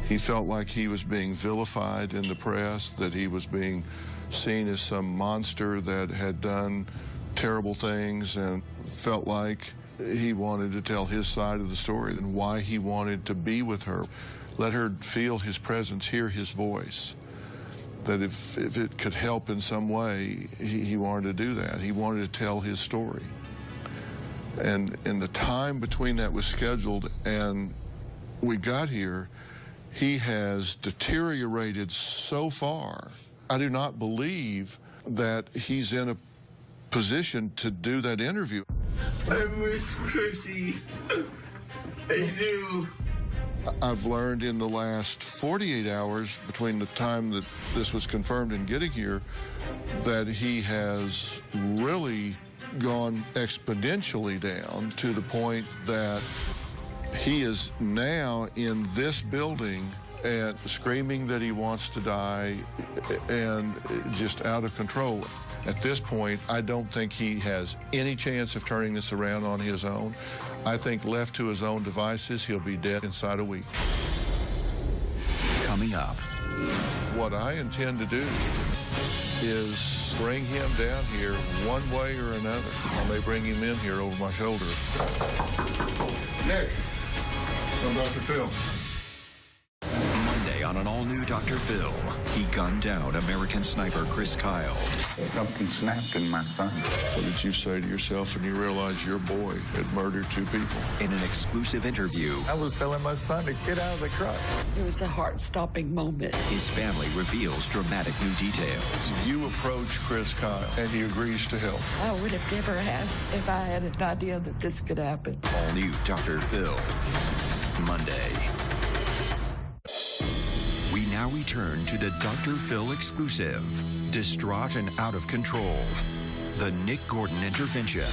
Speaker 5: He felt like he was being vilified in the press, that he was being seen as some monster that had done terrible things, and felt like he wanted to tell his side of the story and why he wanted to be with her. Let her feel his presence, hear his voice. That if it could help in some way, he wanted to do that. He wanted to tell his story. And in the time between that was scheduled and we got here, he has deteriorated so far. I do not believe that he's in a position to do that interview.
Speaker 16: I miss Chrissy. I do.
Speaker 5: I've learned in the last 48 hours between the time that this was confirmed and getting here that he has really gone exponentially down to the point that he is now in this building and screaming that he wants to die and just out of control. At this point, I don't think he has any chance of turning this around on his own. I think left to his own devices, he'll be dead inside a week.
Speaker 2: Coming up.
Speaker 5: What I intend to do is bring him down here one way or another. I may bring him in here over my shoulder. Nick, I'm Dr. Phill.
Speaker 2: Monday on an all-new Dr. Phill, he gunned down American sniper Chris Kyle.
Speaker 4: Something snapped in my son.
Speaker 5: What did you say to yourself when you realized your boy had murdered 2 people?
Speaker 2: In an exclusive interview,
Speaker 4: I was telling my son to get out of the truck.
Speaker 11: It was a heart-stopping moment.
Speaker 2: His family reveals dramatic new details.
Speaker 5: You approach Chris Kyle, and he agrees to help.
Speaker 11: I would have never asked if I had an idea that this could happen.
Speaker 2: All new Dr. Phill, Monday. We now return to the Dr. Phill exclusive. Distraught and out of control. The Nick Gordon intervention.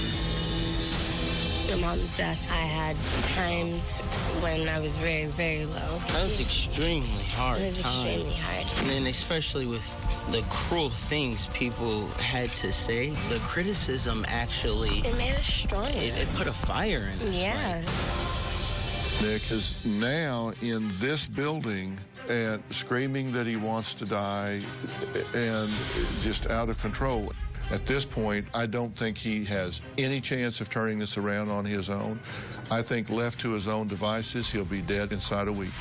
Speaker 30: My mom's death, I had times when I was very, very low.
Speaker 12: That was extremely hard.
Speaker 30: It was extremely hard.
Speaker 12: And then especially with the cruel things people had to say, the criticism actually...
Speaker 30: It made us stronger.
Speaker 12: It put a fire in us.
Speaker 30: Yeah.
Speaker 5: Nick is now in this building and screaming that he wants to die and just out of control. At this point, I don't think he has any chance of turning this around on his own. I think left to his own devices, he'll be dead inside a week.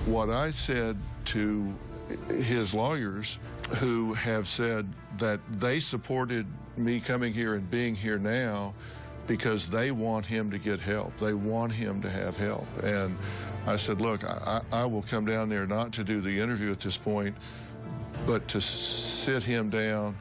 Speaker 5: What I said to his lawyers, who have said that they supported me coming here and being here now because they want him to get help. They want him to have help. And I said, look, I will come down there not to do the interview at this point, but to sit him down,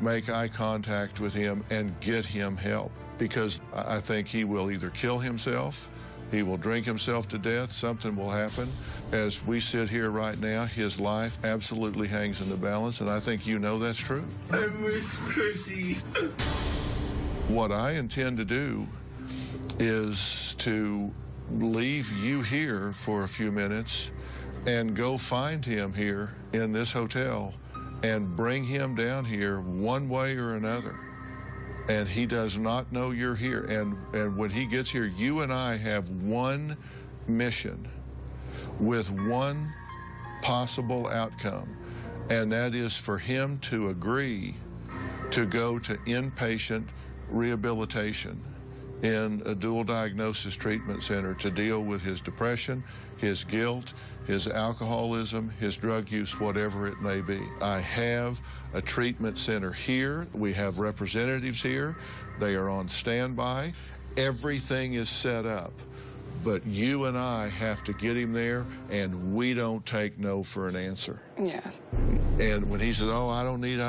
Speaker 5: make eye contact with him, and get him help. Because I think he will either kill himself, he will drink himself to death, something will happen. As we sit here right now, his life absolutely hangs in the balance, and I think you know that's true.
Speaker 16: I miss Chrissy.
Speaker 5: What I intend to do is to leave you here for a few minutes and go find him here in this hotel and bring him down here one way or another. And he does not know you're here. And when he gets here, you and I have one mission with one possible outcome, and that is for him to agree to go to inpatient rehabilitation in a dual diagnosis treatment center to deal with his depression, his guilt, his alcoholism, his drug use, whatever it may be. I have a treatment center here. We have representatives here. They are on standby. Everything is set up. But you and I have to get him there, and we don't take no for an answer.
Speaker 3: Yes.
Speaker 5: And when he says, oh, I don't need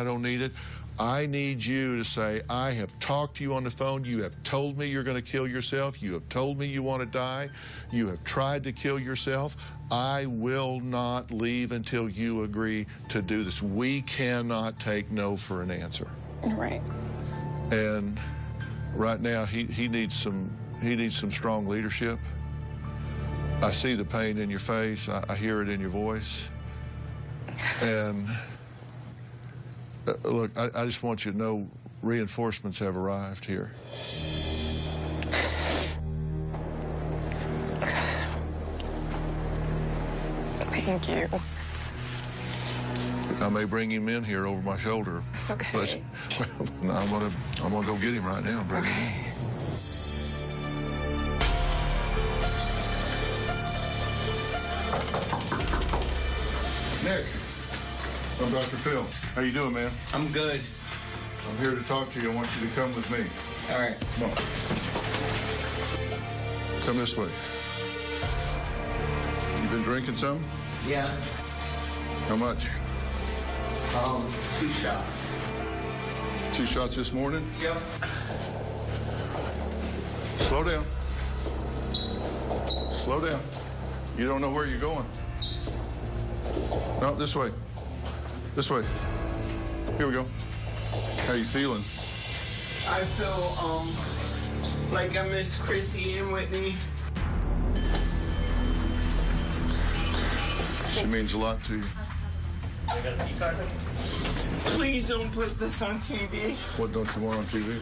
Speaker 5: it, I need you to say, I have talked to you on the phone. You have told me you're going to kill yourself. You have told me you want to die. You have tried to kill yourself. I will not leave until you agree to do this. We cannot take no for an answer.
Speaker 3: Right.
Speaker 5: And right now, he needs some strong leadership. I see the pain in your face. I hear it in your voice. And look, I just want you to know reinforcements have arrived here.
Speaker 3: Thank Thank you.
Speaker 5: I may bring him in here over my shoulder.
Speaker 3: It's okay.
Speaker 5: But no, I'm gonna go get him right now and bring him in. Nick, I'm Dr. Phill. How you doing, man?
Speaker 13: I'm good.
Speaker 5: I'm here to talk to you. I want you to come with me.
Speaker 13: All right.
Speaker 5: Come on. Come this way. You been drinking some?
Speaker 13: Yeah.
Speaker 5: How much?
Speaker 13: 2 shots.
Speaker 5: 2 shots this morning?
Speaker 13: Yep.
Speaker 5: Slow down. Slow down. You don't know where you're going. No, this way. This way. Here we go. How you feeling?
Speaker 13: I feel, like I miss Chrissy and Whitney.
Speaker 5: She means a lot to you.
Speaker 13: Please don't put this on TV.
Speaker 5: What don't you want on TV?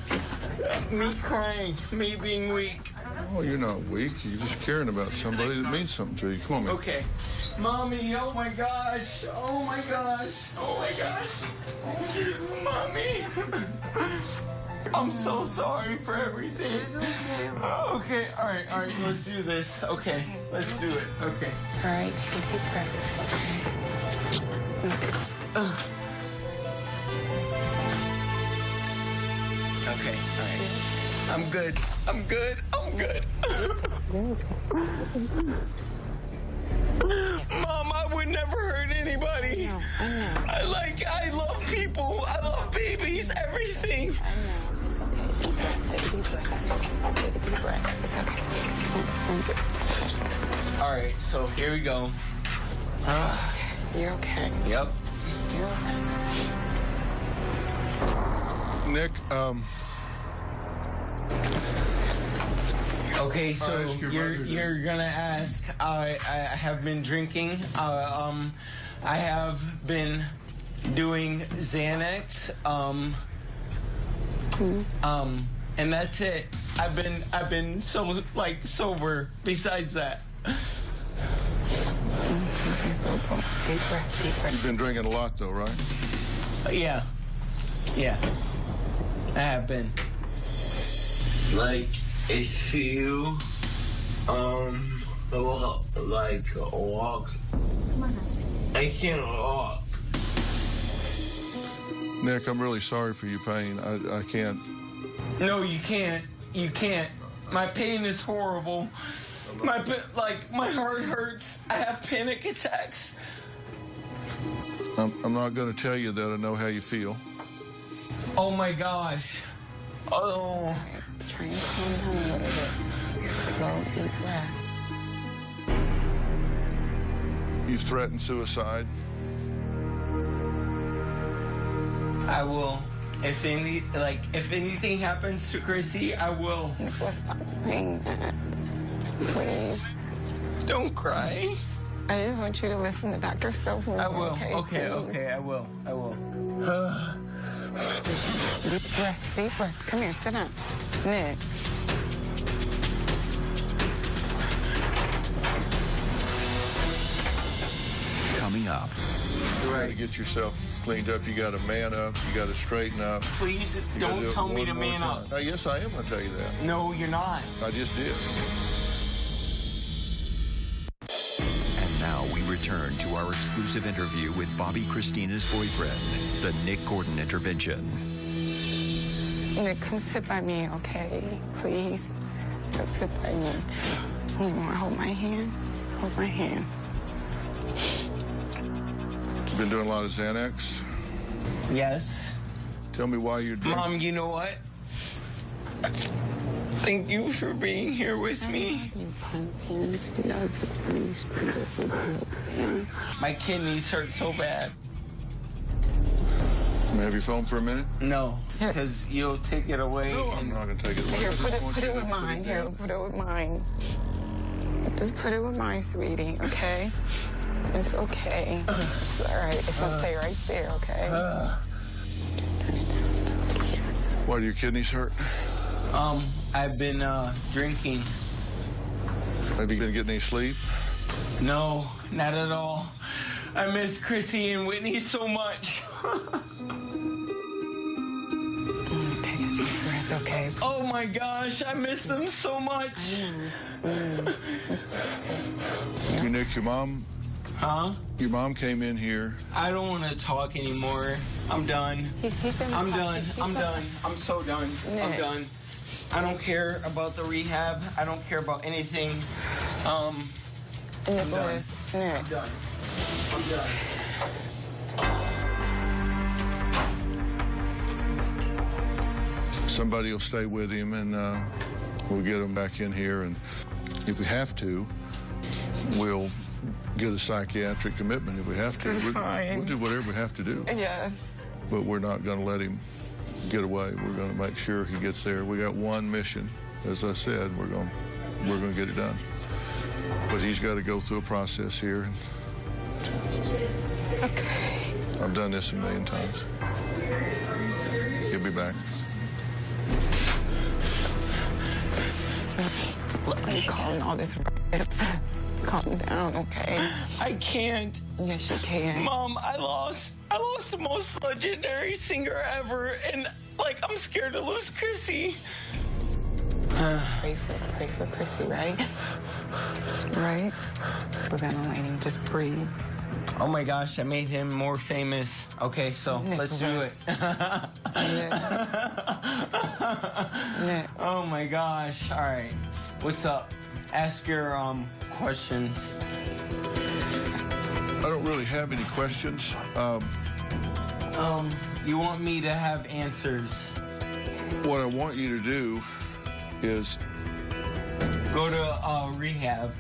Speaker 13: Me crying, me being weak.
Speaker 5: Oh, you're not weak. You're just caring about somebody that means something to you. Come on, man.
Speaker 13: Okay. Mommy, oh my gosh. Oh my gosh. Oh my gosh. Mommy. I'm so sorry for everything. Okay, all right, let's do this. Okay, let's do it. Okay.
Speaker 3: All right, take a deep breath.
Speaker 13: Okay, all right. I'm good. I'm good. I'm good. Mom, I would never hurt anybody. I love people. I love babies, everything.
Speaker 3: I know. It's okay. Deep breath. Take a deep breath. Take a deep breath. It's okay.
Speaker 13: All right, so here we go.
Speaker 3: You're okay.
Speaker 13: Yep.
Speaker 3: You're okay.
Speaker 5: Nick,
Speaker 13: okay, so you're gonna ask. I have been drinking. I have been doing Xanax. And that's it. I've been so sober. Besides that.
Speaker 3: Deep breath. Deep breath.
Speaker 5: you've been drinking a lot, though, right?
Speaker 13: Yeah. I have been.
Speaker 16: Like, if you, walk, I can't walk.
Speaker 5: Nick, I'm really sorry for your pain. I can't.
Speaker 13: No, you can't. You can't. My pain is horrible. My heart hurts. I have panic attacks.
Speaker 5: I'm not going to tell you that I know how you feel.
Speaker 13: Oh my gosh. Oh.
Speaker 3: Try and calm down a little bit. Slow, deep breath.
Speaker 5: You threatened suicide.
Speaker 13: I will. If anything happens to Chrissy, I will.
Speaker 3: Nicholas, stop saying that. Please.
Speaker 13: Don't cry.
Speaker 3: I just want you to listen to Dr. Phill.
Speaker 13: I will.
Speaker 3: Okay,
Speaker 13: I will.
Speaker 3: Deep breath, deep breath. Come here, sit down. Nick.
Speaker 2: Coming up.
Speaker 5: You got to get yourself cleaned up. You got to man up. You got to straighten up.
Speaker 13: Please don't tell me to man up.
Speaker 5: Yes, I am going to tell you that.
Speaker 13: No, you're not.
Speaker 5: I just did.
Speaker 2: And now we return to our exclusive interview with Bobby Christina's boyfriend, the Nick Gordon intervention.
Speaker 3: Nick, come sit by me, okay? Please. Come sit by me. You want to hold my hand? Hold my hand.
Speaker 5: You been doing a lot of Xanax?
Speaker 13: Yes.
Speaker 5: Tell me why you're drinking.
Speaker 13: Mom, you know what? Thank you for being here with me.
Speaker 3: You pumpkin.
Speaker 13: My kidneys hurt so bad.
Speaker 5: Can I have your phone for a minute?
Speaker 13: No, because you'll take it away.
Speaker 5: No, I'm not going to take it away.
Speaker 3: Here, put it with mine. Here, put it with mine. Just put it with mine, sweetie, okay? It's okay. It's all right. It's going to stay right there, okay?
Speaker 5: Why do your kidneys hurt?
Speaker 13: I've been drinking.
Speaker 5: Have you been getting any sleep?
Speaker 13: No, not at all. I miss Chrissy and Whitney so much.
Speaker 3: Take a deep breath, okay?
Speaker 13: Oh my gosh, I miss them so much.
Speaker 5: You, Nick, your mom?
Speaker 13: Huh?
Speaker 5: Your mom came in here.
Speaker 13: I don't want to talk anymore. I'm done. I'm done. I'm done. I'm so done. I'm done. I don't care about the rehab. I don't care about anything. I'm done. I'm done. I'm done.
Speaker 5: Somebody will stay with him, and we'll get him back in here. And if we have to, we'll get a psychiatric commitment if we have to. We'll do whatever we have to do.
Speaker 3: Yes.
Speaker 5: But we're not going to let him get away. We're going to make sure he gets there. We got one mission. As I said, we're going to get it done. But he's got to go through a process here.
Speaker 3: Okay.
Speaker 5: I've done this a million times. He'll be back.
Speaker 3: Look, you calling all this calm down, okay?
Speaker 13: I can't.
Speaker 3: Yes, you can.
Speaker 13: Mom, I lost the most legendary singer ever, and like I'm scared to lose Chrissy.
Speaker 3: Pray for Chrissy, right? Right? We're ventilating. Just breathe.
Speaker 13: Oh my gosh, I made him more famous. Okay, so let's do it.
Speaker 3: Nick.
Speaker 13: Oh my gosh. All right. What's up? Ask your questions.
Speaker 5: I don't really have any questions.
Speaker 13: You want me to have answers?
Speaker 5: What I want you to do is
Speaker 13: go to rehab.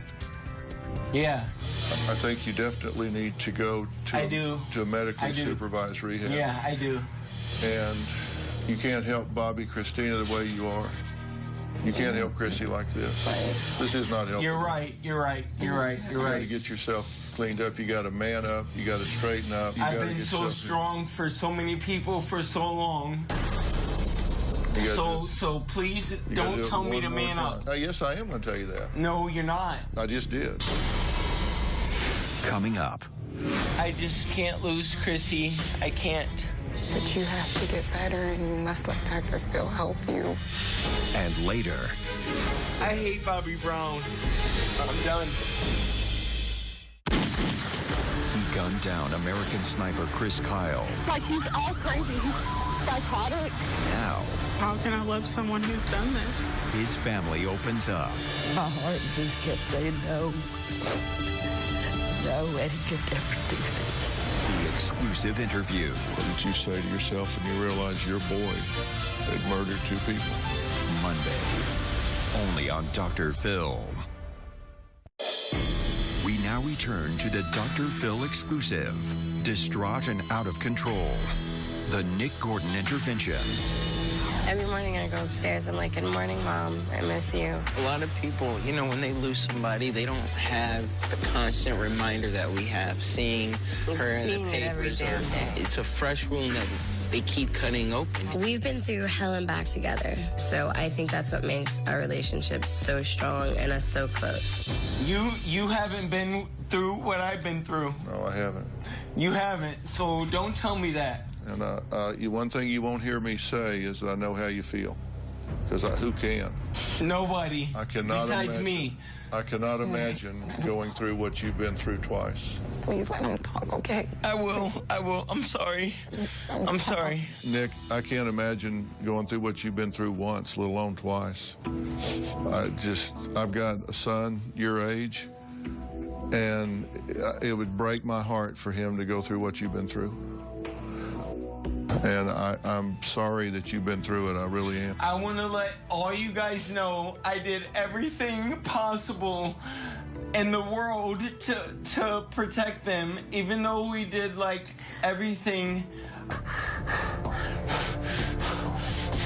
Speaker 13: Yeah.
Speaker 5: I think you definitely need to go to a medically supervised rehab.
Speaker 13: Yeah, I do.
Speaker 5: And you can't help Bobby Christina the way you are. You can't help Chrissy like this. This is not helping.
Speaker 13: You're right. You're right. You're right. You're right.
Speaker 5: You got to get yourself cleaned up. You got to man up. You got to straighten up.
Speaker 13: I've been so strong for so many people for so long. So please don't tell me to man up.
Speaker 5: Yes, I am going to tell you that.
Speaker 13: No, you're not.
Speaker 5: I just did.
Speaker 2: Coming up.
Speaker 13: I just can't lose Chrissy. I can't.
Speaker 3: But you have to get better, and you must let Dr. Phill help you.
Speaker 2: And later.
Speaker 13: I hate Bobby Brown. I'm done.
Speaker 2: He gunned down American sniper Chris Kyle.
Speaker 10: Like, he's all crazy. He's psychotic.
Speaker 2: Now.
Speaker 10: How can I love someone who's done this?
Speaker 2: His family opens up.
Speaker 11: My heart just kept saying no. No, Eddie could never do this.
Speaker 2: The exclusive interview.
Speaker 5: What did you say to yourself when you realized your boy had murdered 2 people?
Speaker 2: Monday. Only on Dr. Phill. We now return to the Dr. Phill exclusive. Distraught and out of control. The Nick Gordon intervention.
Speaker 30: Every morning I go upstairs, I'm like, good morning, Mom. I miss you.
Speaker 12: A lot of people, you know, when they lose somebody, they don't have the constant reminder that we have, seeing her in the papers.
Speaker 30: Every damn day.
Speaker 12: It's a fresh wound that they keep cutting open.
Speaker 30: We've been through hell and back together, so I think that's what makes our relationship so strong and us so close.
Speaker 13: You haven't been through what I've been through.
Speaker 5: No, I haven't.
Speaker 13: You haven't, so don't tell me that.
Speaker 5: And one thing you won't hear me say is that I know how you feel. Because who can?
Speaker 13: Nobody.
Speaker 5: I cannot
Speaker 13: besides
Speaker 5: imagine,
Speaker 13: me.
Speaker 5: I cannot imagine going through what you've been through twice.
Speaker 3: Please let him talk, okay?
Speaker 13: I will. I'm sorry. I'm sorry.
Speaker 5: Nick, I can't imagine going through what you've been through once, let alone twice. I've got a son your age, and it would break my heart for him to go through what you've been through. And I'm sorry that you've been through it. I really am.
Speaker 13: I want to let all you guys know I did everything possible in the world to protect them, even though we did, like, everything.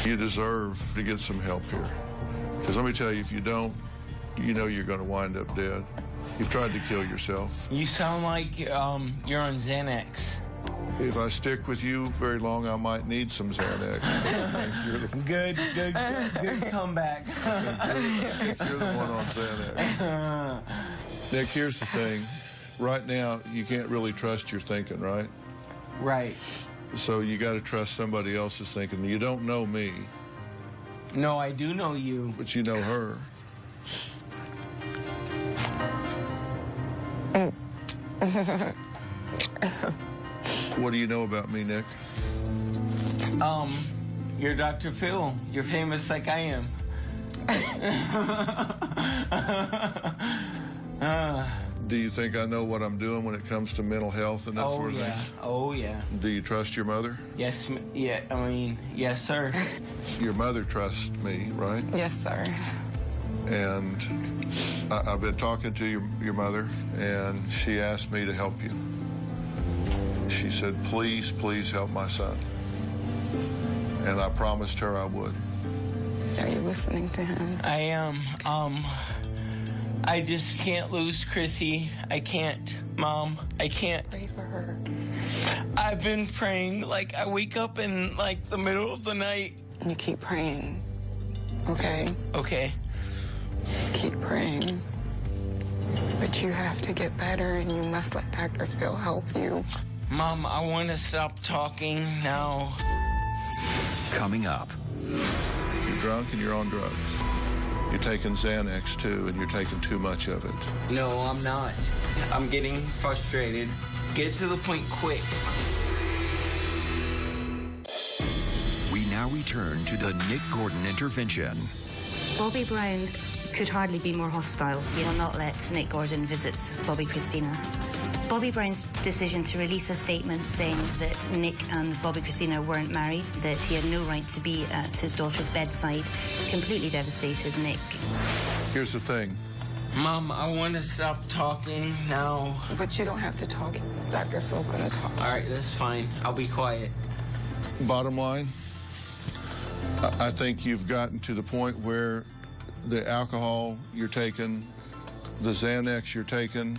Speaker 5: You deserve to get some help here. Because let me tell you, if you don't, you know you're going to wind up dead. You've tried to kill yourself.
Speaker 13: You sound like you're on Xanax.
Speaker 5: If I stick with you very long, I might need some Xanax.
Speaker 13: Good comeback.
Speaker 5: You're the one on Xanax. Nick, here's the thing. Right now, you can't really trust your thinking, right?
Speaker 13: Right.
Speaker 5: So you got to trust somebody else's thinking. You don't know me.
Speaker 13: No, I do know you.
Speaker 5: But you know her. What do you know about me, Nick?
Speaker 13: You're Dr. Phill. You're famous like I am.
Speaker 5: Do you think I know what I'm doing when it comes to mental health and that sort of thing?
Speaker 13: Oh, yeah.
Speaker 5: Do you trust your mother?
Speaker 13: Yes, yeah, I mean, yes, sir.
Speaker 5: Your mother trusts me, right?
Speaker 3: Yes, sir.
Speaker 5: And I've been talking to your mother, and she asked me to help you. She said, please, please help my son. And I promised her I would.
Speaker 3: Are you listening to him?
Speaker 13: I am. I just can't lose Chrissy. I can't, Mom. I can't.
Speaker 3: Pray for her.
Speaker 13: I've been praying. Like, I wake up in, like, the middle of the night.
Speaker 3: You keep praying, okay?
Speaker 13: Okay.
Speaker 3: Just keep praying. But you have to get better, and you must let Dr. Phill help you.
Speaker 13: Mom, I want to stop talking now.
Speaker 2: Coming up.
Speaker 5: You're drunk and you're on drugs. You're taking Xanax, too, and you're taking too much of it.
Speaker 13: No, I'm not. I'm getting frustrated. Get to the point quick.
Speaker 2: We now return to the Nick Gordon intervention.
Speaker 25: Bobby Brown could hardly be more hostile. He will not let Nick Gordon visit Bobby Christina. Bobby Brown's decision to release a statement saying that Nick and Bobby Christina weren't married, that he had no right to be at his daughter's bedside, completely devastated Nick.
Speaker 5: Here's the thing.
Speaker 13: Mom, I want to stop talking now.
Speaker 3: But you don't have to talk. Dr. Phil's going to talk.
Speaker 13: All right, that's fine. I'll be quiet.
Speaker 5: Bottom line, I think you've gotten to the point where the alcohol you're taking, the Xanax you're taking,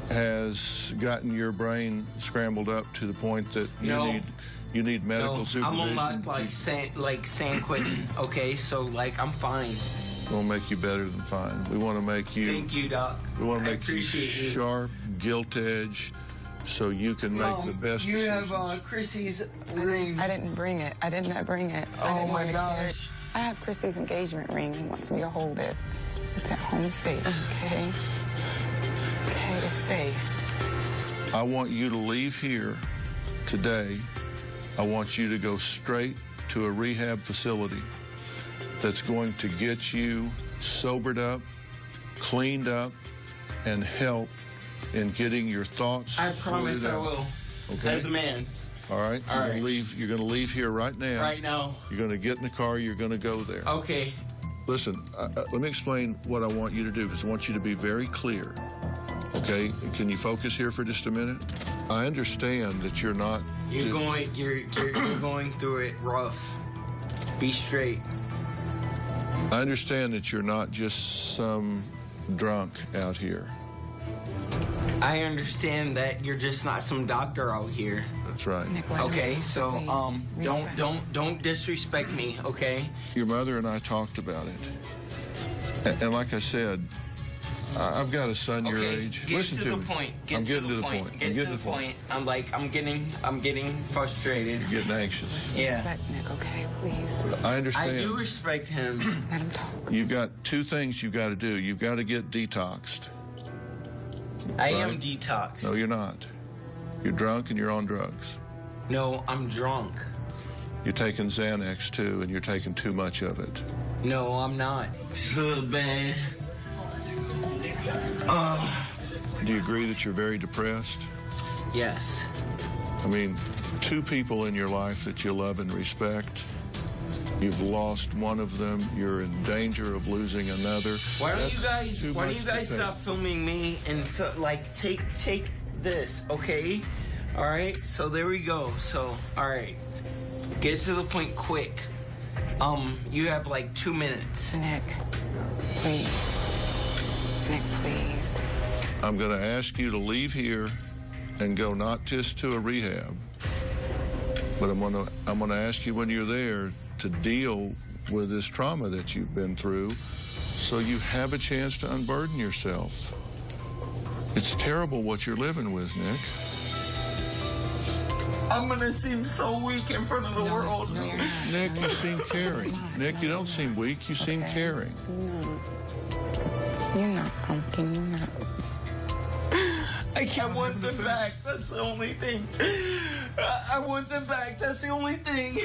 Speaker 5: has gotten your brain scrambled up to the point that you need medical supervision.
Speaker 13: I'm on like San Quentin, okay? So, like, I'm fine.
Speaker 5: We want to make you better than fine. We want to make you...
Speaker 13: Thank you, Doc.
Speaker 5: We want to make you sharp, gilt edge, so you can make the best
Speaker 13: you
Speaker 5: decisions.
Speaker 13: Have Chrissy's ring.
Speaker 3: I didn't bring it. I did not bring it.
Speaker 13: Oh, my gosh.
Speaker 3: I have Chrissy's engagement ring. He wants me to hold it. It's at home safe, okay? Okay, it's safe.
Speaker 5: I want you to leave here today. I want you to go straight to a rehab facility that's going to get you sobered up, cleaned up, and help in getting your thoughts.
Speaker 13: I promise I will.
Speaker 5: Okay.
Speaker 13: As a man.
Speaker 5: All right.
Speaker 13: All right.
Speaker 5: You're going to leave here right now.
Speaker 13: Right now.
Speaker 5: You're going to get in the car. You're going to go there.
Speaker 13: Okay.
Speaker 5: Listen, let me explain what I want you to do, because I want you to be very clear. Okay? Can you focus here for just a minute? I understand that you're not...
Speaker 13: You're going through it rough. Be straight.
Speaker 5: I understand that you're not just some drunk out here.
Speaker 13: I understand that you're just not some doctor out here.
Speaker 5: That's right.
Speaker 13: Okay, so don't disrespect me, okay?
Speaker 5: Your mother and I talked about it. And like I said, I've got a son your age. Listen to me. I'm getting to the point.
Speaker 13: Get to the point. I'm getting frustrated.
Speaker 5: You're getting anxious.
Speaker 13: Yeah.
Speaker 3: Respect Nick, okay, please.
Speaker 5: I understand.
Speaker 13: I do respect him.
Speaker 3: Let him talk.
Speaker 5: You've got two things you've got to do. You've got to get detoxed.
Speaker 13: I am detoxed.
Speaker 5: No, you're not. You're drunk and you're on drugs.
Speaker 13: No, I'm drunk.
Speaker 5: You're taking Xanax, too, and you're taking too much of it.
Speaker 13: No, I'm not. Bad.
Speaker 5: Do you agree that you're very depressed?
Speaker 13: Yes.
Speaker 5: I mean, two people in your life that you love and respect, you've lost one of them, you're in danger of losing another.
Speaker 13: Why don't you guys stop filming me and take this, okay? All right, so there we go. So, all right, get to the point quick. You have like 2 minutes.
Speaker 3: Nick, please. Nick, please.
Speaker 5: I'm going to ask you to leave here and go not just to a rehab, but I'm going to ask you when you're there to deal with this trauma that you've been through, so you have a chance to unburden yourself. It's terrible what you're living with, Nick.
Speaker 13: I'm gonna seem so weak in front of the world.
Speaker 3: No, you're not.
Speaker 5: Nick, you seem caring. Nick, you don't seem weak. You seem caring.
Speaker 3: No. You're not, Pumpkin. You're not.
Speaker 13: I want them back. That's the only thing. I want them back. That's the only thing.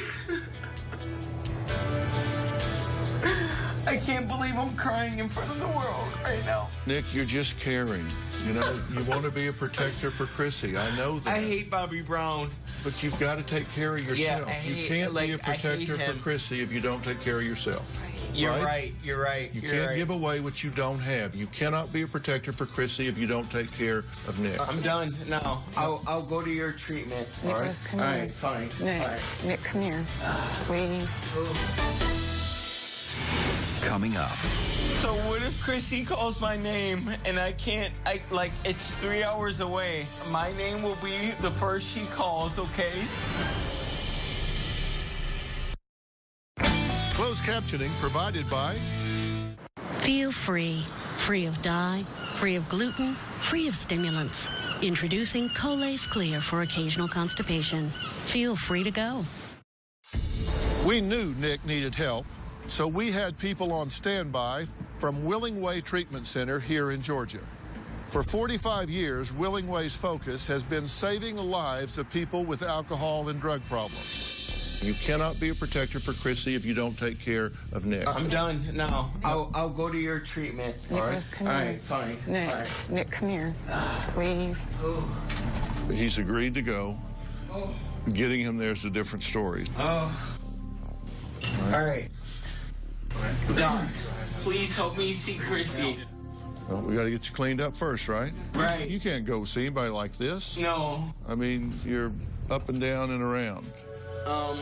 Speaker 13: I can't believe I'm crying in front of the world right now.
Speaker 5: Nick, you're just caring. You know, you want to be a protector for Chrissy. I know that.
Speaker 13: I hate Bobby Brown.
Speaker 5: But you've got to take care of yourself.
Speaker 13: Yeah,
Speaker 5: you can't be a protector for
Speaker 13: him.
Speaker 5: Chrissy if you don't take care of yourself.
Speaker 13: You're right. You're right.
Speaker 5: You
Speaker 13: You're
Speaker 5: can't
Speaker 13: right.
Speaker 5: give away what you don't have. You cannot be a protector for Chrissy if you don't take care of Nick.
Speaker 13: I'm done now. I'll go to your treatment.
Speaker 3: Nicholas, come
Speaker 13: All
Speaker 3: here.
Speaker 13: right, fine.
Speaker 3: Nick,
Speaker 13: All right.
Speaker 3: Nick, come here. Please.
Speaker 2: Coming up.
Speaker 13: So what if Chrissy calls my name and it's 3 hours away? My name will be the first she calls, okay?
Speaker 5: Closed captioning provided by
Speaker 15: Feel free. Free of dye, free of gluten, free of stimulants. Introducing Colace Clear for occasional constipation. Feel free to go.
Speaker 5: We knew Nick needed help, so we had people on standby from Willing Way Treatment Center here in Georgia. For 45 years, Willing Way's focus has been saving the lives of people with alcohol and drug problems. You cannot be a protector for Chrissy if you don't take care of Nick.
Speaker 13: I'm done now. I'll go to your treatment.
Speaker 3: Nicholas, come
Speaker 13: All
Speaker 3: here.
Speaker 13: right, fine.
Speaker 3: Nick,
Speaker 13: All right.
Speaker 3: Nick, come here. Please.
Speaker 5: He's agreed to go. Getting him there is a different story.
Speaker 13: All right. Doc, please help me see Chrissy.
Speaker 5: Well, we got to get you cleaned up first, right?
Speaker 13: Right.
Speaker 5: You can't go see anybody like this.
Speaker 13: No.
Speaker 5: I mean, you're up and down and around.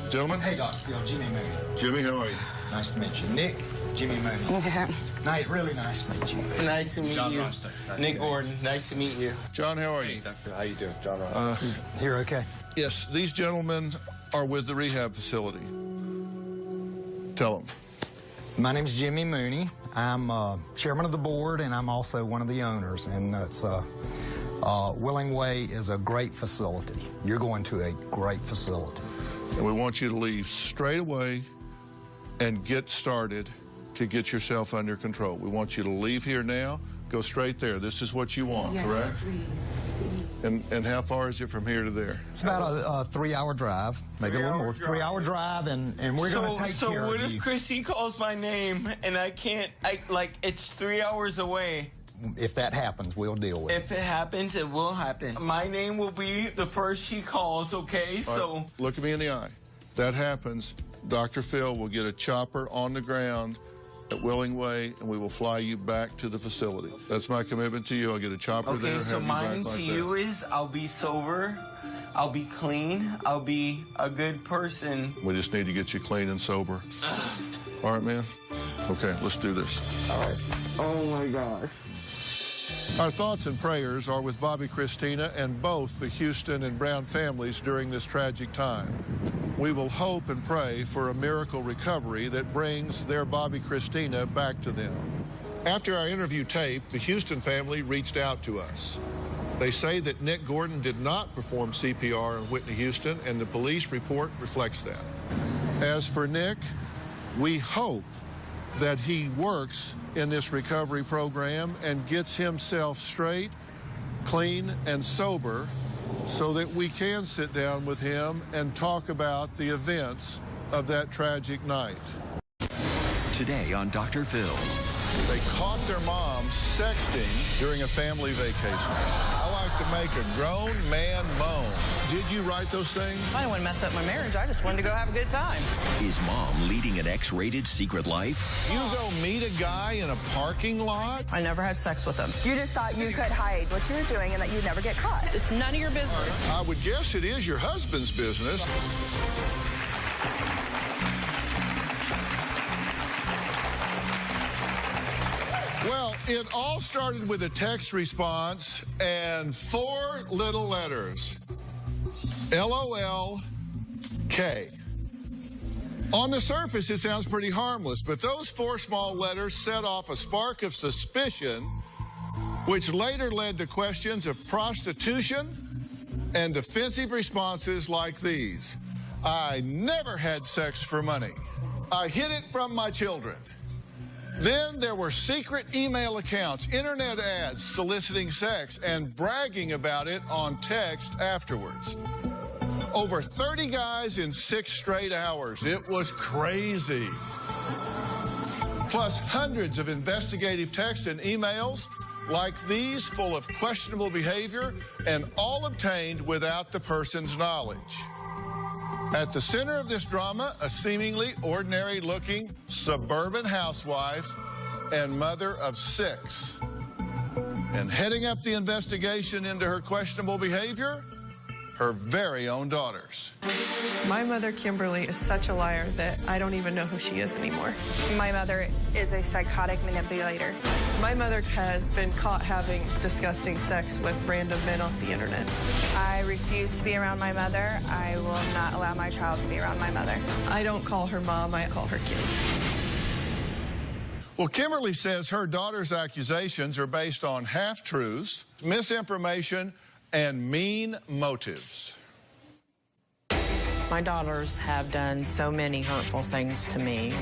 Speaker 5: Gentlemen?
Speaker 17: Hey, Dr. Phill, Jimmy Mooney.
Speaker 5: Jimmy, how are you?
Speaker 17: Nice to meet you. Nick, Jimmy Mooney.
Speaker 3: Yeah.
Speaker 17: Night, really nice to meet you.
Speaker 13: Nice to meet
Speaker 17: John
Speaker 13: you.
Speaker 17: Rostock. Nice
Speaker 13: Nick
Speaker 17: to
Speaker 13: Gordon, nice to meet you.
Speaker 5: John, how are you?
Speaker 17: Hey, Doctor, how you doing? John Rostock. Here, okay?
Speaker 5: Yes, these gentlemen are with the rehab facility. Tell them.
Speaker 17: My name's Jimmy Mooney. I'm chairman of the board, and I'm also one of the owners. And it's Willing Way is a great facility. You're going to a great facility.
Speaker 5: And we want you to leave straight away and get started to get yourself under control. We want you to leave here now, go straight there. This is what you want,
Speaker 3: Yes,
Speaker 5: correct?
Speaker 3: please.
Speaker 5: And how far is it from here to there?
Speaker 17: It's about a 3-hour drive, maybe a little more. 3-hour drive, and we're going to take care of you.
Speaker 13: So what if Chrissy calls my name and it's 3 hours away?
Speaker 17: If that happens, we'll deal with it.
Speaker 13: If it happens, it will happen. My name will be the first she calls, okay?
Speaker 5: All right, look at me in the eye. That happens, Dr. Phill will get a chopper on the ground at Willing Way, and we will fly you back to the facility. That's my commitment to you. I'll get a chopper there.
Speaker 13: Okay, so mine to you is I'll be sober, I'll be clean, I'll be a good person.
Speaker 5: We just need to get you clean and sober. All right, man? Okay, let's do this.
Speaker 13: All right. Oh, my gosh.
Speaker 5: Our thoughts and prayers are with Bobby Christina and both the Houston and Brown families during this tragic time. We will hope and pray for a miracle recovery that brings their Bobby Christina back to them. After our interview tape, the Houston family reached out to us. They say that Nick Gordon did not perform CPR in Whitney, Houston, and the police report reflects that. As for Nick, we hope that he works in this recovery program and gets himself straight, clean, and sober so that we can sit down with him and talk about the events of that tragic night.
Speaker 2: Today on Dr. Phill.
Speaker 5: They caught their mom sexting during a family vacation. I like to make a grown man moan. Did you write those things?
Speaker 10: I didn't want to mess up my marriage. I just wanted to go have a good time.
Speaker 2: Is mom leading an X-rated secret life?
Speaker 5: You go meet a guy in a parking lot?
Speaker 10: I never had sex with him.
Speaker 29: You just thought you could hide what you were doing and that you'd never get caught.
Speaker 10: It's none of your business.
Speaker 5: I would guess it is your husband's business. Well, it all started with a text response and 4 little letters. LOL-K. On the surface, it sounds pretty harmless, but those 4 small letters set off a spark of suspicion which later led to questions of prostitution and defensive responses like these. I never had sex for money. I hid it from my children. Then there were secret email accounts, internet ads soliciting sex and bragging about it on text afterwards. Over 30 guys in 6 straight hours. It was crazy. Plus hundreds of investigative texts and emails like these, full of questionable behavior, and all obtained without the person's knowledge. At the center of this drama, a seemingly ordinary-looking suburban housewife and mother of 6. And heading up the investigation into her questionable behavior, her very own daughters.
Speaker 10: My mother, Kimberly, is such a liar that I don't even know who she is anymore.
Speaker 18: My mother is a psychotic manipulator.
Speaker 10: My mother has been caught having disgusting sex with random men off the internet.
Speaker 18: I refuse to be around my mother. I will not allow my child to be around my mother.
Speaker 10: I don't call her mom, I call her kid.
Speaker 5: Well, Kimberly says her daughter's accusations are based on half-truths, misinformation, and mean motives.
Speaker 19: My daughters have done so many hurtful things to me.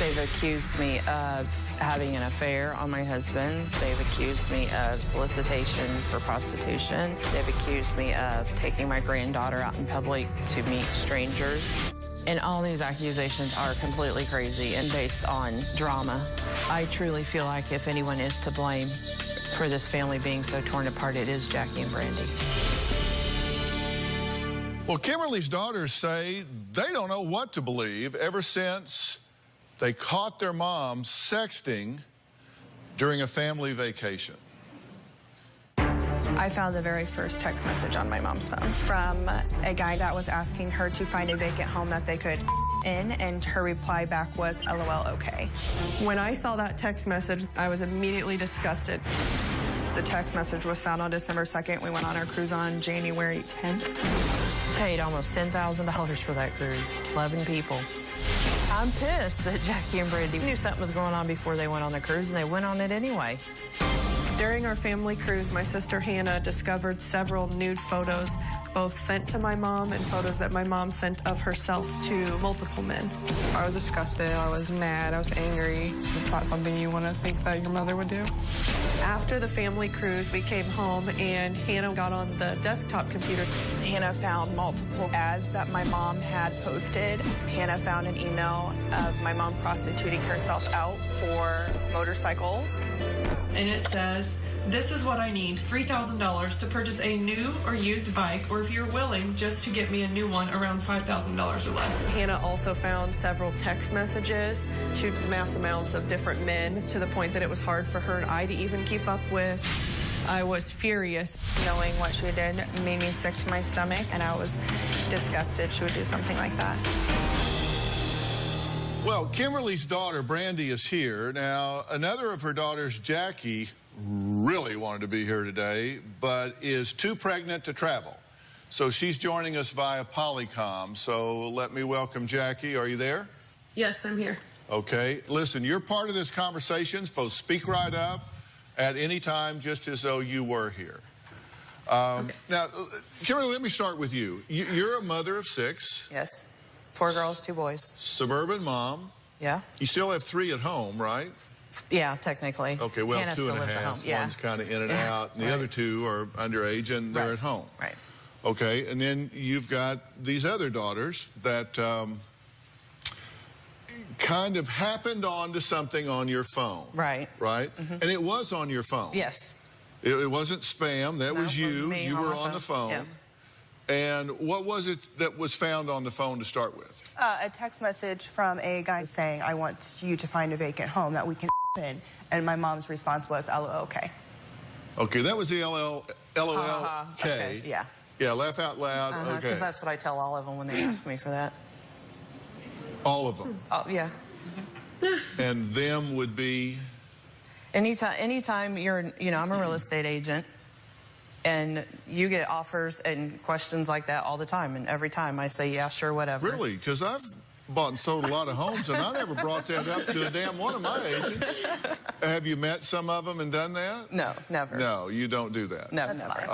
Speaker 19: They've accused me of having an affair on my husband. They've accused me of solicitation for prostitution. They've accused me of taking my granddaughter out in public to meet strangers. And all these accusations are completely crazy and based on drama. I truly feel like if anyone is to blame for this family being so torn apart, it is Jackie and Brandy.
Speaker 5: Well, Kimberly's daughters say they don't know what to believe ever since they caught their mom sexting during a family vacation.
Speaker 18: I found the very first text message on my mom's phone from a guy that was asking her to find a vacant home that they could in, and her reply back was, LOL, okay.
Speaker 10: When I saw that text message, I was immediately disgusted.
Speaker 18: The text message was found on December 2nd. We went on our cruise on January 10th.
Speaker 19: Paid almost $10,000 for that cruise, 11 people. I'm pissed that Jackie and Brandy knew something was going on before they went on the cruise, and they went on it anyway.
Speaker 10: During our family cruise, my sister Hannah discovered several nude photos, both sent to my mom and photos that my mom sent of herself to multiple men.
Speaker 20: I was disgusted, I was mad, I was angry. It's not something you want to think that your mother would do.
Speaker 10: After the family cruise, we came home and Hannah got on the desktop computer.
Speaker 18: Hannah found multiple ads that my mom had posted. Hannah found an email of my mom prostituting herself out for motorcycles.
Speaker 10: And it says, this is what I need, $3,000 to purchase a new or used bike, or if you're willing, just to get me a new one around $5,000 or less. Hannah also found several text messages to mass amounts of different men to the point that it was hard for her and I to even keep up with. I was furious.
Speaker 18: Knowing what she did made me sick to my stomach, and I was disgusted she would do something like that.
Speaker 5: Well, Kimberly's daughter, Brandy, is here. Now, another of her daughters, Jackie, really wanted to be here today, but is too pregnant to travel. So she's joining us via Polycom. So let me welcome Jackie. Are you there?
Speaker 10: Yes, I'm here.
Speaker 5: Okay. Listen, you're part of this conversation, so speak right up at any time, just as though you were here. Okay. Now, Kimberly, let me start with you. You're a mother of 6.
Speaker 19: Yes. 4 girls, 2 boys.
Speaker 5: Suburban mom.
Speaker 19: Yeah.
Speaker 5: You still have 3 at home, right?
Speaker 19: Yeah, technically.
Speaker 5: Okay, well,
Speaker 19: Hannah
Speaker 5: 2 and a half.
Speaker 19: Yeah.
Speaker 5: One's kind of in and out, and the other 2 are underage, and they're at home.
Speaker 19: Right.
Speaker 5: Okay, and then you've got these other daughters that kind of happened onto something on your phone.
Speaker 19: Right.
Speaker 5: Right?
Speaker 19: Mm-hmm.
Speaker 5: And it was on your phone.
Speaker 19: Yes.
Speaker 5: It wasn't spam. That was you.
Speaker 19: Me
Speaker 5: you were on the phone.
Speaker 19: Yeah.
Speaker 5: And what was it that was found on the phone to start with?
Speaker 18: A text message from a guy saying, I want you to find a vacant home that we can in. And my mom's response was, LOL, okay.
Speaker 5: Okay, that was the LOL-K.
Speaker 19: Okay, yeah.
Speaker 5: Yeah, laugh out loud. Okay.
Speaker 19: Because that's what I tell all of them when they ask me for that.
Speaker 5: All of them?
Speaker 19: Oh, yeah.
Speaker 5: And them would be?
Speaker 19: Anytime you're, I'm a real estate agent. And you get offers and questions like that all the time. And every time I say, yeah, sure, whatever.
Speaker 5: Really? Because I've bought and sold a lot of homes, and I never brought that up to a damn one of my agents. Have you met some of them and done that?
Speaker 19: No, never.
Speaker 5: No, you don't do that.
Speaker 19: No, never.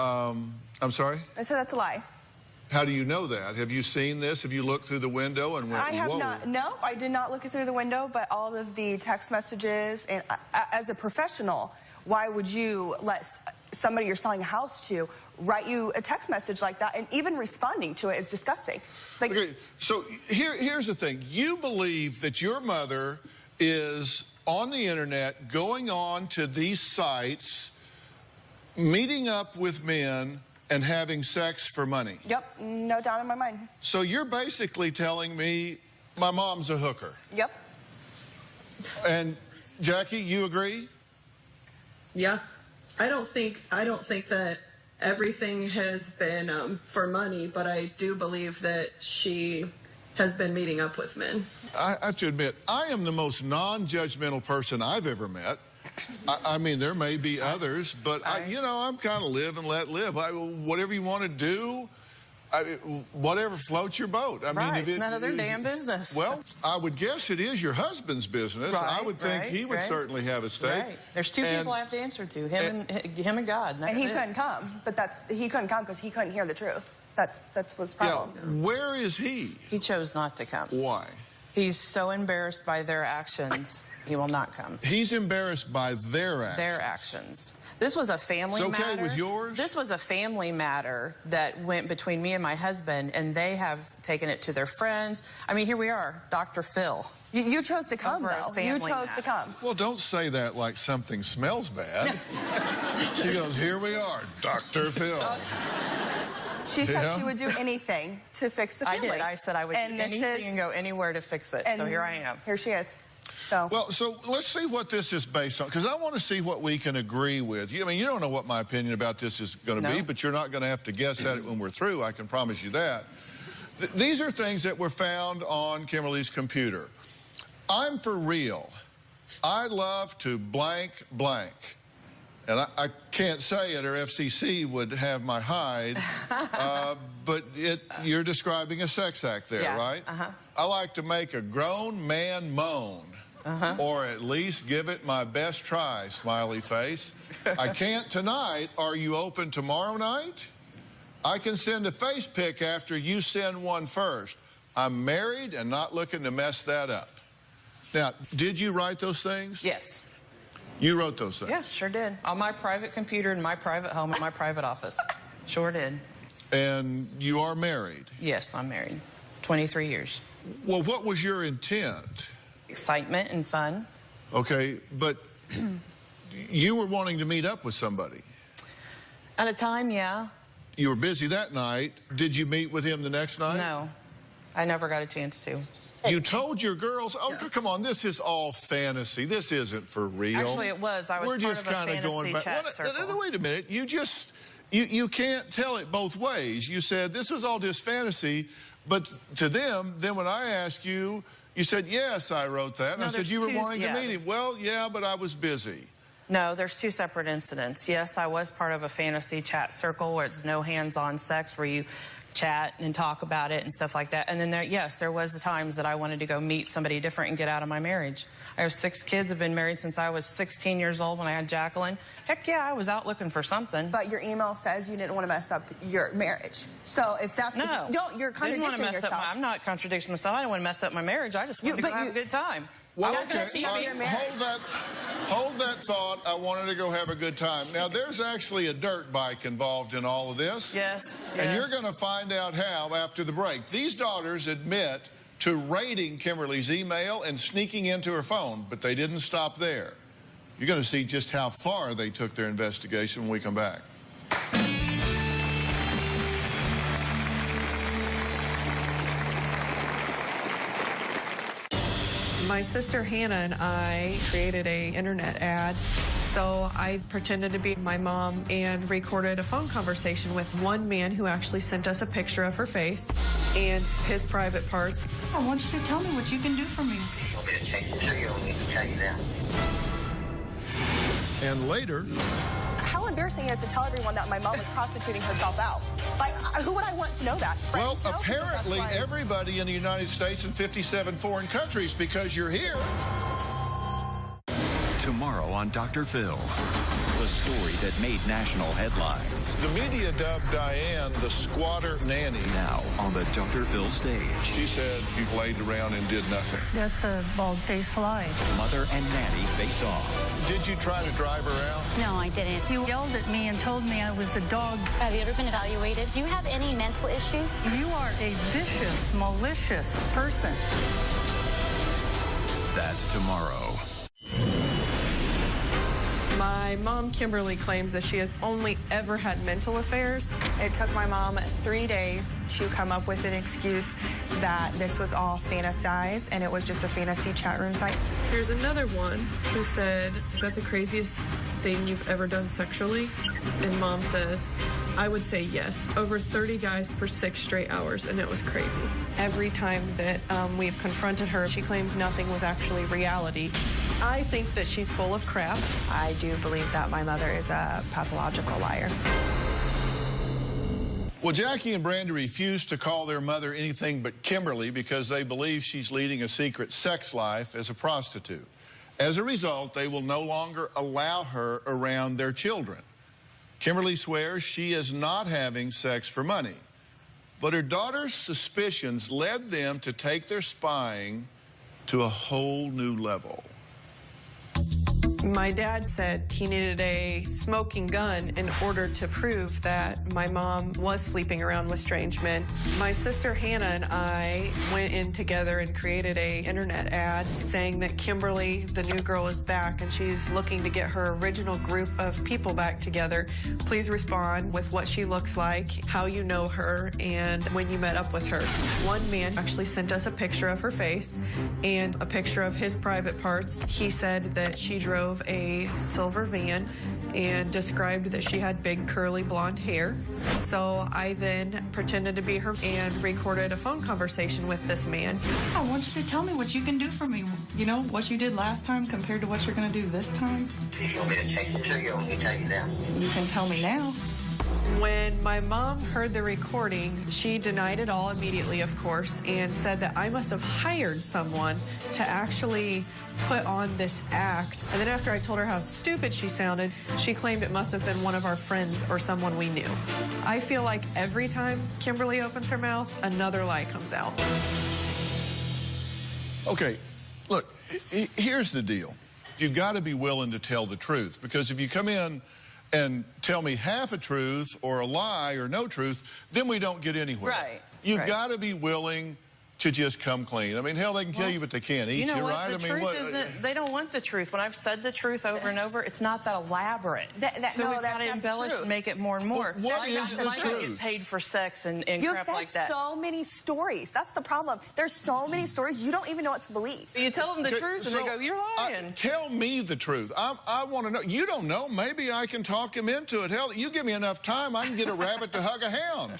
Speaker 5: I'm sorry?
Speaker 18: I said that's a lie.
Speaker 5: How do you know that? Have you seen this? Have you looked through the window and went,
Speaker 18: I have
Speaker 5: whoa?
Speaker 18: not. No, I did not look through the window, but all of the text messages, and as a professional, why would you let somebody you're selling a house to write you a text message like that? And even responding to it is disgusting. Like,
Speaker 5: okay, so here's the thing. You believe that your mother is on the internet, going on to these sites, meeting up with men, and having sex for money.
Speaker 18: Yep, no doubt in my mind.
Speaker 5: So you're basically telling me my mom's a hooker.
Speaker 18: Yep.
Speaker 5: And Jackie, you agree?
Speaker 10: Yeah. I don't think that everything has been for money, but I do believe that she has been meeting up with men.
Speaker 5: I have to admit, I am the most non-judgmental person I've ever met. I mean, there may be others, but, I'm kind of live and let live. Whatever you want to do, whatever floats your boat. I mean,
Speaker 19: it's none of their damn business.
Speaker 5: Well, I would guess it is your husband's business. I would think he would certainly have a stake.
Speaker 19: Right. There's two people I have to answer to, him and God.
Speaker 18: And he couldn't come, but he couldn't come because he couldn't hear the truth. That's what's the problem.
Speaker 5: Yeah. Where is he?
Speaker 19: He chose not to come.
Speaker 5: Why?
Speaker 19: He's so embarrassed by their actions, he will not come.
Speaker 5: He's embarrassed by their actions.
Speaker 19: Their actions. This was a family matter.
Speaker 5: It's okay with yours?
Speaker 19: This was a family matter that went between me and my husband, and they have taken it to their friends. I mean, here we are, Dr. Phill.
Speaker 18: You chose to come, though. You chose to come.
Speaker 5: Well, don't say that like something smells bad. She goes, here we are, Dr. Phill.
Speaker 18: She said she would do anything to fix the family.
Speaker 19: I did. I said I would do anything and go anywhere to fix it. So here I am.
Speaker 18: Here she is.
Speaker 5: Well, so let's see what this is based on, because I want to see what we can agree with. I mean, you don't know what my opinion about this is going to be, but you're not going to have to guess at it when we're through. I can promise you that. These are things that were found on Kimberly's computer. I'm for real. I love to blank blank. And I can't say it or FCC would have my hide, but you're describing a sex act there, right? I like to make a grown man moan, or at least give it my best try, smiley face. I can't tonight. Are you open tomorrow night? I can send a face pic after you send one first. I'm married and not looking to mess that up. Now, did you write those things?
Speaker 19: Yes.
Speaker 5: You wrote those things?
Speaker 19: Yeah, sure did. On my private computer in my private home in my private office. Sure did.
Speaker 5: And you are married?
Speaker 19: Yes, I'm married. 23 years.
Speaker 5: Well, what was your intent?
Speaker 19: Excitement and fun.
Speaker 5: Okay, but you were wanting to meet up with somebody.
Speaker 19: At a time, yeah.
Speaker 5: You were busy that night. Did you meet with him the next night?
Speaker 19: No, I never got a chance to.
Speaker 5: You told your girls, come on, this is all fantasy. This isn't for real.
Speaker 19: Actually, it was. I was
Speaker 5: We're just
Speaker 19: part of a
Speaker 5: kind of going back.
Speaker 19: chat circle.
Speaker 5: Wait a minute. You can't tell it both ways. You said this was all just fantasy, but to them, then when I asked you, you said, yes, I wrote that. And I said, you were wanting to meet him. Well, yeah, but I was busy.
Speaker 19: No, there's two separate incidents. Yes, I was part of a fantasy chat circle where it's no hands-on sex, where you chat and talk about it and stuff like that. And then there was times that I wanted to go meet somebody different and get out of my marriage. I have 6 kids. I've been married since I was 16 years old when I had Jacqueline. Heck yeah, I was out looking for something.
Speaker 18: But your email says you didn't want to mess up your marriage. So if that's you're contradicting yourself.
Speaker 19: I'm not contradicting myself. I didn't want to mess up my marriage. I just wanted to go have a good time.
Speaker 5: Well, okay, hold that thought. I wanted to go have a good time. Now, there's actually a dirt bike involved in all of this.
Speaker 19: Yes.
Speaker 5: And you're going to find out how after the break. These daughters admit to raiding Kimberly's email and sneaking into her phone, but they didn't stop there. You're going to see just how far they took their investigation when we come back.
Speaker 10: My sister Hannah and I created an internet ad. So I pretended to be my mom and recorded a phone conversation with one man who actually sent us a picture of her face and his private parts.
Speaker 1: I want you to tell me what you can do for me.
Speaker 6: You want me to take the trigger or me to tell you that?
Speaker 5: And later...
Speaker 18: How embarrassing it is to tell everyone that my mom was prostituting herself out. Like, who would I want to know that? Friends
Speaker 5: Well,
Speaker 18: know?
Speaker 5: apparently everybody in the United States and 57 foreign countries, because you're here.
Speaker 2: Tomorrow on Dr. Phil, the story that made national headlines.
Speaker 5: The media dubbed Diane the squatter nanny.
Speaker 2: Now on the Dr. Phil stage.
Speaker 5: She said you laid around and did nothing.
Speaker 1: That's a bald-faced lie.
Speaker 2: Mother and nanny face off.
Speaker 5: Did you try to drive her out?
Speaker 6: No, I didn't.
Speaker 1: You yelled at me and told me I was a dog.
Speaker 6: Have you ever been evaluated? Do you have any mental issues?
Speaker 1: You are a vicious, malicious person.
Speaker 2: That's tomorrow.
Speaker 10: My mom, Kimberly, claims that she has only ever had mental affairs.
Speaker 18: It took my mom 3 days to come up with an excuse that this was all fantasized and it was just a fantasy chat room site.
Speaker 10: Here's another one who said, is that the craziest thing you've ever done sexually? And mom says, I would say yes. Over 30 guys for 6 straight hours, and it was crazy. Every time that we've confronted her, she claims nothing was actually reality. I think that she's full of crap.
Speaker 18: I do believe that my mother is a pathological liar.
Speaker 5: Well, Jackie and Brandon refused to call their mother anything but Kimberly because they believe she's leading a secret sex life as a prostitute. As a result, they will no longer allow her around their children. Kimberly swears she is not having sex for money, but her daughter's suspicions led them to take their spying to a whole new level.
Speaker 10: My dad said he needed a smoking gun in order to prove that my mom was sleeping around with strange men. My sister Hannah and I went in together and created an internet ad saying that Kimberly, the new girl, is back and she's looking to get her original group of people back together. Please respond with what she looks like, how you know her, and when you met up with her. One man actually sent us a picture of her face and a picture of his private parts. He said that she drove a silver van and described that she had big curly blonde hair. So I then pretended to be her and recorded a phone conversation with this man.
Speaker 1: I want you to tell me what you can do for me. You know, what you did last time compared to what you're going to do this time.
Speaker 7: Do you want me to take it to you or can you tell you now?
Speaker 1: You can tell me now.
Speaker 10: When my mom heard the recording, she denied it all immediately, of course, and said that I must have hired someone to actually put on this act. And then after I told her how stupid she sounded, she claimed it must have been one of our friends or someone we knew. I feel like every time Kimberly opens her mouth, another lie comes out.
Speaker 5: Okay, look, here's the deal. You've got to be willing to tell the truth, because if you come in and tell me half a truth or a lie or no truth, then we don't get anywhere.
Speaker 19: Right.
Speaker 5: You've got to be willing to just come clean. I mean, hell, they can kill you, but they can't eat you, right?
Speaker 19: The truth isn't, they don't want the truth. When I've said the truth over and over, it's not that elaborate. So we've got to embellish and make it more and more.
Speaker 5: What is the truth?
Speaker 19: I get paid for sex and crap like that.
Speaker 18: You've said so many stories. That's the problem. There's so many stories, you don't even know what to believe.
Speaker 19: You tell them the truth and they go, you're lying.
Speaker 5: Tell me the truth. I want to know. You don't know. Maybe I can talk him into it. Hell, you give me enough time, I can get a rabbit to hug a hound.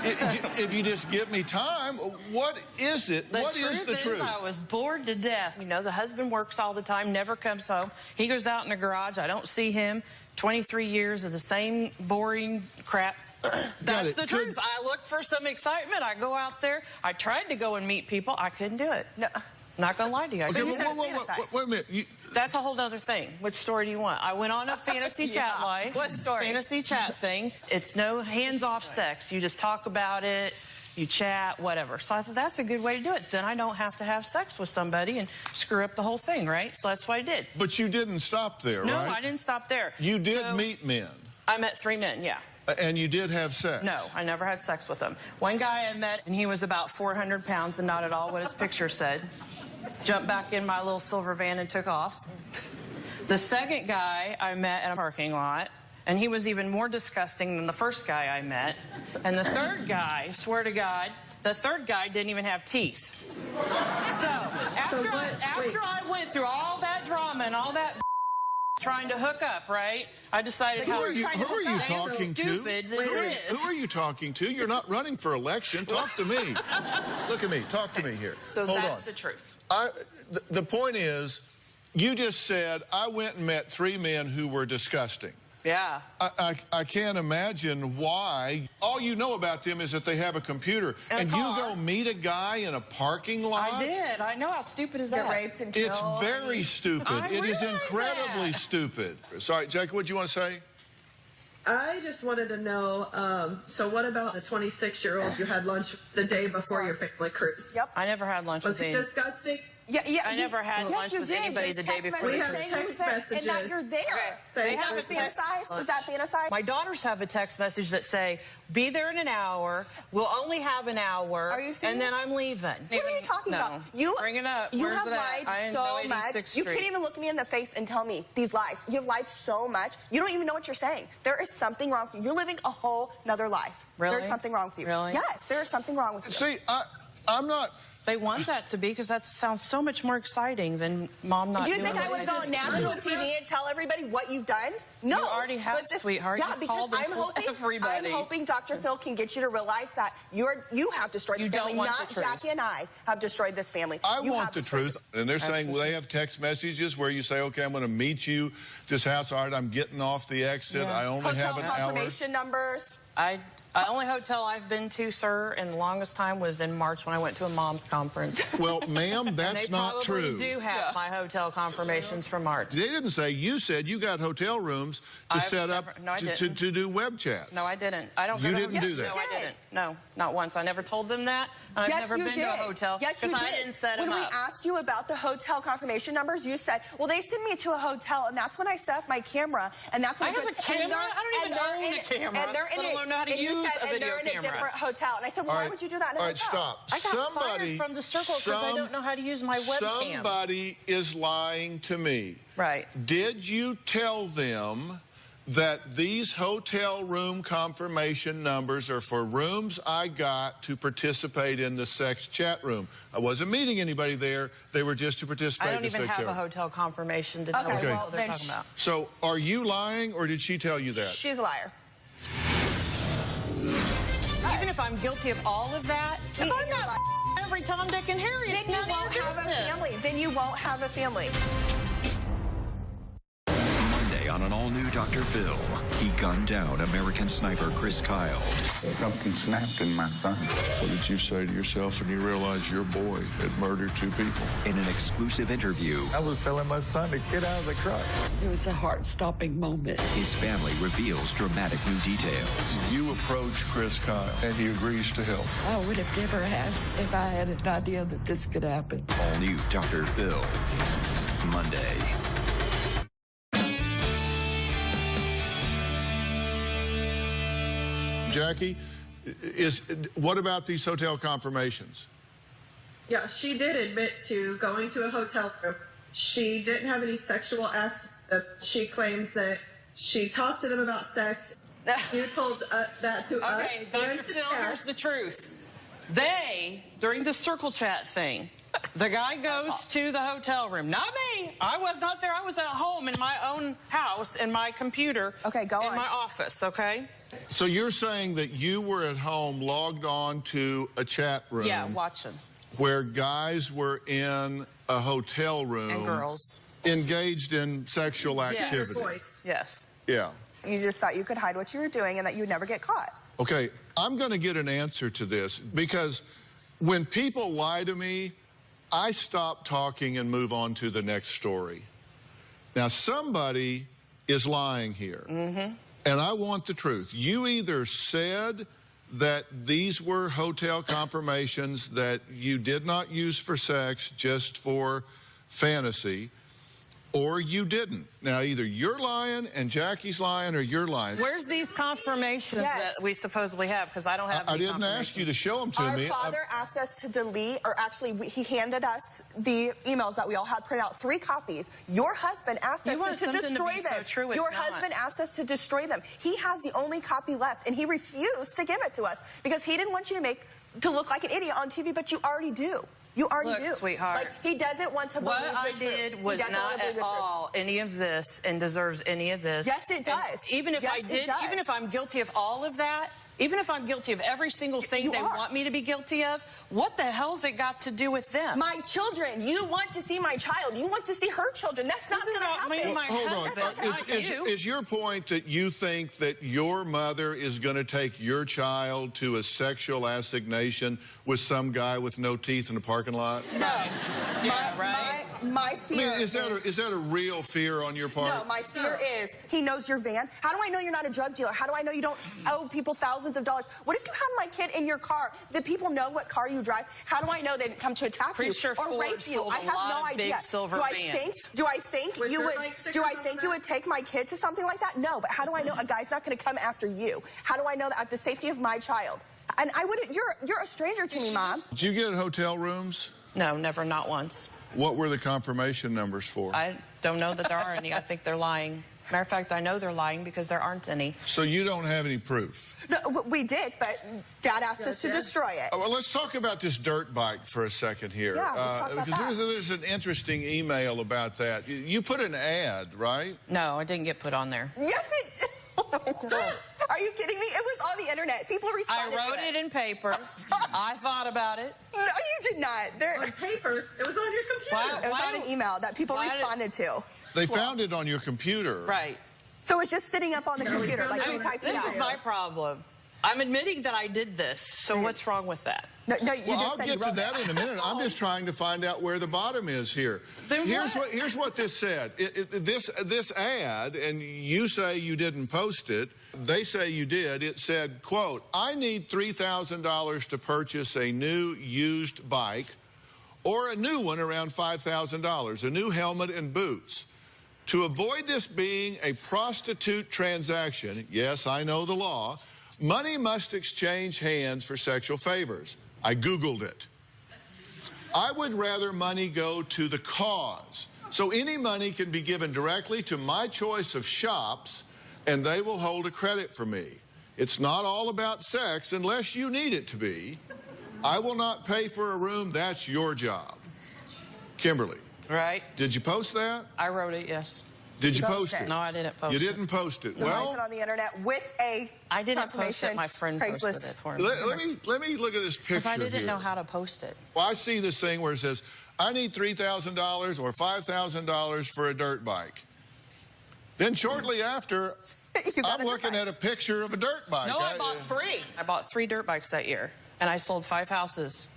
Speaker 5: If you just give me time, what is it? What is the truth?
Speaker 19: I was bored to death. You know, the husband works all the time, never comes home. He goes out in the garage. I don't see him. 23 years of the same boring crap. That's the truth. I look for some excitement. I go out there. I tried to go and meet people. I couldn't do it. No. Not going to lie to you.
Speaker 5: Okay, wait a minute.
Speaker 19: That's a whole other thing. Which story do you want? I went on a fantasy chat life.
Speaker 18: What story?
Speaker 19: Fantasy chat thing. It's no hands-off sex. You just talk about it. You chat, whatever. So I thought that's a good way to do it. Then I don't have to have sex with somebody and screw up the whole thing, right? So that's what I did.
Speaker 5: But you didn't stop there, right?
Speaker 19: No, I didn't stop there.
Speaker 5: You did meet men.
Speaker 19: I met 3 men, yeah.
Speaker 5: And you did have sex?
Speaker 19: No, I never had sex with them. One guy I met, and he was about 400 pounds and not at all what his picture said. Jumped back in my little silver van and took off. The second guy I met at a parking lot, and he was even more disgusting than the first guy I met. And the third guy, swear to God, the third guy didn't even have teeth. So, after I went through all that drama and all that trying to hook up, right? I decided
Speaker 5: who are you talking to? Who are you talking to? You're not running for election. Talk to me. Look at me. Talk to me here.
Speaker 19: So
Speaker 5: Hold
Speaker 19: that's
Speaker 5: on.
Speaker 19: the truth.
Speaker 5: The point is, you just said, I went and met 3 men who were disgusting.
Speaker 8: Yeah.
Speaker 5: I can't imagine why. All you know about them is that they have a computer. And you go meet a guy in a parking lot?
Speaker 8: I did. I know. How stupid is that?
Speaker 18: Get raped and killed.
Speaker 5: It's very stupid. It is incredibly stupid. Sorry, Jackie, what do you want to say?
Speaker 10: I just wanted to know, so what about the 26-year-old you had lunch the day before your family cruise?
Speaker 18: Yep.
Speaker 19: I never had lunch with him.
Speaker 10: Was he disgusting?
Speaker 18: Yeah,
Speaker 19: I never had lunch with anybody the day before.
Speaker 10: We have text messages.
Speaker 18: And that you're there.
Speaker 10: Okay.
Speaker 18: Is that fantasize? Is that fantasize?
Speaker 19: My daughters have a text message that say, be there in an hour, we'll only have an hour,
Speaker 18: Are you serious?
Speaker 19: and then I'm leaving.
Speaker 18: What are you talking about? You
Speaker 19: bring it up.
Speaker 18: You
Speaker 19: Where's
Speaker 18: have
Speaker 19: that?
Speaker 18: lied so much. You can't even look me in the face and tell me these lies. You have lied so much. You don't even know what you're saying. There is something wrong with you. You're living a whole nother life.
Speaker 19: Really?
Speaker 18: There's something wrong with you.
Speaker 19: Really?
Speaker 18: Yes, there is something wrong with you.
Speaker 5: See, I'm not...
Speaker 19: They want that to be because that sounds so much more exciting than mom not
Speaker 18: Do you
Speaker 19: doing
Speaker 18: think I would
Speaker 19: it.
Speaker 18: go on national TV and tell everybody what you've done? No.
Speaker 19: You already have, sweetheart.
Speaker 18: Yeah,
Speaker 19: You've
Speaker 18: because
Speaker 19: called and
Speaker 18: I'm
Speaker 19: told
Speaker 18: hoping,
Speaker 19: everybody.
Speaker 18: I'm hoping Dr. Phill can get you to realize that you have destroyed this family, not Jackie and I have destroyed this family.
Speaker 5: I want the truth. And they're saying, well, they have text messages where you say, okay, I'm going to meet you at this house. All right, I'm getting off the exit.
Speaker 19: Yeah.
Speaker 5: I only have an hour.
Speaker 18: Confirmation numbers.
Speaker 19: The only hotel I've been to, sir, in the longest time was in March when I went to a mom's conference.
Speaker 5: Well, ma'am, that's not true.
Speaker 19: They probably do have my hotel confirmations from March.
Speaker 5: They didn't say. You said you got hotel rooms to set up to do web chats.
Speaker 19: No, I didn't. I don't.
Speaker 5: You didn't do that.
Speaker 19: No, I didn't. No, not once. I never told them that. And I've never been to a hotel because I didn't set them up.
Speaker 18: When we asked you about the hotel confirmation numbers, you said, well, they send me to a hotel, and that's when I set up my camera, and that's when
Speaker 19: I have a camera? I don't even own a camera, let alone know how to use a video camera.
Speaker 18: Different hotel. And I said, well, why would you do that in a hotel?
Speaker 5: All right, stop.
Speaker 19: I got fired from the circle because I don't know how to use my webcam.
Speaker 5: Somebody is lying to me.
Speaker 19: Right.
Speaker 5: Did you tell them that these hotel room confirmation numbers are for rooms I got to participate in the sex chat room? I wasn't meeting anybody there. They were just to participate in the sex chat room.
Speaker 19: I don't even have a hotel confirmation to know what they're talking about.
Speaker 5: So are you lying, or did she tell you that?
Speaker 18: She's a liar.
Speaker 19: Even if I'm guilty of all of that, if I'm not every Tom, Dick, and Harry, it's none of your business.
Speaker 18: Then you won't have a family.
Speaker 2: Monday on an all-new Dr. Phill, he gunned down American sniper Chris Kyle.
Speaker 4: Something snapped in my son.
Speaker 5: What did you say to yourself when you realized your boy had murdered 2 people?
Speaker 2: In an exclusive interview,
Speaker 4: I was telling my son to get out of the truck.
Speaker 11: It was a heart-stopping moment.
Speaker 2: His family reveals dramatic new details.
Speaker 5: You approach Chris Kyle, and he agrees to help.
Speaker 11: I would have never asked if I had an idea that this could happen.
Speaker 2: All new Dr. Phill, Monday.
Speaker 5: Jackie, what about these hotel confirmations?
Speaker 10: Yeah, she did admit to going to a hotel room. She didn't have any sexual acts. She claims that she talked to them about sex. You told that to us.
Speaker 19: Okay, Dr. Phill, here's the truth. They, during the circle chat thing, the guy goes to the hotel room. Not me. I was not there. I was at home in my own house in my computer.
Speaker 18: Okay, go on.
Speaker 19: In my office, okay?
Speaker 5: So you're saying that you were at home logged on to a chat room.
Speaker 19: Yeah, watching.
Speaker 5: Where guys were in a hotel room.
Speaker 19: And girls.
Speaker 5: Engaged in sexual activity.
Speaker 19: Yes.
Speaker 5: Yeah.
Speaker 18: You just thought you could hide what you were doing and that you'd never get caught.
Speaker 5: Okay, I'm going to get an answer to this because when people lie to me, I stop talking and move on to the next story. Now, somebody is lying here. Mm-hmm. And I want the truth. You either said that these were hotel confirmations that you did not use for sex, just for fantasy, or you didn't. Now, either you're lying and Jackie's lying, or you're lying.
Speaker 19: Where's these confirmations that we supposedly have? Because I don't have any.
Speaker 5: I didn't ask you to show them to me.
Speaker 18: Our father asked us to delete, or actually, he handed us the emails that we all had printed out, 3 copies. Your husband asked us to destroy them. Your husband asked us to destroy them. He has the only copy left, and he refused to give it to us because he didn't want you to look like an idiot on TV, but you already do. You already do.
Speaker 19: Sweetheart.
Speaker 18: Like, he doesn't want to believe
Speaker 19: what I did was not at all any of this and deserves any of this.
Speaker 18: Yes, it does.
Speaker 19: And even if I did, even if I'm guilty of all of that, even if I'm guilty of every single thing they want me to be guilty of,
Speaker 29: What the hell's it got to do with them?
Speaker 18: My children. You want to see my child. You want to see her children. That's not going to happen.
Speaker 5: Hold on. Is your point that you think that your mother is going to take your child to a sexual assignation with some guy with no teeth in the parking lot?
Speaker 18: No.
Speaker 29: Yeah, right.
Speaker 18: My fear
Speaker 5: is that a real fear on your part?
Speaker 18: No, my fear is he knows your van. How do I know you're not a drug dealer? How do I know you don't owe people thousands of dollars? What if you had my kid in your car? Did people know what car you drive? How do I know they didn't come to attack you or rape you? I have no idea. Do I think you would take my kid to something like that? No, but how do I know a guy's not going to come after you? How do I know that at the safety of my child? And I wouldn't. You're a stranger to me, Mom.
Speaker 5: Did you get hotel rooms?
Speaker 29: No, never, not once.
Speaker 5: What were the confirmation numbers for?
Speaker 29: I don't know that there are any. I think they're lying. Matter of fact, I know they're lying because there aren't any.
Speaker 5: So you don't have any proof?
Speaker 18: No, we did, but Dad asked us to destroy it.
Speaker 5: Well, let's talk about this dirt bike for a second here.
Speaker 18: Yeah, we'll talk about
Speaker 5: because there's an interesting email about that. You put an ad, right?
Speaker 29: No, I didn't get put on there.
Speaker 18: Yes, it did. Are you kidding me? It was on the internet. People responded.
Speaker 29: I wrote it in paper. I thought about it.
Speaker 18: No, you did not.
Speaker 8: On paper? It was on your computer.
Speaker 18: It was on an email that people responded to.
Speaker 5: They found it on your computer.
Speaker 29: Right.
Speaker 18: So it's just sitting up on the computer like you typed it out.
Speaker 29: This is my problem. I'm admitting that I did this, so what's wrong with that?
Speaker 18: No, you
Speaker 5: well,
Speaker 18: just
Speaker 5: I'll
Speaker 18: said
Speaker 5: get
Speaker 18: you wrote
Speaker 5: to that in a minute. I'm just trying to find out where the bottom is here. Here's what this said. This ad, and you say you didn't post it. They say you did. It said, quote, I need $3,000 to purchase a new used bike or a new one around $5,000, a new helmet and boots. To avoid this being a prostitute transaction, yes, I know the law, money must exchange hands for sexual favors. I Googled it. I would rather money go to the cause. So any money can be given directly to my choice of shops, and they will hold a credit for me. It's not all about sex unless you need it to be. I will not pay for a room. That's your job. Kimberly.
Speaker 29: Right.
Speaker 5: Did you post that?
Speaker 29: I wrote it, yes.
Speaker 5: Did you post it?
Speaker 29: No, I didn't post it.
Speaker 5: You didn't post it.
Speaker 18: You posted on the internet with a
Speaker 29: I didn't post it. My friend posted it for me.
Speaker 5: Let me look at this picture
Speaker 29: because I didn't
Speaker 5: here.
Speaker 29: know how to post it.
Speaker 5: Well, I see this thing where it says, I need $3,000 or $5,000 for a dirt bike. Then shortly after, I'm looking at a picture of a dirt bike.
Speaker 29: No, I bought 3. I bought 3 dirt bikes that year, and I sold 5 houses.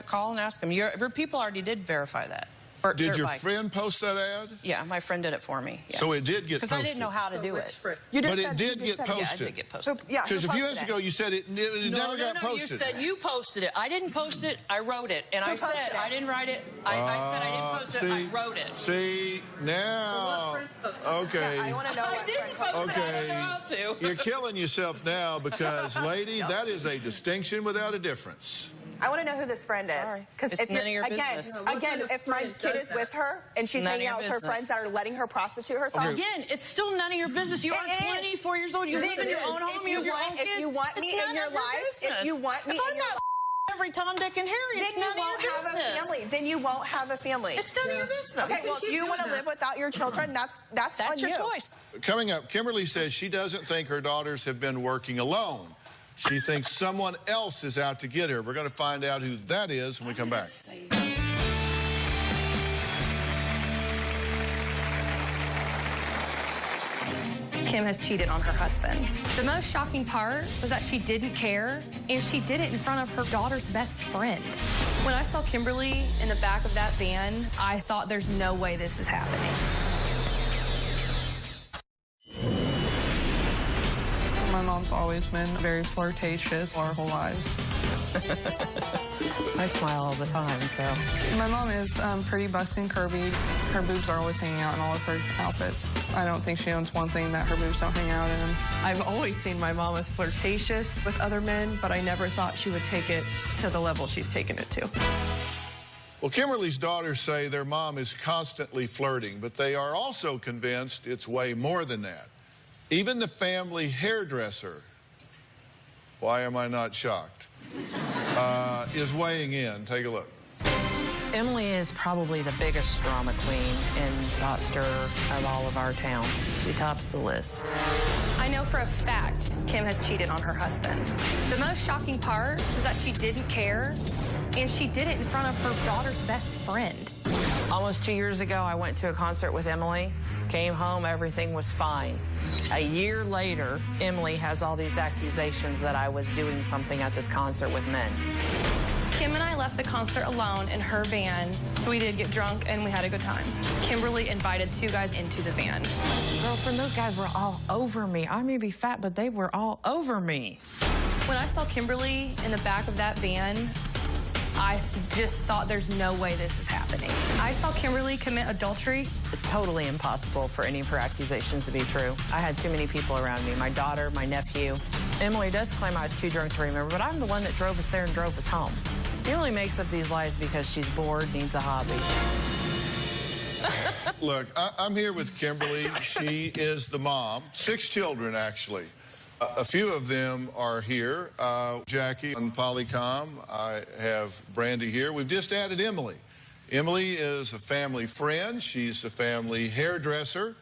Speaker 29: Call and ask them. Your people already did verify that.
Speaker 5: Did your friend post that ad?
Speaker 29: Yeah, my friend did it for me. Yeah.
Speaker 5: So it did get posted.
Speaker 29: Because I didn't know how to do it.
Speaker 5: But it did get posted.
Speaker 29: Yeah, it did get posted.
Speaker 5: Because a few minutes ago you said it never got posted.
Speaker 29: You said you posted it. I didn't post it. I wrote it. And I said I didn't write it. I said I didn't post it. I wrote it.
Speaker 5: See, now. Okay.
Speaker 18: Yeah, I want to know
Speaker 29: I didn't post it. I didn't know how to.
Speaker 5: You're killing yourself now because, lady, that is a distinction without a difference.
Speaker 18: I want to know who this friend is. Because if
Speaker 29: none of your business.
Speaker 18: Again, if my kid is with her and she's hanging out with her friends that are letting her prostitute herself.
Speaker 29: Okay. Again, it's still none of your business. You are 24 years old. You live in your own home. You have your own kids.
Speaker 18: If you want me in your life, if you want me in your life.
Speaker 29: Every Tom, Dick, and Harry, it's none of your business.
Speaker 18: Then you won't have a family.
Speaker 29: It's none of your business.
Speaker 18: Okay, well, if you want to live without your children, that's on you.
Speaker 29: Your choice.
Speaker 5: Coming up, Kimberly says she doesn't think her daughters have been working alone. She thinks someone else is out to get her. We're going to find out who that is when we come back.
Speaker 9: Kim has cheated on her husband. The most shocking part was that she didn't care, and she did it in front of her daughter's best friend. When I saw Kimberly in the back of that van, I thought there's no way this is happening.
Speaker 20: My mom's always been very flirtatious our whole lives.
Speaker 29: I smile all the time, so.
Speaker 20: My mom is pretty busty and curvy. Her boobs are always hanging out in all of her outfits. I don't think she owns one thing that her boobs don't hang out in.
Speaker 10: I've always seen my mom as flirtatious with other men, but I never thought she would take it to the level she's taken it to.
Speaker 5: Well, Kimberly's daughters say their mom is constantly flirting, but they are also convinced it's way more than that. Even the family hairdresser, why am I not shocked, is weighing in. Take a look.
Speaker 19: Emily is probably the biggest drama queen and pot stirrer of all of our town. She tops the list.
Speaker 9: I know for a fact Kim has cheated on her husband. The most shocking part was that she didn't care, and she did it in front of her daughter's best friend.
Speaker 19: Almost 2 years ago, I went to a concert with Emily. Came home, everything was fine. A year later, Emily has all these accusations that I was doing something at this concert with men.
Speaker 9: Kim and I left the concert alone in her van. We did get drunk and we had a good time. Kimberly invited 2 guys into the van.
Speaker 19: Girlfriend, those guys were all over me. I may be fat, but they were all over me.
Speaker 9: When I saw Kimberly in the back of that van, I just thought there's no way this is happening. I saw Kimberly commit adultery.
Speaker 19: Totally impossible for any of her accusations to be true. I had too many people around me, my daughter, my nephew. Emily does claim I was too drunk to remember, but I'm the one that drove us there and drove us home. Emily makes up these lies because she's bored, needs a hobby.
Speaker 5: Look, I'm here with Kimberly. She is the mom. 6 children, actually. A few of them are here. Jackie on Polycom. I have Brandy here. We've just added Emily. Emily is a family friend. She's a family hairdresser.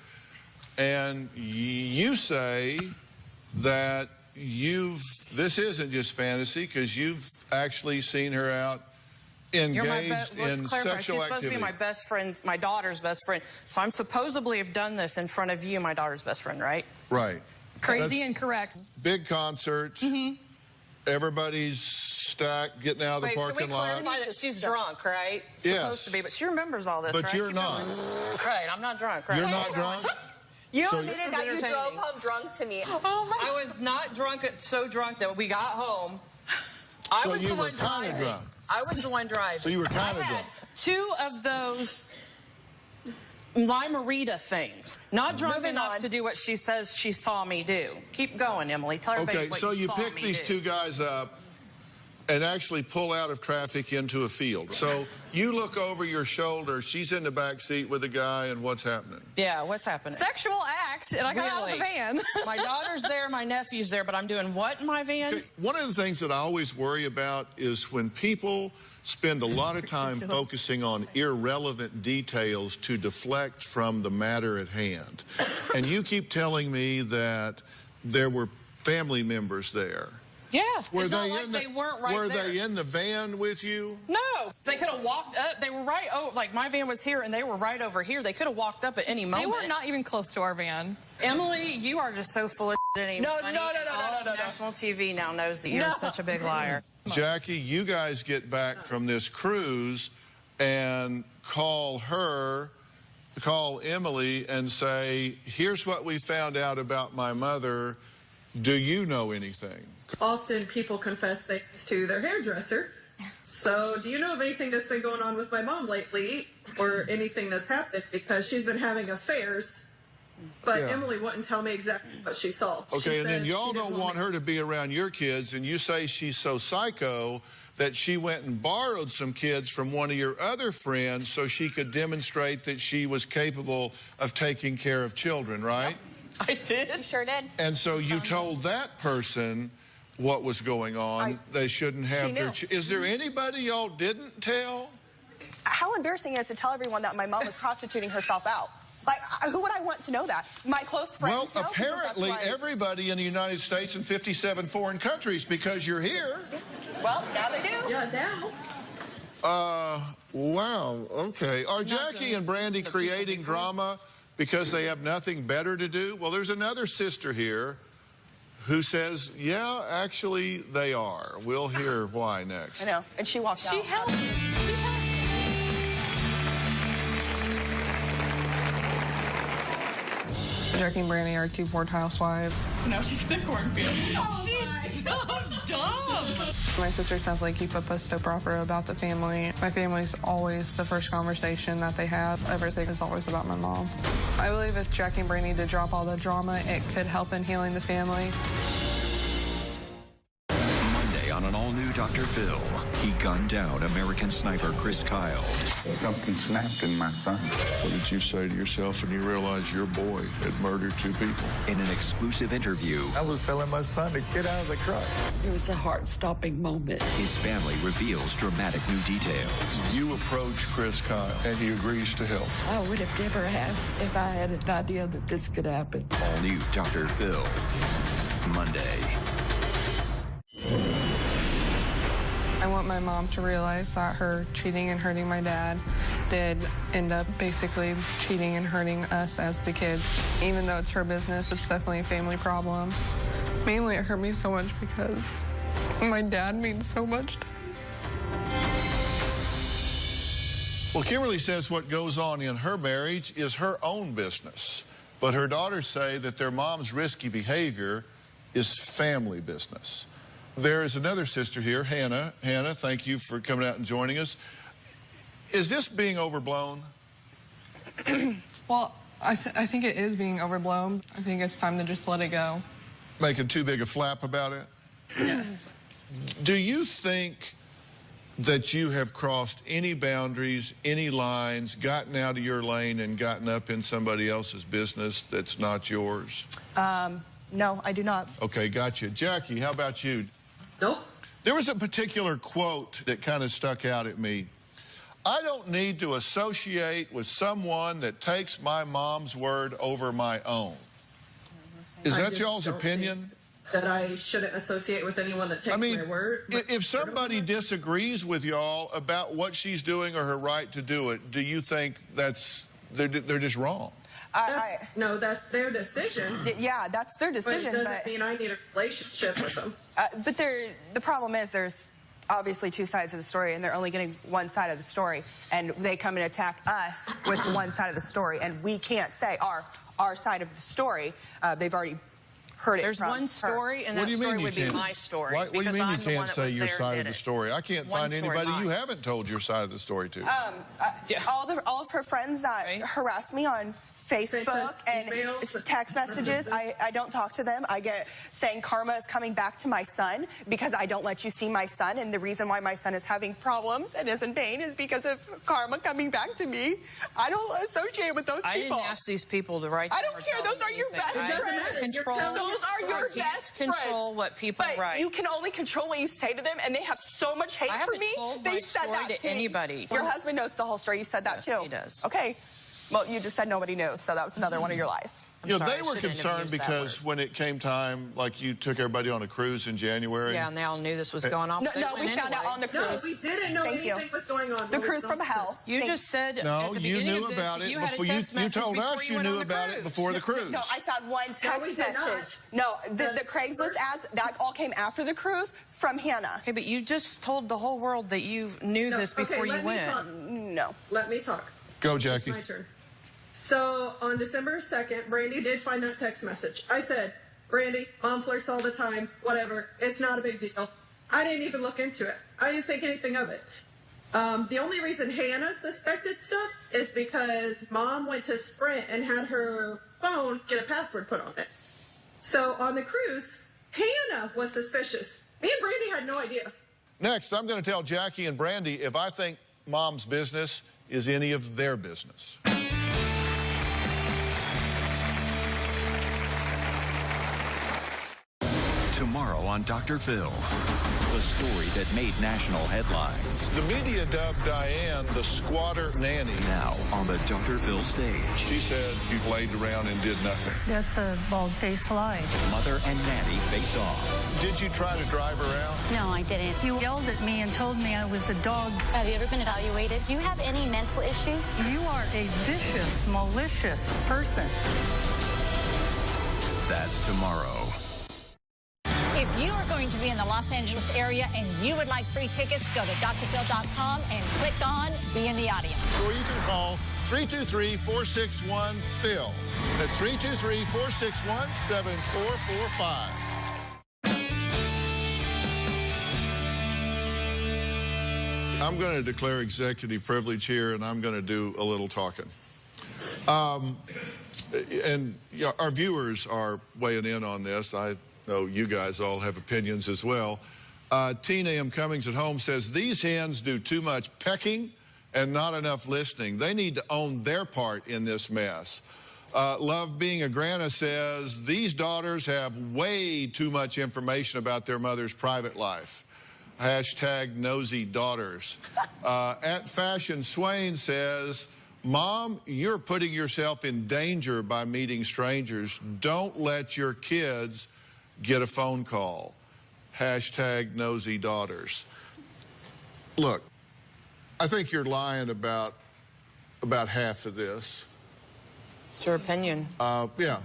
Speaker 5: And you say that this isn't just fantasy because you've actually seen her out engaged in sexual activity.
Speaker 19: She's supposed to be my best friend, my daughter's best friend. So I'm supposedly have done this in front of you, my daughter's best friend, right?
Speaker 5: Right.
Speaker 9: Crazy and correct.
Speaker 5: Big concerts. Everybody's stacked, getting out of the parking lot.
Speaker 19: Can we clarify that she's drunk, right?
Speaker 5: Yes.
Speaker 19: Supposed to be, but she remembers all this,
Speaker 5: but
Speaker 19: right?
Speaker 5: But you're not.
Speaker 19: Right, I'm not drunk, right?
Speaker 5: You're not drunk?
Speaker 18: You admitted that you drove home drunk to me.
Speaker 19: I was not drunk, so drunk that we got home.
Speaker 5: So you were kind of drunk.
Speaker 19: I was the one driving.
Speaker 5: So you were kind of drunk.
Speaker 19: 2 of those Limerita things. Not drunk enough to do what she says she saw me do. Keep going, Emily. Tell everybody what you saw me do. Okay, so you pick these 2 guys up and actually pull out of traffic into a field. So you look over your shoulder. She's in the back seat with a guy, and what's happening? Yeah, what's happening?
Speaker 9: Sexual act, and I got out of the van.
Speaker 19: My daughter's there, my nephew's there, but I'm doing what in my van?
Speaker 5: Okay, one of the things that I always worry about is when people spend a lot of time focusing on irrelevant details to deflect from the matter at hand. And you keep telling me that there were family members there.
Speaker 19: Yeah,
Speaker 5: were
Speaker 19: it's
Speaker 5: they
Speaker 19: not like they weren't right there.
Speaker 5: Were they in the van with you?
Speaker 19: No, they could have walked up. They were right, like my van was here and they were right over here. They could have walked up at any moment.
Speaker 9: They were not even close to our van.
Speaker 19: Emily, you are just so full of shit. No. National TV now knows that you're such a big liar.
Speaker 5: Jackie, you guys get back from this cruise and call Emily and say, here's what we found out about my mother. Do you know anything?
Speaker 8: Often people confess things to their hairdresser. So do you know of anything that's been going on with my mom lately or anything that's happened? Because she's been having affairs. But Emily wouldn't tell me exactly what she saw.
Speaker 5: Okay, and then y'all don't want her to be around your kids, and you say she's so psycho that she went and borrowed some kids from one of your other friends so she could demonstrate that she was capable of taking care of children, right?
Speaker 19: I did.
Speaker 18: You sure did.
Speaker 5: And so you told that person what was going on. They shouldn't have their... Is there anybody y'all didn't tell?
Speaker 18: How embarrassing it is to tell everyone that my mom was prostituting herself out. Like, who would I want to know that? My close friends.
Speaker 5: Well, apparently everybody in the United States and 57 foreign countries, because you're here.
Speaker 18: Well, now they do.
Speaker 8: Yeah, now.
Speaker 5: Wow, okay. Are Jackie and Brandy creating drama because they have nothing better to do? Well, there's another sister here who says, yeah, actually, they are. We'll hear why next.
Speaker 18: I know, and she walked out.
Speaker 9: She helped.
Speaker 20: Jackie and Brandy are 2 bored housewives.
Speaker 1: So now she's the cornfield.
Speaker 9: Oh, she's so dumb.
Speaker 20: My sisters definitely keep a soap opera about the family. My family's always the first conversation that they have. Everything is always about my mom. I believe if Jackie and Brandy did drop all the drama, it could help in healing the family.
Speaker 2: Monday on an all all-new Dr. Phill. He gunned down American sniper Chris Kyle.
Speaker 4: Something snapped in my son.
Speaker 5: What did you say to yourself when you realized your boy had murdered 2 people?
Speaker 2: In an exclusive interview,
Speaker 4: I was telling my son to get out of the truck.
Speaker 11: It was a heart-stopping moment.
Speaker 2: his family reveals dramatic new details.
Speaker 5: You approach Chris Kyle, and he agrees to help.
Speaker 11: I would have never asked if I had an idea that this could happen.
Speaker 2: All new Dr. Phill, Monday.
Speaker 20: I want my mom to realize that her cheating and hurting my dad did end up basically cheating and hurting us as the kids. Even though it's her business, it's definitely a family problem. Mainly it hurt me so much because my dad means so much to me.
Speaker 5: Well, Kimberly says what goes on in her marriage is her own business. But her daughters say that their mom's risky behavior is family business. There is another sister here, Hannah. Hannah, thank you for coming out and joining us. Is this being overblown?
Speaker 20: Well, I think it is being overblown. I think it's time to just let it go.
Speaker 5: Making too big a flap about it?
Speaker 20: Yes.
Speaker 5: Do you think that you have crossed any boundaries, any lines, gotten out of your lane and gotten up in somebody else's business that's not yours?
Speaker 18: No, I do not.
Speaker 5: Okay, gotcha. Jackie, how about you?
Speaker 8: Nope.
Speaker 5: There was a particular quote that kind of stuck out at me. I don't need to associate with someone that takes my mom's word over my own. Is that y'all's opinion?
Speaker 8: That I shouldn't associate with anyone that takes my word.
Speaker 5: If somebody disagrees with y'all about what she's doing or her right to do it, do you think they're just wrong?
Speaker 8: No, that's their decision.
Speaker 18: Yeah, that's their decision.
Speaker 8: But it doesn't mean I need a relationship with them.
Speaker 18: But the problem is there's obviously two sides of the story, and they're only getting one side of the story. And they come and attack us with one side of the story, and we can't say our side of the story. They've already heard it
Speaker 19: There's
Speaker 18: from
Speaker 19: one story, and that story would be my story.
Speaker 5: What do you mean you can't say your side of the story? I can't find anybody you haven't told your side of the story to.
Speaker 18: All of her friends that harass me on Facebook and text messages, I don't talk to them. I get saying karma is coming back to my son because I don't let you see my son, and the reason why my son is having problems and is in pain is because of karma coming back to me. I don't associate with those people.
Speaker 19: I didn't ask these people to write.
Speaker 18: I don't care. Those are your best friends. Those are your best friends.
Speaker 19: Control what people write.
Speaker 18: You can only control what you say to them, and they have so much hate for me. They said that
Speaker 19: to anybody.
Speaker 18: Your husband knows the whole story. You said that too.
Speaker 19: He does.
Speaker 18: Okay. Well, you just said nobody knew, so that was another one of your lies.
Speaker 5: They were concerned because when it came time, like you took everybody on a cruise in January.
Speaker 19: Yeah, and they all knew this was going on.
Speaker 18: No, we found out on the cruise.
Speaker 8: No, we didn't know anything was going on.
Speaker 18: The cruise from hell.
Speaker 19: You just said
Speaker 5: no, you knew about it before. You told us you knew about it before the cruise.
Speaker 18: No, I found one text message. No, the Craigslist ads, that all came after the cruise from Hannah.
Speaker 19: Okay, but you just told the whole world that you knew this before you went.
Speaker 18: No.
Speaker 8: Let me talk.
Speaker 5: Go, Jackie.
Speaker 8: It's my turn. So on December 2nd, Brandy did find that text message. I said, Brandy, mom flirts all the time, whatever. It's not a big deal. I didn't even look into it. I didn't think anything of it. The only reason Hannah suspected stuff is because mom went to Sprint and had her phone get a password put on it. So on the cruise, Hannah was suspicious. Me and Brandy had no idea.
Speaker 5: Next, I'm going to tell Jackie and Brandy if I think mom's business is any of their business.
Speaker 2: Tomorrow on Dr. Phill, the story that made national headlines.
Speaker 5: The media dubbed Diane the squatter nanny.
Speaker 2: Now on the Dr. Phill stage.
Speaker 5: She said you laid around and did nothing.
Speaker 12: That's a bald-faced lie.
Speaker 2: Mother and nanny face off.
Speaker 5: Did you try to drive her out?
Speaker 12: No, I didn't. You yelled at me and told me I was a dog.
Speaker 6: Have you ever been evaluated? Do you have any mental issues?
Speaker 12: You are a vicious, malicious person.
Speaker 2: That's tomorrow.
Speaker 14: If you are going to be in the Los Angeles area and you would like free tickets, go to drphil.com and click on Be in the Audience.
Speaker 5: Or you can call 323-461-PHIL. That's 323-461-7445. I'm going to declare executive privilege here, and I'm going to do a little talking. And our viewers are weighing in on this. I know you guys all have opinions as well. Tina M. Cummings at home says, these hens do too much pecking and not enough listening. They need to own their part in this mess. Love Being a Grana says, these daughters have way too much information about their mother's private life. Hashtag nosy daughters. At Fashion Swain says, Mom, you're putting yourself in danger by meeting strangers. Don't let your kids get a phone call. Hashtag nosy daughters. Look, I think you're lying about half of this.
Speaker 19: It's your opinion.
Speaker 5: Yeah,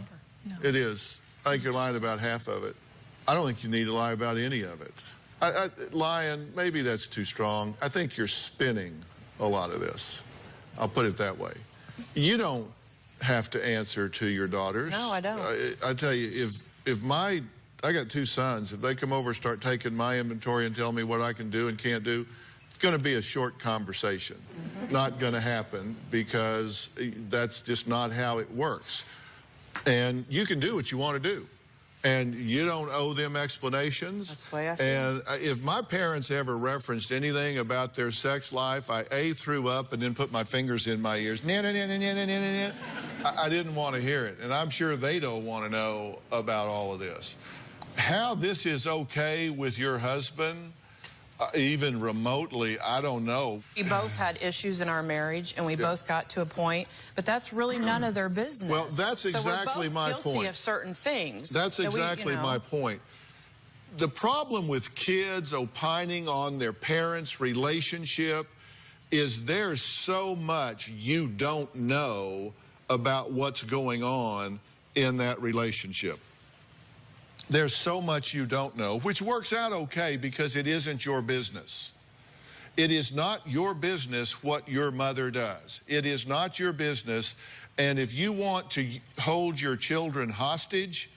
Speaker 5: it is. I think you're lying about half of it. I don't think you need to lie about any of it. Lying, maybe that's too strong. I think you're spinning a lot of this. I'll put it that way. You don't have to answer to your daughters.
Speaker 19: No, I don't.
Speaker 5: I tell you, I got 2 sons. If they come over and start taking my inventory and tell me what I can do and can't do, it's going to be a short conversation. Not going to happen, because that's just not how it works. And you can do what you want to do. And you don't owe them explanations.
Speaker 19: That's the way I feel.
Speaker 5: And if my parents ever referenced anything about their sex life, I threw up and then put my fingers in my ears. I didn't want to hear it. And I'm sure they don't want to know about all of this. How this is okay with your husband, even remotely, I don't know.
Speaker 19: We both had issues in our marriage, and we both got to a point, but that's really none of their business.
Speaker 5: Well, that's exactly my point.
Speaker 19: So we're both guilty of certain things.
Speaker 5: That's exactly my point. The problem with kids opining on their parents' relationship is there's so much you don't know about what's going on in that relationship. There's so much you don't know, which works out okay because it isn't your business. It is not your business what your mother does. It is not your business. And if you want to hold your children hostage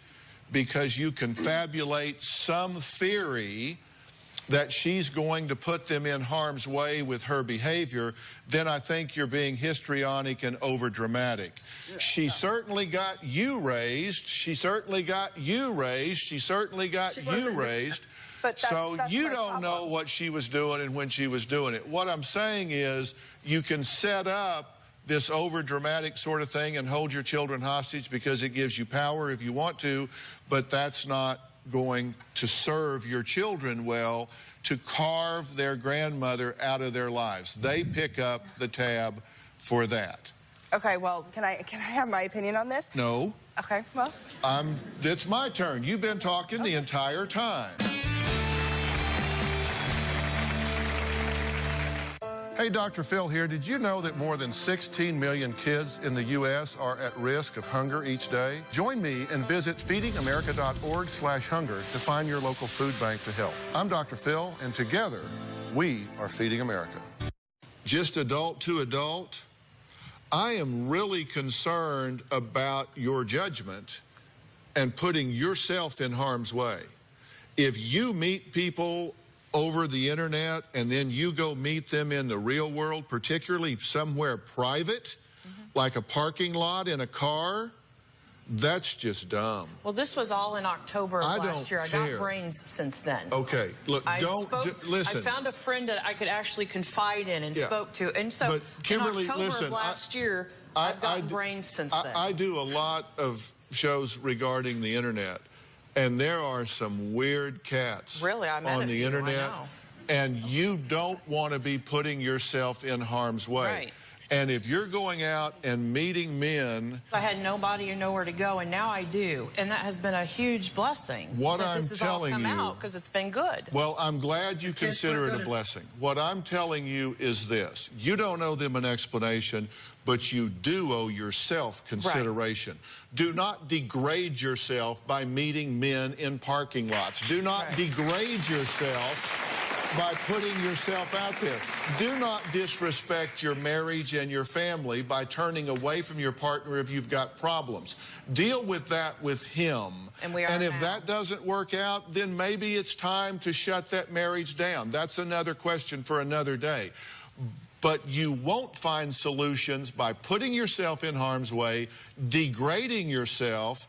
Speaker 5: because you confabulate some theory that she's going to put them in harm's way with her behavior, then I think you're being histrionic and overdramatic. She certainly got you raised. She certainly got you raised. She certainly got you raised. So you don't know what she was doing and when she was doing it. What I'm saying is you can set up this overdramatic sort of thing and hold your children hostage because it gives you power if you want to, but that's not going to serve your children well to carve their grandmother out of their lives. They pick up the tab for that.
Speaker 18: Okay, well, can I have my opinion on this?
Speaker 5: No.
Speaker 18: Okay, well.
Speaker 5: It's my turn. You've been talking the entire time. Hey, Dr. Phil here. Did you know that more than 16 million kids in the U.S. are at risk of hunger each day? Join me and visit feedingamerica.org/hunger to find your local food bank to help. I'm Dr. Phil, and together, we are Feeding America. Just adult to adult, I am really concerned about your judgment and putting yourself in harm's way. If you meet people over the internet and then you go meet them in the real world, particularly somewhere private, like a parking lot in a car, that's just dumb.
Speaker 19: Well, this was all in October of last year. I got brains since then.
Speaker 5: Okay, look, listen.
Speaker 19: I found a friend that I could actually confide in and spoke to. And so
Speaker 5: but Kimberly,
Speaker 19: in October
Speaker 5: listen,
Speaker 19: of last year, I've gotten brains since then.
Speaker 5: I do a lot of shows regarding the internet. And there are some weird cats on the internet, and you don't want to be putting yourself in harm's way.
Speaker 19: Right.
Speaker 5: And if you're going out and meeting men...
Speaker 19: I had nobody or nowhere to go, and now I do. And that has been a huge blessing.
Speaker 5: What I'm telling you...
Speaker 19: This has all come out because it's been good.
Speaker 5: Well, I'm glad you consider it a blessing. What I'm telling you is this. You don't owe them an explanation, but you do owe yourself consideration. Right. Do not degrade yourself by meeting men in parking lots. Do not degrade yourself by putting yourself out there. Do not disrespect your marriage and your family by turning away from your partner if you've got problems. Deal with that with him. And if that doesn't work out, then maybe it's time to shut that marriage down. That's another question for another day. But you won't find solutions by putting yourself in harm's way, degrading yourself,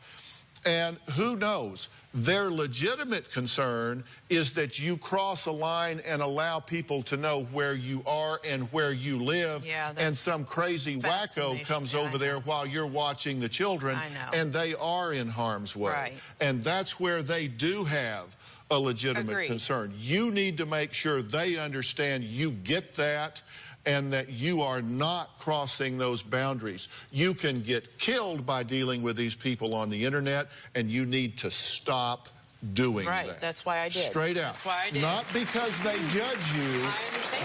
Speaker 5: And who knows? Their legitimate concern is that you cross a line and allow people to know where you are and where you live, and some crazy wacko comes over there while you're watching the children, and they are in harm's way.
Speaker 19: Right.
Speaker 5: And that's where they do have a legitimate concern. You need to make sure they understand you get that, and that you are not crossing those boundaries. You can get killed by dealing with these people on the internet, and you need to stop doing that.
Speaker 19: Right, that's why I did.
Speaker 5: Straight out.
Speaker 19: That's why I did.
Speaker 5: Not because they judge you,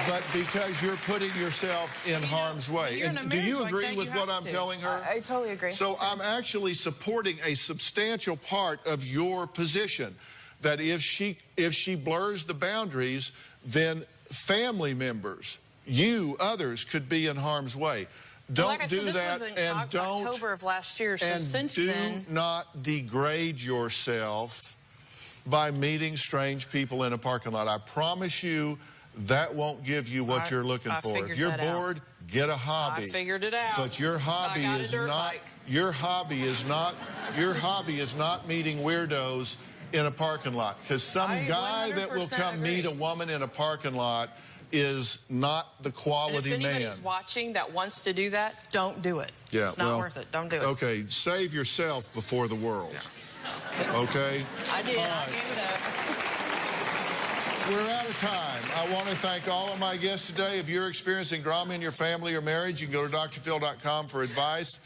Speaker 5: but because you're putting yourself in harm's way. And do you agree with what I'm telling her?
Speaker 18: I totally agree.
Speaker 5: So I'm actually supporting a substantial part of your position, that if she blurs the boundaries, then family members, you, others, could be in harm's way. Don't
Speaker 19: like I said,
Speaker 5: do
Speaker 19: this
Speaker 5: that,
Speaker 19: was in
Speaker 5: and don't.
Speaker 19: October of last year, so since then.
Speaker 5: Do not degrade yourself by meeting strange people in a parking lot. I promise you that won't give you what you're looking for. If you're bored, get a hobby.
Speaker 19: I figured it out.
Speaker 5: But your hobby is not. Your hobby is not. Your hobby is not meeting weirdos in a parking lot. Because some guy that will come meet a woman in a parking lot is not the quality
Speaker 19: and if anybody's
Speaker 5: man.
Speaker 19: watching that wants to do that, don't do it.
Speaker 5: Yeah,
Speaker 19: it's not worth it. Don't do it.
Speaker 5: Okay, save yourself before the world. Yeah. Okay?
Speaker 19: I did.
Speaker 5: All
Speaker 19: I
Speaker 5: right.
Speaker 19: gave it up.
Speaker 5: We're out of time. I want to thank all of my guests today. If you're experiencing drama in your family or marriage, you can go to drphil.com for advice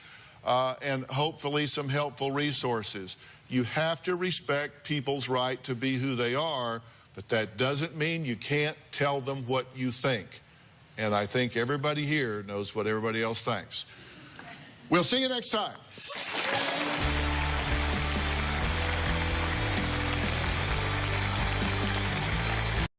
Speaker 5: and hopefully some helpful resources. You have to respect people's right to be who they are, but that doesn't mean you can't tell them what you think. And I think everybody here knows what everybody else thinks. We'll see you next time.